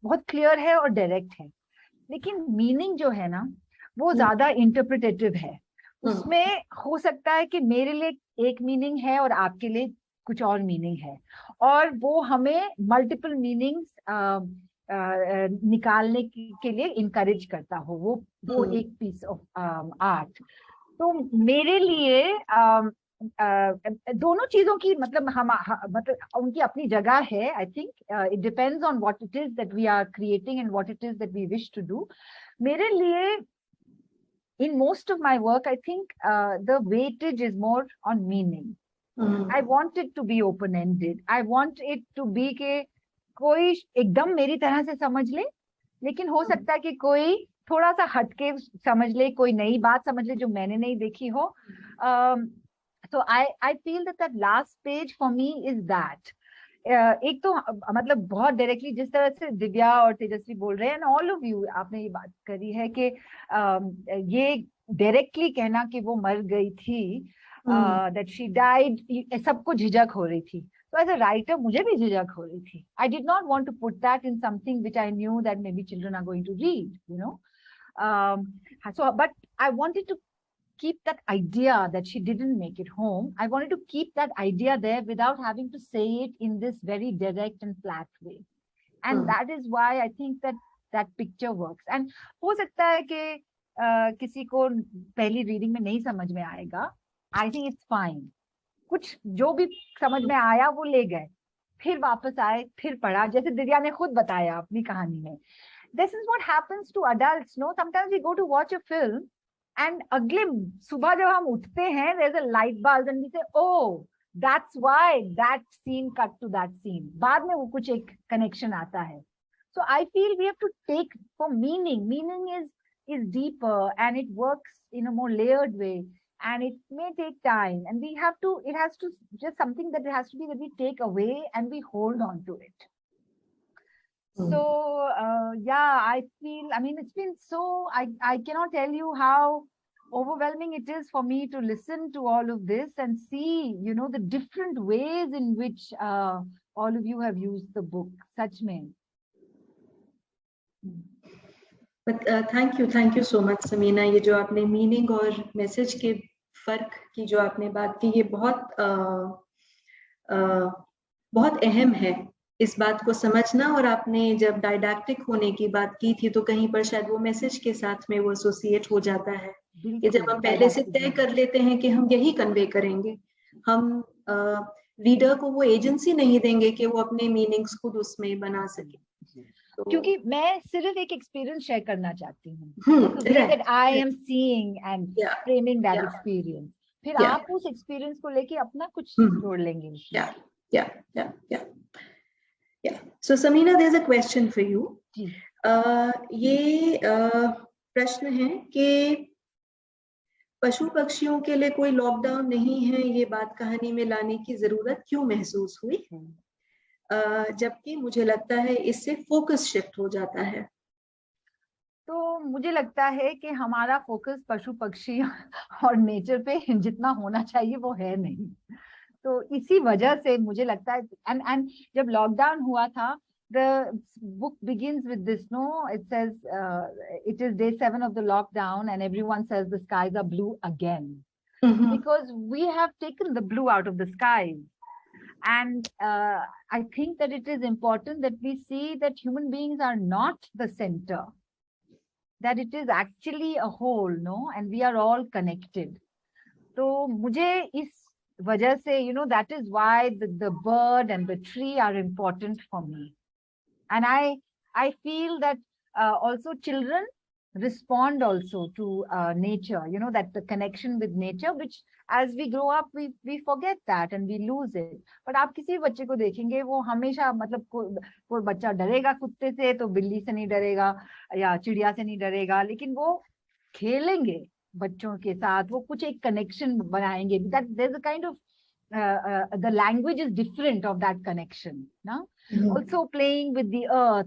बहुत क्लियर है और डायरेक्ट है। लेकिन मीनिंग जो है ना वो ज्यादा इंटरप्रिटेटिव है। उसमें हो सकता है कि मेरे लिए एक मीनिंग है और आपके लिए कुछ और मीनिंग है, और वो हमें मल्टीपल मीनिंग्स निकालने के लिए इनकरेज करता हो, वो एक पीस ऑफ आर्ट। तो मेरे लिए दोनों चीजों की मतलब उनकी अपनी जगह है। I think it depends on what it is that we are creating and what it is that we wish to do. मेरे लिए in most of my work, I think the weightage is more on meaning. I want it to be open-ended. I want it to be कि कोई एकदम मेरी तरह से समझ ले, लेकिन हो सकता है कि कोई थोड़ा सा हटके समझ ले, कोई नई बात समझ ले जो मैंने नहीं देखी हो। So I feel that last page for me is that एक तो मतलब बहुत डायरेक्टली जिस तरह से दिव्या और तेजस्वी बोल रहे हैं, एंड ऑल ऑफ यू, आपने ये बात करी है कि ये डायरेक्टली कहना कि वो मर गई थी, दैट शी डाइड, सबको झिझक हो रही थी. तो एज अ राइटर मुझे भी झिझक हो रही थी. I did not want to put that in something which I knew that maybe children are going to read, you know. So but I wanted to keep that idea that she didn't make it home. I wanted to keep that idea there without having to say it in this very direct and flat way. And that is why I think that picture works. And हो सकता है कि किसी को पहली reading में नहीं समझ में आएगा. I think it's fine. कुछ जो भी समझ में आया वो ले गए, फिर वापस आए, फिर पढ़ा, जैसे दिव्या ने खुद बताया अपनी कहानी में. This is what happens to adults, no? Sometimes we go to watch a film and अगले सुबह जब हम उठते हैं, there's a light bulb and we say, oh, that's why that scene cut to that scene. बाद में वो कुछ एक connection आता है. So I feel we have to take for meaning. Meaning is deeper and it works in a more layered way, and it may take time, and we have to, it has to just something that it has to be that we take away and we hold on to it. So yeah, I feel, I mean, it's been so, I cannot tell you how overwhelming it is for me to listen to all of this and see, you know, the different ways in which all of you have used the book. Such mein. But thank you so much, Samina. ये जो आपने meaning और message के फर्क की जो आपने बात की, ये बहुत अहम है इस बात को समझना. और आपने जब डायडैक्टिक होने की बात की थी तो कहीं पर शायद वो मैसेज के साथ में वो एसोसिएट हो जाता है कि जब हम पहले से तय कर लेते हैं कि हम यही कन्वे करेंगे, हम रीडर को वो एजेंसी नहीं देंगे कि वो अपने मीनिंग्स खुद उसमें बना सके. क्योंकि मैं सिर्फ एक एक्सपीरियंस शेयर करना चाहती हूँ, that I am seeing and framing that experience. फिर आप उस एक्सपीरियंस को लेके अपना कुछ जोड़ लेंगे. Yeah. So Samina, there's a question for you. ये प्रश्न है कि पशु पक्षियों के लिए कोई लॉकडाउन नहीं है, ये बात कहानी में लाने की जरूरत क्यों महसूस हुई, जबकि मुझे लगता है इससे फोकस शिफ्ट हो जाता है. तो मुझे लगता है कि हमारा फोकस पशु पक्षी और नेचर पे जितना होना चाहिए वो है नहीं. तो इसी वजह से मुझे लगता है, एंड जब लॉकडाउन हुआ था, the book begins with this, no, it says it is day 7 of the lockdown and everyone says the skies are blue again, because we have taken the blue out of the skies. And I think that it is important that we see that human beings are not the center, that it is actually a whole, no, and we are all connected. तो मुझे इस वजह से, you know, that is why the bird and the tree are important for me. And I feel that also children respond also to nature, you know, that the connection with nature, which as we grow up, we forget that and we lose it. But आप किसी बच्चे को देखेंगे, वो हमेशा, मतलब कोई बच्चा डरेगा कुत्ते से तो बिल्ली से नहीं डरेगा या चिड़िया से नहीं डरेगा, लेकिन वो खेलेंगे बच्चों के साथ, वो कुछ एक connection बनाएंगे. That there's a kind of the language is different of that connection, no? Also playing with the earth,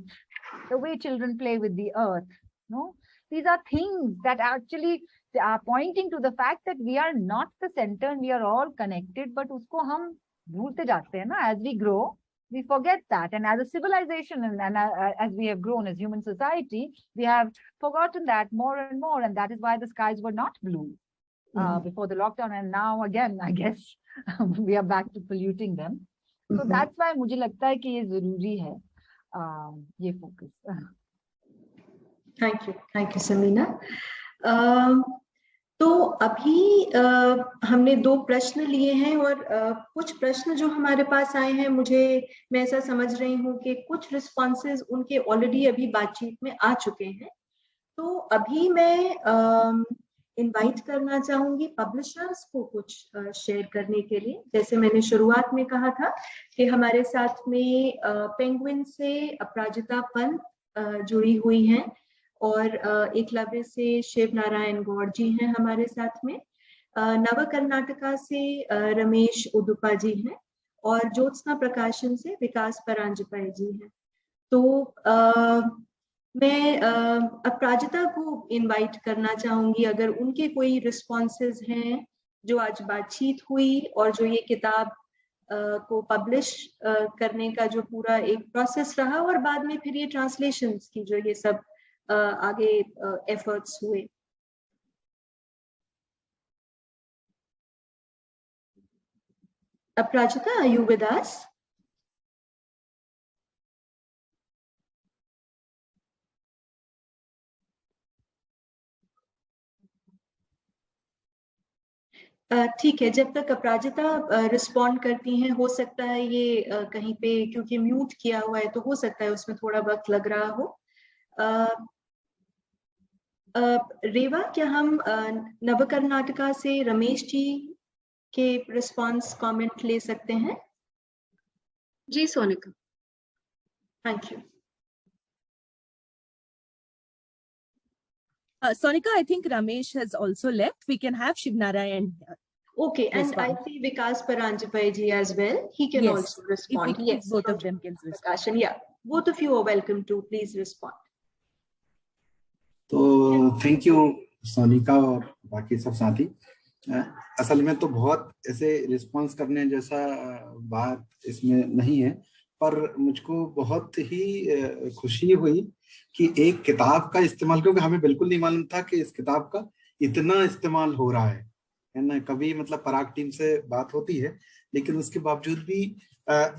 the way children play with the earth, no? These are things that actually are pointing to the fact that we are not the center and we are all connected, but usko hum bhoolte jate hain na, as we grow, we forget that. And as a civilization and as we have grown as human society, we have forgotten that more and more. And that is why the skies were not blue before the lockdown. And now again, I guess we are back to polluting them. So that's why मुझे लगता है कि ये जरूरी है ये focus. Thank you Samina. तो अभी हमने 2 प्रश्न लिए हैं और कुछ प्रश्न जो हमारे पास आए हैं, मैं ऐसा समझ रही हूँ कि कुछ रिस्पॉन्सेज उनके ऑलरेडी अभी बातचीत में आ चुके हैं. तो अभी मैं इनवाइट करना चाहूंगी पब्लिशर्स को कुछ शेयर करने के लिए. जैसे मैंने शुरुआत में कहा था कि हमारे साथ में पेंगुइन से अपराजिता पंत जुड़ी हुई हैं और एकलव्य से शिव नारायण गौड़ जी हैं हमारे साथ में. नव कर्नाटका से रमेश उदुपा जी हैं और ज्योत्सना प्रकाशन से विकास परांजपे जी हैं। तो मैं अपराजिता को इनवाइट करना चाहूंगी, अगर उनके कोई रिस्पॉन्सेज हैं जो आज बातचीत हुई और जो ये किताब को पब्लिश करने का जो पूरा एक प्रोसेस रहा, और बाद में फिर ये ट्रांसलेशंस की जो ये सब आगे एफर्ट्स हुए। अपराजिता, are you with us? ठीक है, जब तक अपराजिता रिस्पॉन्ड करती हैं, हो सकता है ये कहीं पे क्योंकि म्यूट किया हुआ है तो हो सकता है उसमें थोड़ा वक्त लग रहा हो। रेवा, क्या हम नव कर्नाटका से रमेश जी के रिस्पॉन्स कमेंट ले सकते हैं? जी Sonika. Thank you. Sonika, I think Ramesh has also left. We can have Shivnarayan here. Okay, and I see Vikas Paranjapay ji as well. He can also respond. Yes, both of them can respond. Yeah, both of you are welcome to please respond. तो thank you Sonika और बाकी सब साथी। असल में तो बहुत ऐसे रिस्पॉन्स करने जैसा बात इसमें नहीं है, पर मुझको बहुत ही खुशी हुई कि एक किताब का इस्तेमाल, क्योंकि हमें बिल्कुल नहीं मालूम था कि इस किताब का इतना इस्तेमाल हो रहा है ना। कभी मतलब पराग टीम से बात होती है, लेकिन उसके बावजूद भी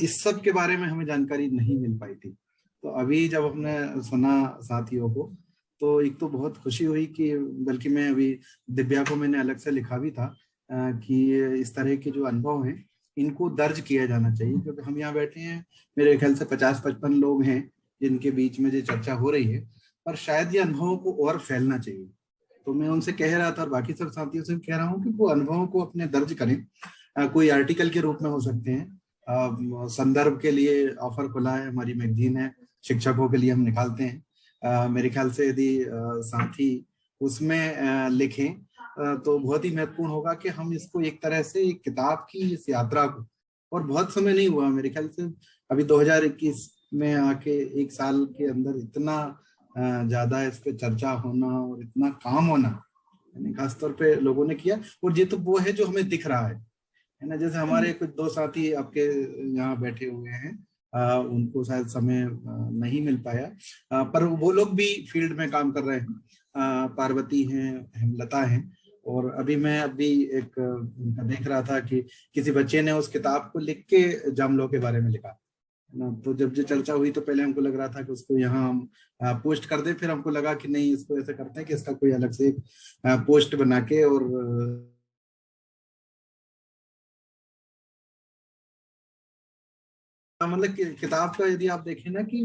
इस सब के बारे में हमें जानकारी नहीं मिल पाई थी। तो अभी जब हमने सुना साथियों को, तो एक तो बहुत खुशी हुई कि, बल्कि मैं अभी दिव्या को मैंने अलग से लिखा भी था कि इस तरह के जो अनुभव हैं इनको दर्ज किया जाना चाहिए, क्योंकि हम यहाँ बैठे हैं, मेरे ख्याल से 50-55 लोग हैं जिनके बीच में जो चर्चा हो रही है, पर शायद ये अनुभवों को और फैलना चाहिए। तो मैं उनसे कह रहा था और बाकी सब साथियों से कह रहा हूँ कि वो अनुभवों को अपने दर्ज करें। कोई आर्टिकल के रूप में हो सकते हैं, संदर्भ के लिए ऑफर खुला है, हमारी मैगजीन है, शिक्षकों के लिए हम निकालते हैं। मेरे ख्याल से यदि साथी उसमें लिखें तो बहुत ही महत्वपूर्ण होगा कि हम इसको एक तरह से एक किताब की इस यात्रा को, और बहुत समय नहीं हुआ मेरे ख्याल से, अभी 2021 में आके एक साल के अंदर इतना ज्यादा इस पे चर्चा होना और इतना काम होना, खासतौर पे लोगों ने किया। और ये तो वो है जो हमें दिख रहा है ना। जैसे हमारे कुछ दो साथी आपके यहाँ बैठे हुए हैं, उनको शायद समय नहीं मिल पाया, पर वो लोग भी फील्ड में काम कर रहे हैं। पार्वती हैं, हेमलता हैं, और अभी मैं एक उनका देख रहा था कि किसी बच्चे ने उस किताब को लिख के जामलो के बारे में लिखा ना। तो जब जो चर्चा हुई तो पहले हमको लग रहा था कि उसको यहाँ हम पोस्ट कर दें, फिर हमको लगा कि नहीं, इसको ऐसा करते हैं कि इसका कोई अलग से पोस्ट बना के, और मतलब किताब का यदि आप देखें ना कि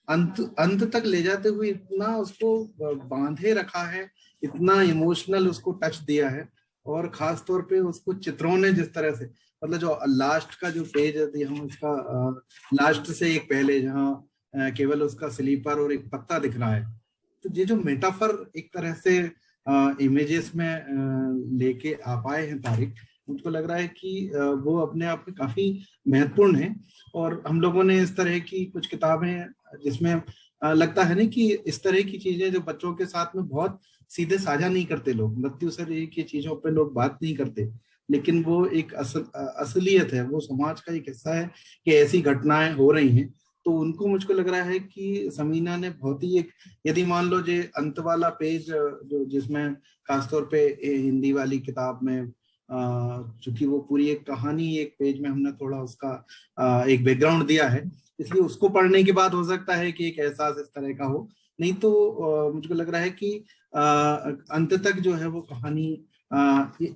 अंत तक ले जाते हुए इतना उसको बांधे रखा है, इतना इमोशनल उसको टच दिया है, और खास तौर पे उसको चित्रों ने जिस तरह से, मतलब जो लास्ट का जो पेज है, हम उसका लास्ट से एक पहले जहाँ केवल उसका स्लीपर और एक पत्ता दिख रहा है, तो ये जो मेटाफर एक तरह से इमेजेस में लेके आ पाए हैं तारिक, मुझको लग रहा है कि वो अपने आप में काफी महत्वपूर्ण है। और हम लोगों ने इस तरह की कुछ किताबें जिसमें लगता है ना कि इस तरह की चीजें जो बच्चों के साथ में बहुत सीधे साझा नहीं करते लोग, मृत्यु से की चीजों पे लोग बात नहीं करते, लेकिन वो एक असलियत है, वो समाज का एक हिस्सा है कि ऐसी घटनाएं हो रही हैं। तो उनको मुझको लग रहा है कि समीना ने बहुत ही एक, यदि मान लो जो अंत वाला पेज जो जिसमें खासतौर पे हिंदी वाली किताब में चूंकि वो पूरी एक कहानी एक पेज में हमने थोड़ा उसका एक बैकग्राउंड दिया है, इसलिए उसको पढ़ने के बाद हो सकता है कि एक एहसास इस तरह का हो, नहीं तो मुझको लग रहा है कि अंत तक जो है वो कहानी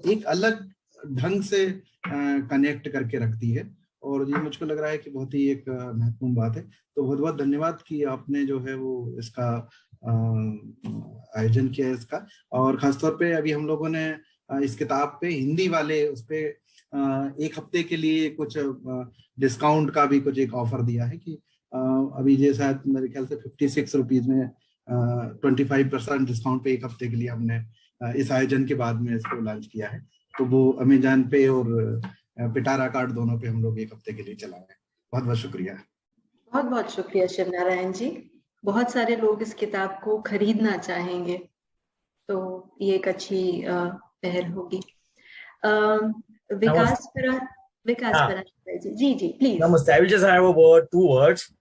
एक अलग ढंग से कनेक्ट करके रखती है, और ये मुझको लग रहा है कि बहुत ही एक महत्वपूर्ण बात है। तो बहुत बहुत धन्यवाद कि आपने जो है वो इसका आयोजन किया है इसका, और खासतौर पे अभी हम लोगों ने इस किताब पे हिंदी वाले उस पे एक हफ्ते के लिए कुछ डिस्काउंट का भी कुछ एक ऑफर दिया है कि अभी ये शायद मेरे ख्याल से 56 रुपीज में 25% डिस्काउंट पे एक हफ्ते के लिए हमने इस आयोजन के बाद में इसको लॉन्च किया है। तो वो अमेजन पे और पिटारा कार्ड दोनों पे हम लोग एक हफ्ते के लिए चलाए। बहुत बहुत शुक्रिया। बहुत बहुत शुक्रिया शिव नारायण जी। बहुत सारे लोग इस किताब को खरीदना चाहेंगे, तो ये एक अच्छी पहल होगी। विकास जी please. Namaste. I will just have a word, two words,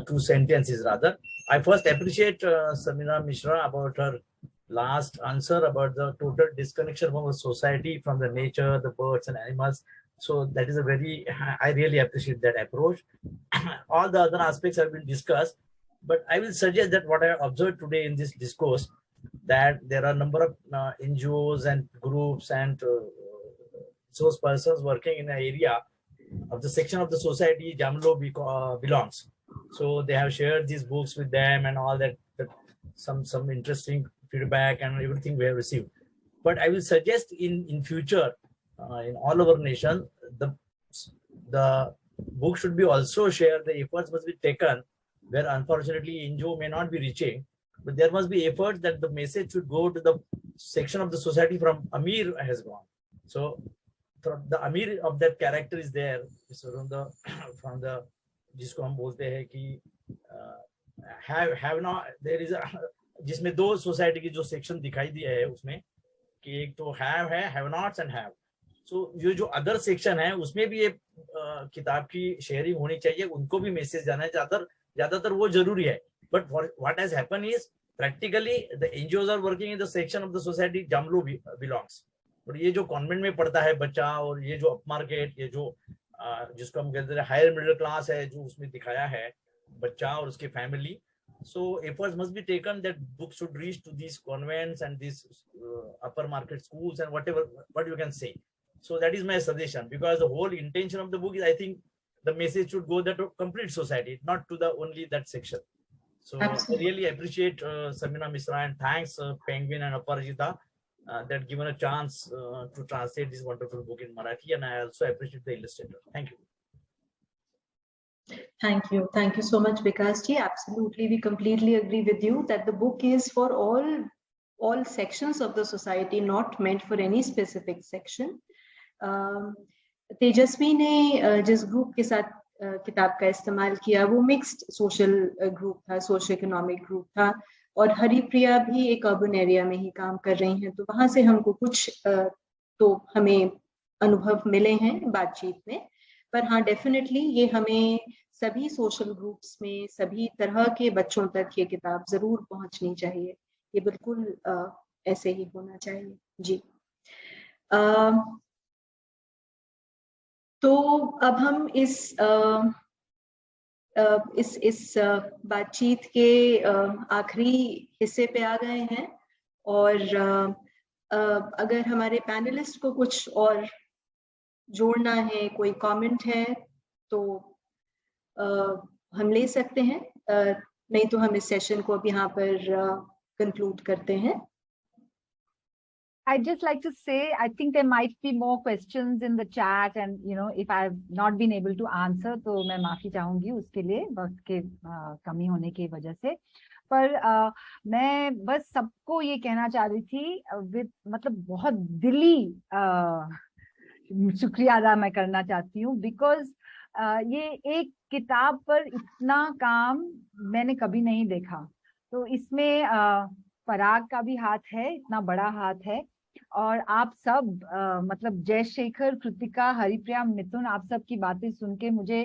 two sentences rather. I first appreciate Samina Mishra about her last answer about the total disconnection from the society, from the nature, the birds and animals. So that is a very, I really appreciate that approach. All the other aspects have been discussed, but I will suggest that what I observed today in this discourse, that there are a number of NGOs and groups and those persons working in an area of the section of the society Jamlo belongs. So they have shared these books with them and all that, some interesting feedback and everything we have received. But I will suggest in future, in all over nation, the book should be also shared. The efforts must be taken where unfortunately NGO may not be reaching, but there must be efforts that the message should go to the section of the society from Amir has gone. So from the Amir of that character is there. So from the जिसको हम बोलते हैं कि have not, there is a, जिसमें दो society की जो section दिखाई दिया है उसमें कि एक तो have nots and have. So ये जो अदर सेक्शन है उसमें भी ये किताब की शेयरिंग होनी चाहिए, उनको भी मैसेज जाना है, ज्यादातर वो जरूरी है. But what has happened is practically the NGOs are working in the section of the society Jamlo belongs. और ये जो कॉन्वेंट में पढ़ता है बच्चा और ये जो अप मार्केट, ये जो जिसको हम कहते हैं हायर मिडिल क्लास है, जो उसमें दिखाया है बच्चा और उसके family. So efforts must be taken that books should reach to these convents and these upper market schools and whatever what you can say. So that is my suggestion, because the whole intention of the book is, I think the message should go that to complete society, not to the only that section. So absolutely. I really appreciate Samina Mishra, and thanks Penguin and Aparajita that given a chance to translate this wonderful book in Marathi, and I also appreciate the illustrator. Thank you. Thank you so much, Vikas ji. Absolutely, we completely agree with you that the book is for all sections of the society, not meant for any specific section. तेजस्वी ने जिस group के साथ किताब का इस्तेमाल किया वो mixed social group था, सोशो इकोनॉमिक ग्रुप था, और हरिप्रिया भी एक अर्बन एरिया में ही काम कर रही हैं, तो वहां से हमको कुछ तो हमें अनुभव मिले हैं बातचीत में. पर हाँ, डेफिनेटली ये हमें सभी सोशल ग्रुप्स में सभी तरह के बच्चों तक ये किताब जरूर पहुंचनी चाहिए. ये बिल्कुल ऐसे ही होना चाहिए जी. तो अब हम इस बातचीत के आखिरी हिस्से पे आ गए हैं, और अगर हमारे पैनलिस्ट को कुछ और जोड़ना है, कोई कमेंट है, तो हम ले सकते हैं, नहीं तो हम इस सेशन को अब यहाँ पर कंक्लूड करते हैं. I'd just like to say, I think there might be more questions in the chat, and if I've not been able to answer, तो मैं माफी चाहूंगी उसके लिए, वक्त के कमी होने की वजह से. पर मैं बस सबको ये कहना चाह रही थी, मतलब बहुत दिली शुक्रिया अदा मैं करना चाहती हूँ, बिकॉज ये एक किताब पर इतना काम मैंने कभी नहीं देखा. तो इसमें पराग का भी हाथ है, इतना बड़ा हाथ है, और आप सब मतलब जयशेखर, कृतिका, हरिप्रिया, मिथुन, आप सब की बातें सुन के मुझे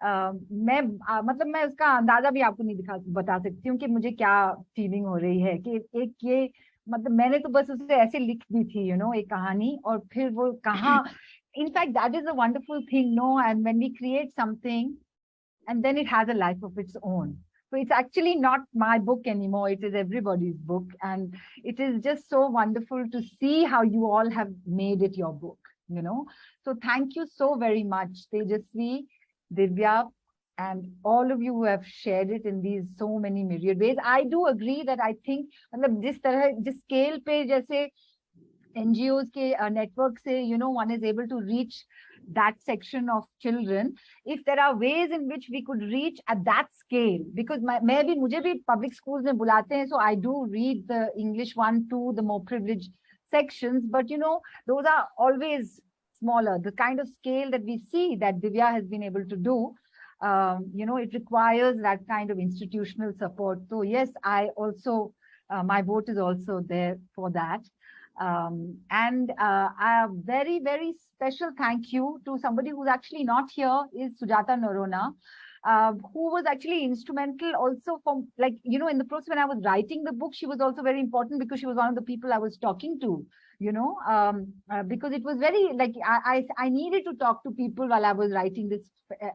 मैं उसका अंदाजा भी आपको नहीं बता सकती हूँ कि मुझे क्या फीलिंग हो रही है. कि एक ये मतलब मैंने तो बस उसे ऐसे लिख दी थी एक कहानी, और फिर वो कहाँ, in fact that is a wonderful thing, and when we create something and then it has a life of its own. So it's actually not my book anymore, it is everybody's book, and it is just so wonderful to see how you all have made it your book, So thank you so very much, Thejaswi, Divya, and all of you who have shared it in these so many myriad ways. I do agree that I think जिस scale पे जैसे NGOs के network से one is able to reach that section of children. If there are ways in which we could reach at that scale, because मुझे भी public schools में बुलाते हैं, so I do read the English 1, 2, the more privileged sections, but those are always smaller. The kind of scale that we see that Divya has been able to do, it requires that kind of institutional support. So yes, I also, my vote is also there for that. And a very, very special thank you to somebody who's actually not here, is Sujata Norona, who was actually instrumental also from, in the process when I was writing the book. She was also very important because she was one of the people I was talking to, because it was very, I needed to talk to people while I was writing this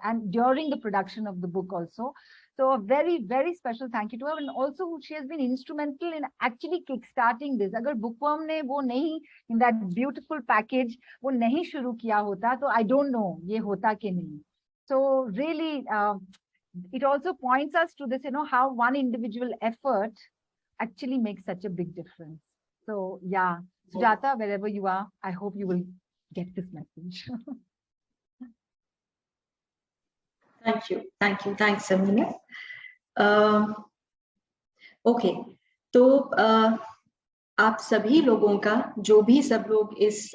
and during the production of the book also. So a very, very special thank you to her. And also she has been instrumental in actually kickstarting this. Agar bookworm ne wo nahi, in that beautiful package, wo nahi shuru kiya hota, so I don't know ye hota ke nahi. So really, it also points us to this, how one individual effort actually makes such a big difference. So yeah, Sujata, wherever you are, I hope you will get this message. Thank you. Thanks, Samina. Okay, तो आप सभी लोगों का, जो भी सब लोग इस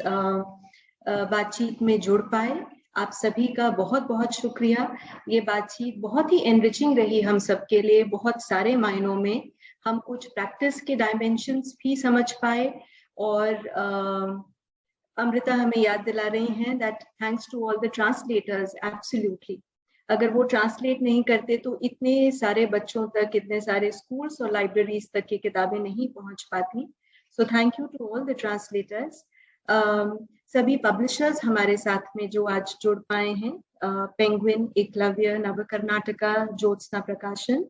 बातचीत में जुड़ पाए, आप सभी का बहुत बहुत शुक्रिया। ये बातचीत बहुत ही एनरिचिंग रही हम सबके लिए, बहुत सारे मायनों में। हम कुछ प्रैक्टिस के डायमेंशंस भी समझ पाए, और अमृता हमें याद दिला रही हैं that thanks to all the translators, absolutely. अगर वो ट्रांसलेट नहीं करते तो इतने सारे बच्चों तक, इतने सारे स्कूल्स और लाइब्रेरीज तक की किताबें नहीं पहुंच पाती। So thank you to all the translators. सभी पब्लिशर्स हमारे साथ में जो आज जुड़ पाए हैं, पेंगुइन, एकलव्य, नव Karnataka, Jyotsna Prakashan,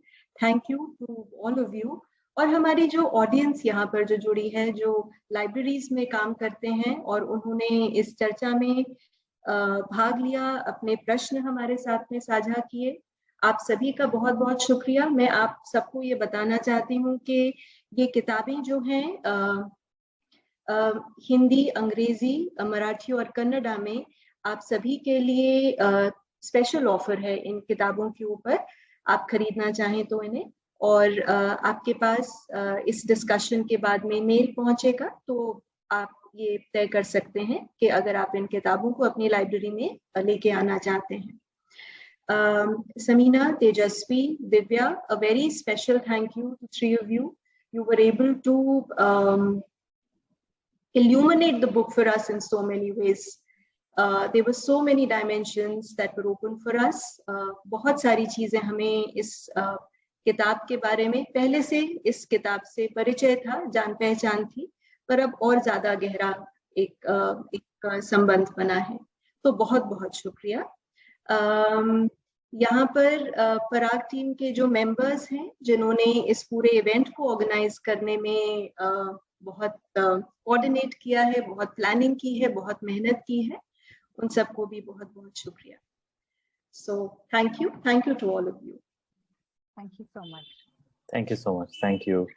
thank you to all of you. और हमारी जो ऑडियंस यहाँ पर जो जुड़ी है, जो लाइब्रेरीज में काम करते हैं और उन्होंने इस चर्चा में भाग लिया, अपने प्रश्न हमारे साथ में साझा किए, आप सभी का बहुत बहुत शुक्रिया। मैं आप सबको ये बताना चाहती हूँ कि ये किताबें जो हैं हिंदी, अंग्रेजी, मराठी और कन्नड़ा में आप सभी के लिए स्पेशल ऑफर है इन किताबों के ऊपर। आप खरीदना चाहें तो इन्हें, और आपके पास इस डिस्कशन के बाद में मेल पहुंचेगा, तो आप ये तय कर सकते हैं कि अगर आप इन किताबों को अपनी लाइब्रेरी में लेके आना चाहते हैं। Samina, Thejaswi, Divya, a very special thank you to three of you. You were able to illuminate the book for us in so many ways. There were so many dimensions that were open for us. बहुत सारी चीजें हमें इस किताब के बारे में पहले से इस किताब से परिचय था, जान पहचान थी, पर अब और ज्यादा गहरा एक संबंध बना है। तो बहुत बहुत शुक्रिया। यहाँ पर पराग टीम के जो मेंबर्स हैं, जिन्होंने इस पूरे इवेंट को ऑर्गेनाइज करने में बहुत कोऑर्डिनेट किया है, बहुत प्लानिंग की है, बहुत मेहनत की है, उन सबको भी बहुत बहुत शुक्रिया। So thank you to all of you. Thank you so much. Thank you so much. Thank you.